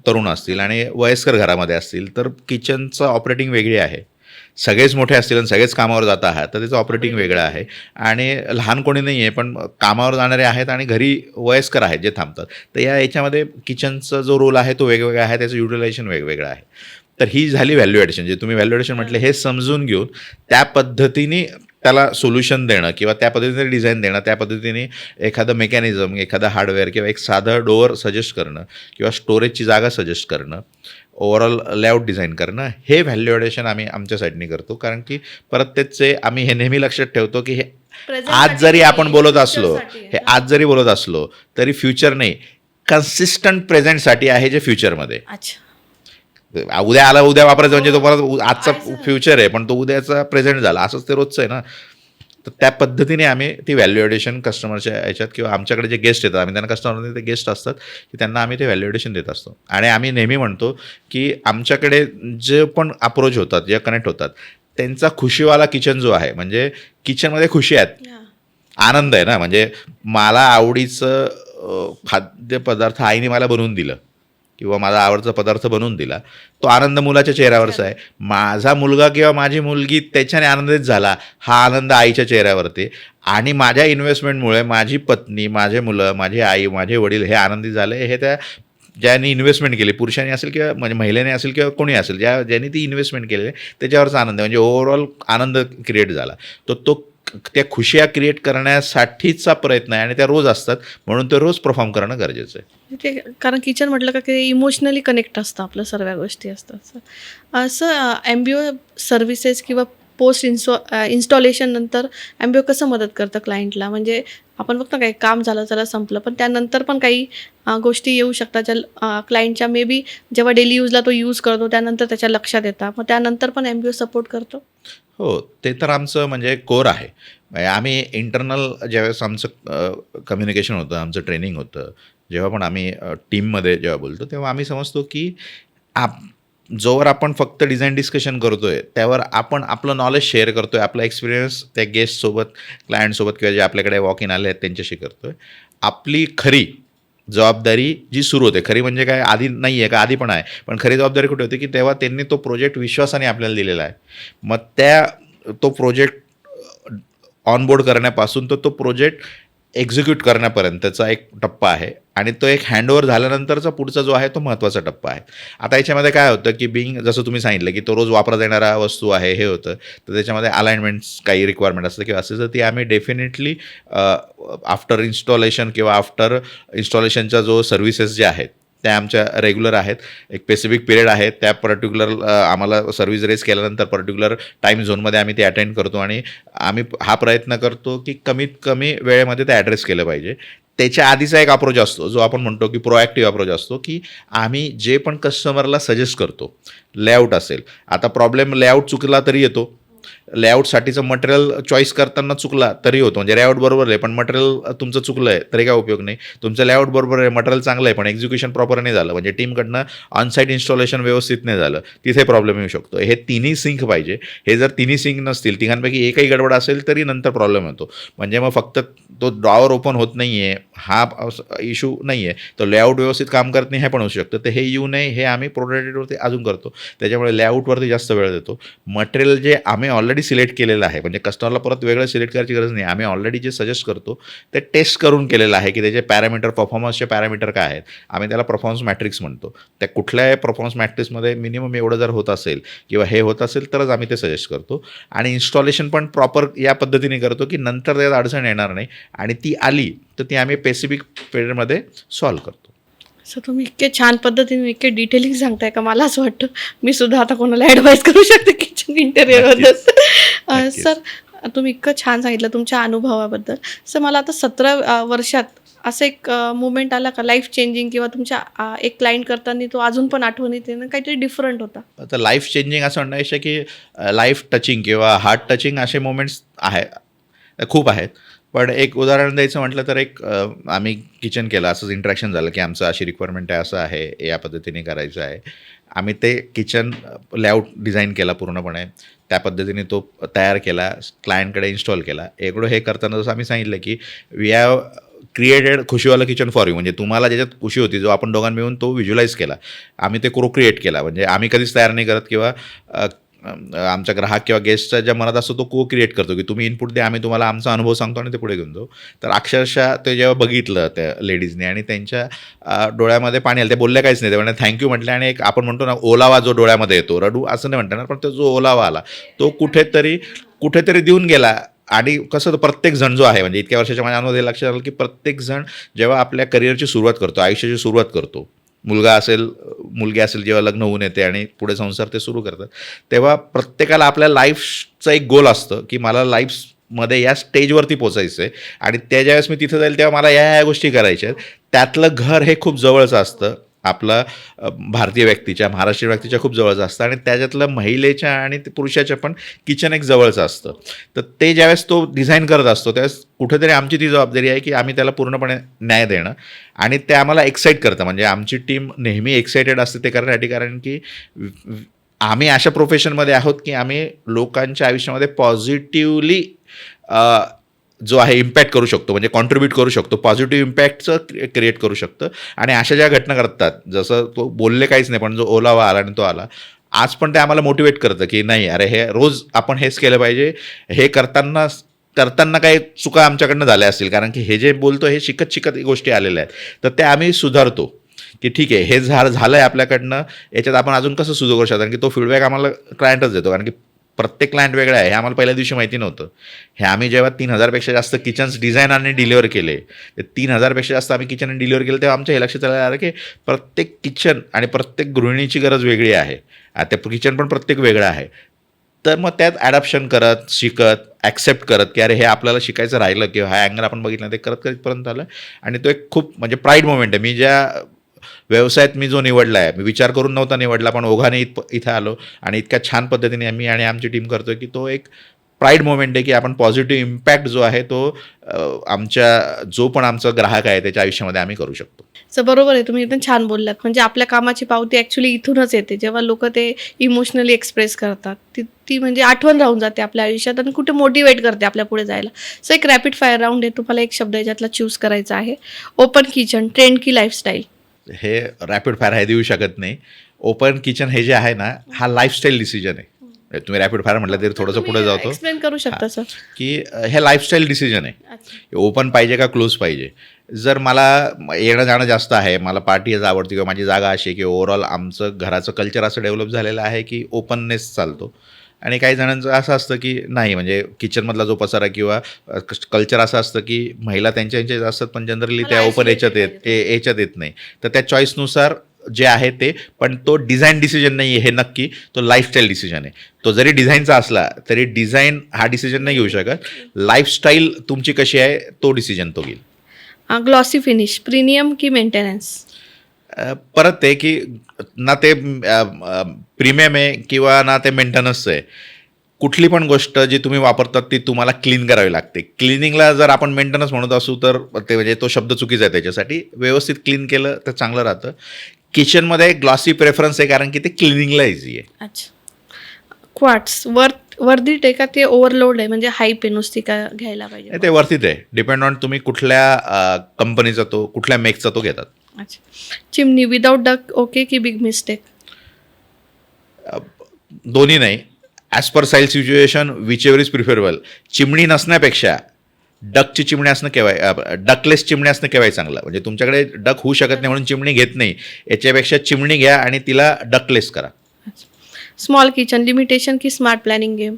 तरुण असतील आणि वयस्कर घरामध्ये असतील, तर किचनचं ऑपरेटिंग वेगळी आहे. सगळेच मोठे असतील आणि सगळेच कामावर जात आहात तर त्याचं ऑपरेटिंग वेगळं आहे. आणि लहान कोणी नाही आहे पण कामावर जाणारे आहेत आणि घरी वयस्कर आहेत जे थांबतात. तर याच्यामध्ये किचनचा जो रोल आहे तो वेगवेगळा आहे, त्याचं युटिलायझेशन वेगवेगळं आहे. तर ही झाली व्हॅल्यू ॲडिशन. जे तुम्ही व्हॅल्यू ॲडिशन म्हटलं हे समजून घेऊन त्या पद्धतीने त्याला सोल्युशन देणं किंवा त्या पद्धतीने डिझाईन देणं, त्या पद्धतीने एखादं मेकॅनिझम, एखादं हार्डवेअर किंवा एक साधं डोअर सजेस्ट करणं किंवा स्टोरेजची जागा सजेस्ट करणं, ओव्हरऑल लेआउट डिझाईन करणं, हे व्हॅल्यू ॲडिशन आम्ही आमच्या साईडनी करतो. कारण की परत त्याचे आम्ही हे नेहमी लक्षात ठेवतो की हे आज जरी आपण बोलत असलो, हे आज जरी बोलत असलो तरी फ्युचर नाही, कन्सिस्टंट प्रेझेंटसाठी आहे जे फ्युचरमध्ये. अच्छा. उद्या आला उद्या वापरायचं म्हणजे तो परत आजचा फ्युचर आहे पण तो उद्याचा प्रेझेंट झाला, असंच ते रोजचं आहे ना. तर त्या पद्धतीने आम्ही ती व्हॅल्यू ॲडिशन कस्टमरच्या याच्यात किंवा आमच्याकडे जे गेस्ट येतात, आम्ही त्यांना कस्टमरमध्ये ते गेस्ट असतात की त्यांना आम्ही ते व्हॅल्यू ॲडिशन देत असतो. आणि आम्ही नेहमी म्हणतो की आमच्याकडे जे पण अप्रोच होतात, जे कनेक्ट होतात, त्यांचा खुशीवाला किचन जो आहे, म्हणजे किचनमध्ये खुशी आहेत, आनंद आहे ना. म्हणजे मला आवडीचं खाद्यपदार्थ आईने मला बनवून दिलं किंवा माझा आवडता पदार्थ बनवून दिला, तो आनंद मुलाच्या चेहऱ्यावरचा आहे. माझा मुलगा किंवा माझी मुलगी त्याच्याने आनंदित झाला, हा आनंद आईच्या चेहऱ्यावरती. आणि माझ्या इन्व्हेस्टमेंटमुळे माझी पत्नी, माझे मुलं, माझी आई, माझे वडील हे आनंदित झाले. हे त्या ज्यांनी इन्व्हेस्टमेंट केली, पुरुषाने असेल किंवा म्हणजे महिलेने असेल किंवा कोणी असेल, ज्यांनी ती इन्व्हेस्टमेंट केली त्याच्यावरचा आनंद आहे. म्हणजे ओव्हरऑल आनंद क्रिएट झाला. तो त्या खुशिया क्रिएट करण्यासाठीचा प्रयत्न आहे आणि त्या रोज असतात, म्हणून ते रोज परफॉर्म करणं गरजेचं आहे. ते कारण किचन म्हटलं का ते इमोशनली कनेक्ट असतं, आपलं सर्व गोष्टी असतात. असं एम्बिओ सर्व्हिसेस किंवा पोस्ट इन्स्टॉलेशन नंतर एम्बिओ कसं मदत करतं क्लायंटला? म्हणजे आपण बघतो काही काम झालं चला संपलं, पण त्यानंतर पण काही गोष्टी येऊ शकतात ज्या क्लायंटच्या मे बी जेव्हा डेली यूजला तो यूज करतो त्यानंतर त्याच्या लक्षात येतात, मग त्यानंतर पण एम्बिओ सपोर्ट करतो. हो, ते तर आमचं म्हणजे कोर आहे. म्हणजे आम्ही इंटरनल ज्यावेळेस आमचं कम्युनिकेशन होतं, आमचं ट्रेनिंग होतं, जेव्हा पण आम्ही टीममध्ये जेव्हा बोलतो तेव्हा आम्ही समजतो की जोवर आपण फक्त डिझाईन डिस्कशन करतो आहे त्यावर आपण आपलं नॉलेज शेअर करतो आहे, आपला एक्सपिरियन्स त्या गेस्टसोबत, क्लायंटसोबत किंवा जे आपल्याकडे वॉक इन आले आहेत त्यांच्याशी करतो आहे. आपली खरी जबाबदारी जी सुरू होते, खरी म्हणजे काय आधी नाही आहे का, आधी पण आहे, पण खरी जबाबदारी कुठे होती की तेव्हा त्यांनी तो प्रोजेक्ट विश्वासाने आपल्याला दिलेला आहे. मग तो प्रोजेक्ट ऑनबोर्ड करण्यापासून तो प्रोजेक्ट एक्झिक्यूट करण्यापर्यंतचा एक टप्पा आहे आणि तो एक हँडओव्हर झाल्यानंतरचा पुढचा जो आहे तो महत्त्वाचा टप्पा आहे. आता याच्यामध्ये काय होतं की जसं तुम्ही सांगितलं की तो रोज वापरता येणारा वस्तू आहे, हे होतं, तर त्याच्यामध्ये अलाइनमेंट्स काही रिक्वायरमेंट असतं किंवा असेल तर ती आम्ही डेफिनेटली आफ्टर इन्स्टॉलेशन किंवा आफ्टर इन्स्टॉलेशनच्या जो सर्व्हिसेस जे आहेत त्या आमच्या रेग्युलर आहेत. एक स्पेसिफिक पिरियड आहे, त्या पर्टिक्युलर आम्हाला सर्व्हिस रेज केल्यानंतर पर्टिक्युलर टाईम झोनमध्ये आम्ही ते अटेंड करतो आणि आम्ही हा प्रयत्न करतो की कमीत कमी वेळेमध्ये ते ॲड्रेस केलं पाहिजे. त्याच्या आधीचा एक अप्रोच असतो जो आपण म्हणतो की प्रोॲक्टिव्ह अप्रोच असतो, की आम्ही जे पण कस्टमरला सजेस्ट करतो, लेआउट असेल, आता प्रॉब्लेम लेआउट चुकला तरी येतो, लेआउटसाठीचं मटेरियल चॉईस करताना चुकला तरी होतो. म्हणजे लेआउट बरोबर आहे पण मटेरियल तुमचं चुकलं आहे तरी काय उपयोग नाही. तुमचं लेआउट बरोबर आहे, मटेरियल चांगलं आहे पण एक्झिक्युशन प्रॉपर नाही झालं, म्हणजे टीमकडनं ऑनसाईट इन्स्टॉलेशन व्यवस्थित नाही झालं, तिथे प्रॉब्लेम येऊ शकतो. हे तिन्ही सिंक पाहिजे. हे जर तिन्ही सिंक नसतील, तिघांपैकी एकही गडबड असेल तरी नंतर प्रॉब्लेम येतो. म्हणजे मग फक्त तो ड्रॉवर ओपन होत नाही आहे हा इश्यू नाही आहे, तो लेआउट व्यवस्थित काम करत नाही हे पण होऊ शकतं. तर हे येऊ नये हे आम्ही प्रोटोटाईपवरती अजून करतो. त्याच्यामुळे लेआउटवरती जास्त वेळ देतो. मटेरियल जे आम्ही ऑलरेडी सिलेक्ट केलेलं आहे, म्हणजे कस्टमरला परत वेगळं सिलेक्ट करायची गरज नाही, आम्ही ऑलरेडी जे सजेस्ट करतो ते टेस्ट करून केलेलं आहे की त्याचे पॅरामीटर, परफॉर्मन्सचे पॅरामीटर काय आहेत. आम्ही त्याला परफॉर्मन्स मॅट्रिक्स म्हणतो. त्या कुठल्याही परफॉर्मन्स मॅट्रिक्समध्ये मिनिमम एवढं जर होत असेल किंवा हे होत असेल तरच आम्ही ते सजेस्ट करतो. आणि इन्स्टॉलेशन पण प्रॉपर या पद्धतीने करतो की नंतर त्यात अडचण येणार नाही आणि ती आली तर ती आम्ही स्पेसिफिक पिरियडमध्ये सॉल्व्ह करतो. सर तुम्ही इतके छान पद्धतीने इतके डिटेलिंग सांगताय का मला असं वाटतं मी सुद्धा आता कोणाला ॲडवाईस करू शकते किचन इंटेरियरबद्दल. सर तुम्ही इतकं छान सांगितलं तुमच्या अनुभवाबद्दल. सर मला आता 17 वर्षात असं एक मुवमेंट आला का लाईफ चेंजिंग किंवा तुमच्या एक क्लायंट करताना तो अजून पण आठवणीत येणं काहीतरी डिफरंट होता? तर लाईफ चेंजिंग असं म्हणणं आहे की लाईफ टचिंग किंवा हार्ट टचिंग असे मोमेंट्स खूप आहेत. पण एक उदाहरण द्यायचं म्हटलं तर आम्ही किचन केलं, असंच इंटरॅक्शन झालं की आमचं अशी रिक्वायरमेंट आहे, असं आहे, या पद्धतीने करायचं आहे. आम्ही ते किचन लेआउट डिझाईन केला पूर्णपणे, त्या पद्धतीने तो तयार केला, क्लायंटकडे इन्स्टॉल केला. एवढं हे करताना जसं आम्ही सांगितलं की वी हॅव क्रिएटेड खुशीवाला किचन फॉर यू, म्हणजे तुम्हाला ज्याच्यात खुशी होती, जो आपण दोघांनी मिळून तो व्हिज्युअलाइज केला, आम्ही ते क्रिएट केला. म्हणजे आम्ही कधीच तयार नाही करत किंवा आमचा ग्राहक किंवा गेस्टच्या ज्या मनात असतो तो क्रिएट करतो की तुम्ही इनपुट द्या, आम्ही तुम्हाला आमचा अनुभव सांगतो आणि ते पुढे घेऊन जाऊ. तर अक्षरशः ते जेव्हा बघितलं त्या लेडीजने आणि त्यांच्या डोळ्यामध्ये पाणी आलं, ते बोलल्या काहीच नाही, ते म्हणजे थँक्यू म्हटले. आणि एक आपण म्हणतो ना ओलावा जो डोळ्यामध्ये येतो, रडू असं नाही म्हणता येणार, पण तो जो ओलावा आला तो कुठेतरी देऊन गेला. आणि कसं तो प्रत्येक जण जो आहे, म्हणजे इतक्या वर्षाच्या माझ्या अनुभव लक्षात आलं की प्रत्येक जण जेव्हा आपल्या करिअरची सुरुवात करतो, आयुष्याची सुरुवात करतो, मुलगा असेल मुलगी असेल, जेव्हा लग्न होऊन येते आणि पुढे संसार ते सुरू करतात, तेव्हा प्रत्येकाला आपल्या लाईफचं एक गोल असतं की मला लाईफमध्ये या स्टेजवरती पोचायचं आहे आणि त्या ज्यावेळेस मी तिथं जाईल तेव्हा मला या गोष्टी करायच्या आहेत. त्यातलं घर हे खूप जवळचं असतं आपलं, भारतीय व्यक्तीच्या, महाराष्ट्रीय व्यक्तीच्या खूप जवळचं असतं आणि त्याच्यातलं महिलेच्या आणि पुरुषाच्या पण किचन एक जवळचं असतं. तर ते ज्यावेळेस तो डिझाईन करत असतो त्यावेळेस कुठेतरी आमची ती जबाबदारी आहे की आम्ही त्याला पूर्णपणे न्याय देणं, आणि ते आम्हाला एक्साईट करतं. म्हणजे आमची टीम नेहमी एक्सायटेड असते ते करण्यासाठी, कारण की आम्ही अशा प्रोफेशनमध्ये आहोत की आम्ही लोकांच्या आयुष्यामध्ये पॉझिटिव्हली जो आहे इम्पॅक्ट करू शकतो, म्हणजे कॉन्ट्रीब्यूट करू शकतो, पॉझिटिव्ह इम्पॅक्टचं क्रिएट करू शकतं. आणि अशा ज्या घटना घडतात, जसं तो बोलले काहीच नाही पण जो ओलावा आला आणि तो आला, आज पण ते आम्हाला मोटिवेट करतं की नाही अरे, हे रोज आपण हेच केलं पाहिजे. हे करताना काही चुका आमच्याकडनं झाल्या असतील, कारण की हे जे बोलतो हे शिकत गोष्टी आलेल्या आहेत, तर ते आम्ही सुधारतो की ठीक आहे, हे झालं आहे आपल्याकडनं, याच्यात आपण अजून कसं सुधारू करू शकतो. कारण की तो फीडबॅक आम्हाला क्लायंटच देतो, कारण की प्रत्येक क्लायंट वेगळा आहे, हे आम्हाला पहिल्या दिवशी माहिती नव्हतं. हे आम्ही जेव्हा 3,000पेक्षा जास्त किचन्स डिझाईन आणि डिलिव्हर केले, ते 3,000पेक्षा जास्त आम्ही किचन डिलिव्हर केले, तेव्हा आमच्या हे लक्षात आलं की प्रत्येक किचन आणि प्रत्येक गृहिणीची गरज वेगळी आहे, ते किचन पण प्रत्येक वेगळं आहे. तर मग त्यात ॲडॉप्शन करत, शिकत, ॲक्सेप्ट करत की अरे हे आपल्याला शिकायचं राहिलं किंवा हा अँगल आपण बघितला, ते करत इथपर्यंत आलं. आणि तो एक खूप म्हणजे प्राईड मोमेंट आहे. मी ज्या व्यवसायात मी जो निवडला आहे, मी विचार करून नव्हता निवडला, पण ओघाने इथं आलो आणि इतक्या छान पद्धतीने आम्ही आणि आमची टीम करतोय की तो एक प्राईड मोमेंट आहे की आपण पॉझिटिव्ह इम्पॅक्ट जो आहे तो जो पण आमचा ग्राहक आहे त्याच्या आयुष्यामध्ये आम्ही करू शकतो. सर बरोबर आहे, तुम्ही एकदम छान बोललात. म्हणजे आपल्या कामाची पावती ॲक्च्युली इथूनच येते, जेव्हा लोक ते इमोशनली एक्सप्रेस करतात. ती म्हणजे आठवण राहून जाते आपल्या आयुष्यात आणि कुठे मोटिवेट करते आपल्या पुढे जायला. सो एक रॅपिड फायर राऊंड आहे, तुम्हाला एक शब्द याच्यातला चूज करायचा आहे. ओपन किचन, ट्रेंड की लाईफस्टाईल? हे रॅपिड फायर हे देऊ शकत नाही. ओपन किचन हे जे आहे ना, हा लाईफस्टाईल डिसिजन आहे. तुम्ही रॅपिड फायर म्हटलं तरी थोडंसं पुढे जातो, एक्सप्लेन करू शकता सर? की हे लाईफस्टाईल डिसिजन आहे. ओपन पाहिजे का क्लोज पाहिजे. जर मला येणं जाणं जास्त आहे, मला पार्टीज आवडते किंवा माझी जागा अशी आहे की ओव्हरऑल आमचं घराचं कल्चर असं डेव्हलप झालेलं आहे की ओपननेस चालतो. आणि काही जणांचं असं असतं की नाही, म्हणजे किचनमधला जो पसारा किंवा कल्चर असं असतं की महिला त्यांच्या असतात, पण जनरली त्या ओपन याच्यात येत नाही. तर त्या चॉईसनुसार जे आहे ते, पण तो डिझाईन डिसिजन नाही आहे, हे नक्की तो लाईफस्टाईल डिसिजन आहे. तो जरी डिझाईनचा असला तरी डिझाईन हा डिसिजन नाही घेऊ शकत. लाईफस्टाईल तुमची कशी आहे तो डिसिजन तो घेईल. ग्लॉसी फिनिश, प्रीमियम की मेंटेनन्स? परत ते की ना ते प्रीमियम आहे किंवा ना ते मेंटेनन्सचं आहे. कुठली पण गोष्ट जी तुम्ही वापरतात ती तुम्हाला क्लीन करावी लागते. क्लिनिंगला जर आपण मेंटेनन्स म्हणत असू तर ते म्हणजे तो शब्द चुकीचा आहे. त्याच्यासाठी व्यवस्थित क्लीन केलं तर चांगलं राहतं. किचनमध्ये ग्लॉसी प्रेफरन्स आहे कारण की ते क्लिनिंगला इझी आहे. अच्छा. क्वार्ट्स वर्दिट आहे का ते ओव्हरलोड आहे, म्हणजे हाईप आहे नुसती का घ्यायला पाहिजे? ते वर्थित आहे. डिपेंड ऑन तुम्ही कुठल्या कंपनीचा तो, कुठल्या मेकचा तो घेतात. अच्छा. चिमणी विदाउट डक ओके की बिग मिस्टेक? दोन्ही नाही. As per Sail situation which ever is preferable. चिमणी नसण्यापेक्षा डकची चिमणी असणं केव्हाय, डकलेस चिमणी असणं केव्हाय चांगलं. म्हणजे तुमच्याकडे डक होऊ शकत नाही म्हणून चिमणी घेत नाही, याच्यापेक्षा चिमणी घ्या आणि तिला डकलेस करा. स्मॉल किचन लिमिटेशन की स्मार्ट प्लॅनिंग गेम?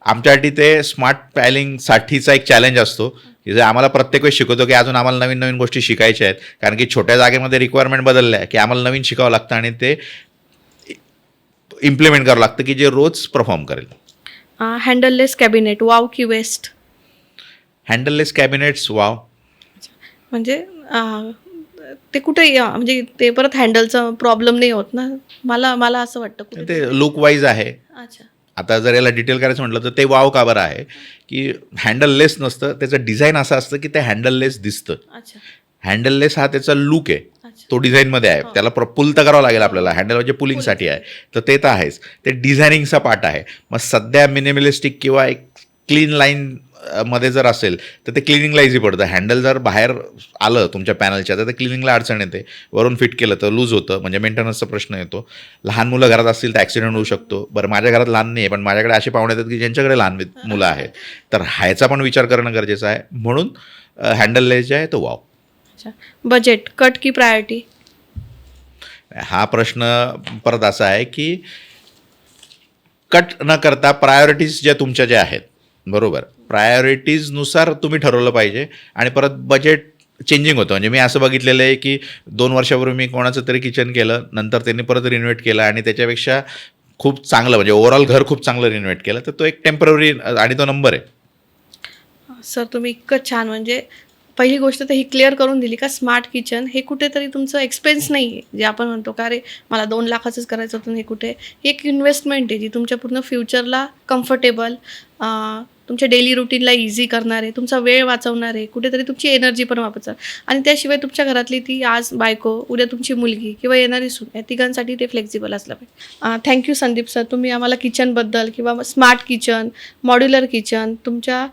आमच्यासाठी ते स्मार्ट प्लॅनिंगसाठीचा एक चॅलेंज असतो की जे आम्हाला प्रत्येक वेळेस शिकवतो की अजून आम्हाला नवीन नवीन गोष्टी शिकायच्या आहेत, कारण की छोट्या जागेमध्ये रिक्वायरमेंट बदलल्या की आम्हाला नवीन शिकावं लागतं आणि ते इम्प्लिमेंट करावं लागतं की जे रोज परफॉर्म करेल. हँडललेस कॅबिनेट, वाव की वेस्ट? Handleless cabinets wow. म्हणजे ते कुठे म्हणजे ते परत हँडलचा प्रॉब्लेम नाही होत ना, मला असं वाटतं कुठे. ते लुक वाईज आहे. अच्छा. आता जर याला डिटेल करायचं म्हटलं तर ते वाव का बरं आहे की हँडललेस नसतं, त्याचं डिझाईन असं असतं की ते हँडललेस दिसतं. अच्छा हँडललेस हा त्याचा लूक आहे, अच्छा तो डिझाईनमध्ये आहे. त्याला पुल तर करावं लागेल आपल्याला, हँडल म्हणजे पुलिंगसाठी आहे, तर ते तर आहेच. ते डिझायनिंगचा पार्ट आहे. मग सध्या मिनिमलिस्टिक किंवा एक क्लीन लाईन मध्ये जर असेल तर ते क्लिनिंगला इझी पडतं. हँडल जर बाहेर आलं तुमच्या पॅनलच्या तर ते क्लिनिंगला अडचण येते. वरून फिट केलं तर लूज होतं, म्हणजे मेंटेनन्सचा प्रश्न येतो. लहान मुलं घरात असतील तर ॲक्सिडेंट होऊ शकतो. बरं, माझ्या घरात लहान नाही आहे, पण माझ्याकडे असे पाहुणे येतात की ज्यांच्याकडे लहान मुलं आहेत, तर ह्याचा पण विचार करणं गरजेचं आहे. म्हणून हँडललेस जे आहे तो वाव. अच्छा. बजेट कट की प्रायोरिटी? हा प्रश्न परत असा आहे की कट न करता प्रायोरिटीज ज्या तुमच्या ज्या आहेत, बरोबर, प्रायोरिटीजनुसार तुम्ही ठरवलं पाहिजे. आणि परत बजेट चेंजिंग होतं. म्हणजे मी असं बघितलेलं आहे की 2 वर्षापूर्वी मी कोणाचं तरी किचन केलं, नंतर त्यांनी परत रिनोव्हेट केलं आणि त्याच्यापेक्षा खूप चांगलं, म्हणजे ओव्हरऑल घर खूप चांगलं रिनोव्हेट केलं. तर तो एक टेम्पररी आणि तो नंबर आहे. सर तुम्ही इतकं छान म्हणजे पहिली गोष्ट तर ही क्लिअर करून दिली का स्मार्ट किचन हे कुठेतरी तुमचं एक्सपेन्स नाही आहे, जे आपण म्हणतो का अरे मला 2 लाखाचंच करायचं होतं, हे कुठे ही एक इन्व्हेस्टमेंट आहे जी तुमच्या पूर्ण फ्युचरला कम्फर्टेबल, तुमच्या डेली रुटीनला इझी करणार आहे, तुमचा वेळ वाचवणार आहे, कुठेतरी तुमची एनर्जी पण वापरणार आणि त्याशिवाय तुमच्या घरातली ती आज बायको, उद्या तुमची मुलगी किंवा येणारी सून, या तिघांसाठी ते फ्लेक्झिबल असलं पाहिजे. थँक्यू संदीप सर, तुम्ही आम्हाला किचनबद्दल किंवा स्मार्ट किचन, मॉड्युलर किचन, तुमच्या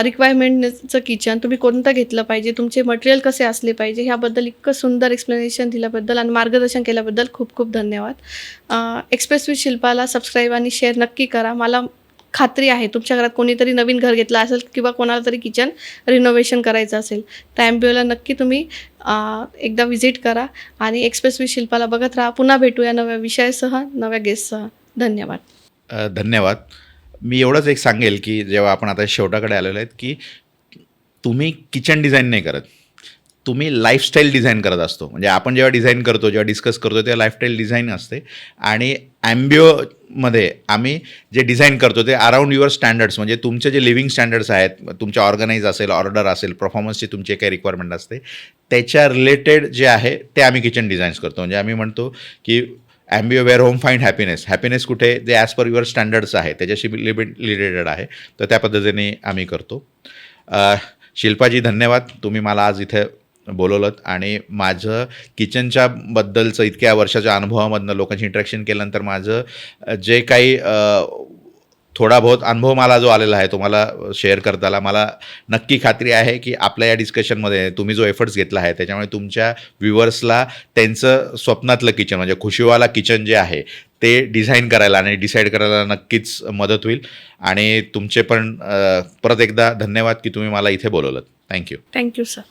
रिक्वायरमेंटचं किचन तुम्ही कोणतं घेतलं पाहिजे, तुमचे मटेरियल कसे असले पाहिजे, ह्याबद्दल इतकं सुंदर एक्सप्लेनेशन दिल्याबद्दल आणि मार्गदर्शन केल्याबद्दल खूप खूप धन्यवाद. एक्सप्रेस विथ शिल्पाला सबस्क्राईब आणि शेअर नक्की करा. मला खात्री आहे तुमच्या घरात कोणीतरी नवीन घर घेतलं असेल किंवा कोणाला तरी किचन रिनोव्हेशन करायचं असेल तर ॲम्बिओला नक्की तुम्ही एकदा व्हिजिट करा आणि एक्सप्रेस विथ शिल्पाला बघत राहा. पुन्हा भेटूया नव्या विषयासह, नव्या गेस्टसह. धन्यवाद. धन्यवाद. मी एवढंच एक सांगेल की जेव्हा आपण आता शेवटाकडे आलेलो आहेत की तुम्ही किचन डिझाईन नाही करत, तुम्ही लाईफस्टाईल डिझाईन करत असतो. म्हणजे आपण जेव्हा डिझाईन करतो, जेव्हा डिस्कस करतो, तेव्हा लाईफस्टाईल डिझाईन असते. आणि ॲम्बिओमध्ये आम्ही जे डिझाईन करतो ते अराउंड युअर स्टँडर्ड्स, म्हणजे तुमचे जे लिव्हिंग स्टँडर्ड्स आहेत, तुमच्या ऑर्गनाईज असेल, ऑर्डर असेल, परफॉर्मन्सची तुमची काही रिक्वायरमेंट असते, त्याच्या रिलेटेड जे आहे ते आम्ही किचन डिझाईन्स करतो. म्हणजे आम्ही म्हणतो की Ambio where home find happiness. Happiness कुठे, जे ॲज पर युअर स्टँडर्ड्स आहे त्याच्याशी रिलेटेड आहे, तर त्या पद्धतीने आम्ही करतो. शिल्पाजी धन्यवाद, तुम्ही मला आज इथे बोलवलं आणि माझं किचनच्या बद्दलचं इतक्या वर्षाच्या अनुभवामधनं लोकांशी इंटरॅक्शन केल्यानंतर माझं जे काही थोडा बहुत अनुभव मला जो आलेला आहे तो मला शेअर करता आला. मला नक्की खात्री आहे की आपल्या या डिस्कशनमध्ये तुम्ही जो एफर्ट्स घेतला आहे त्याच्यामुळे तुमच्या व्ह्युअर्सला त्यांचं स्वप्नातलं किचन, म्हणजे खुशीवाला किचन जे आहे ते डिझाईन करायला आणि डिसाईड करायला नक्कीच मदत होईल. आणि तुमचे पण परत एकदा धन्यवाद की तुम्ही मला इथे बोलवलं. थँक्यू. Thank you sir.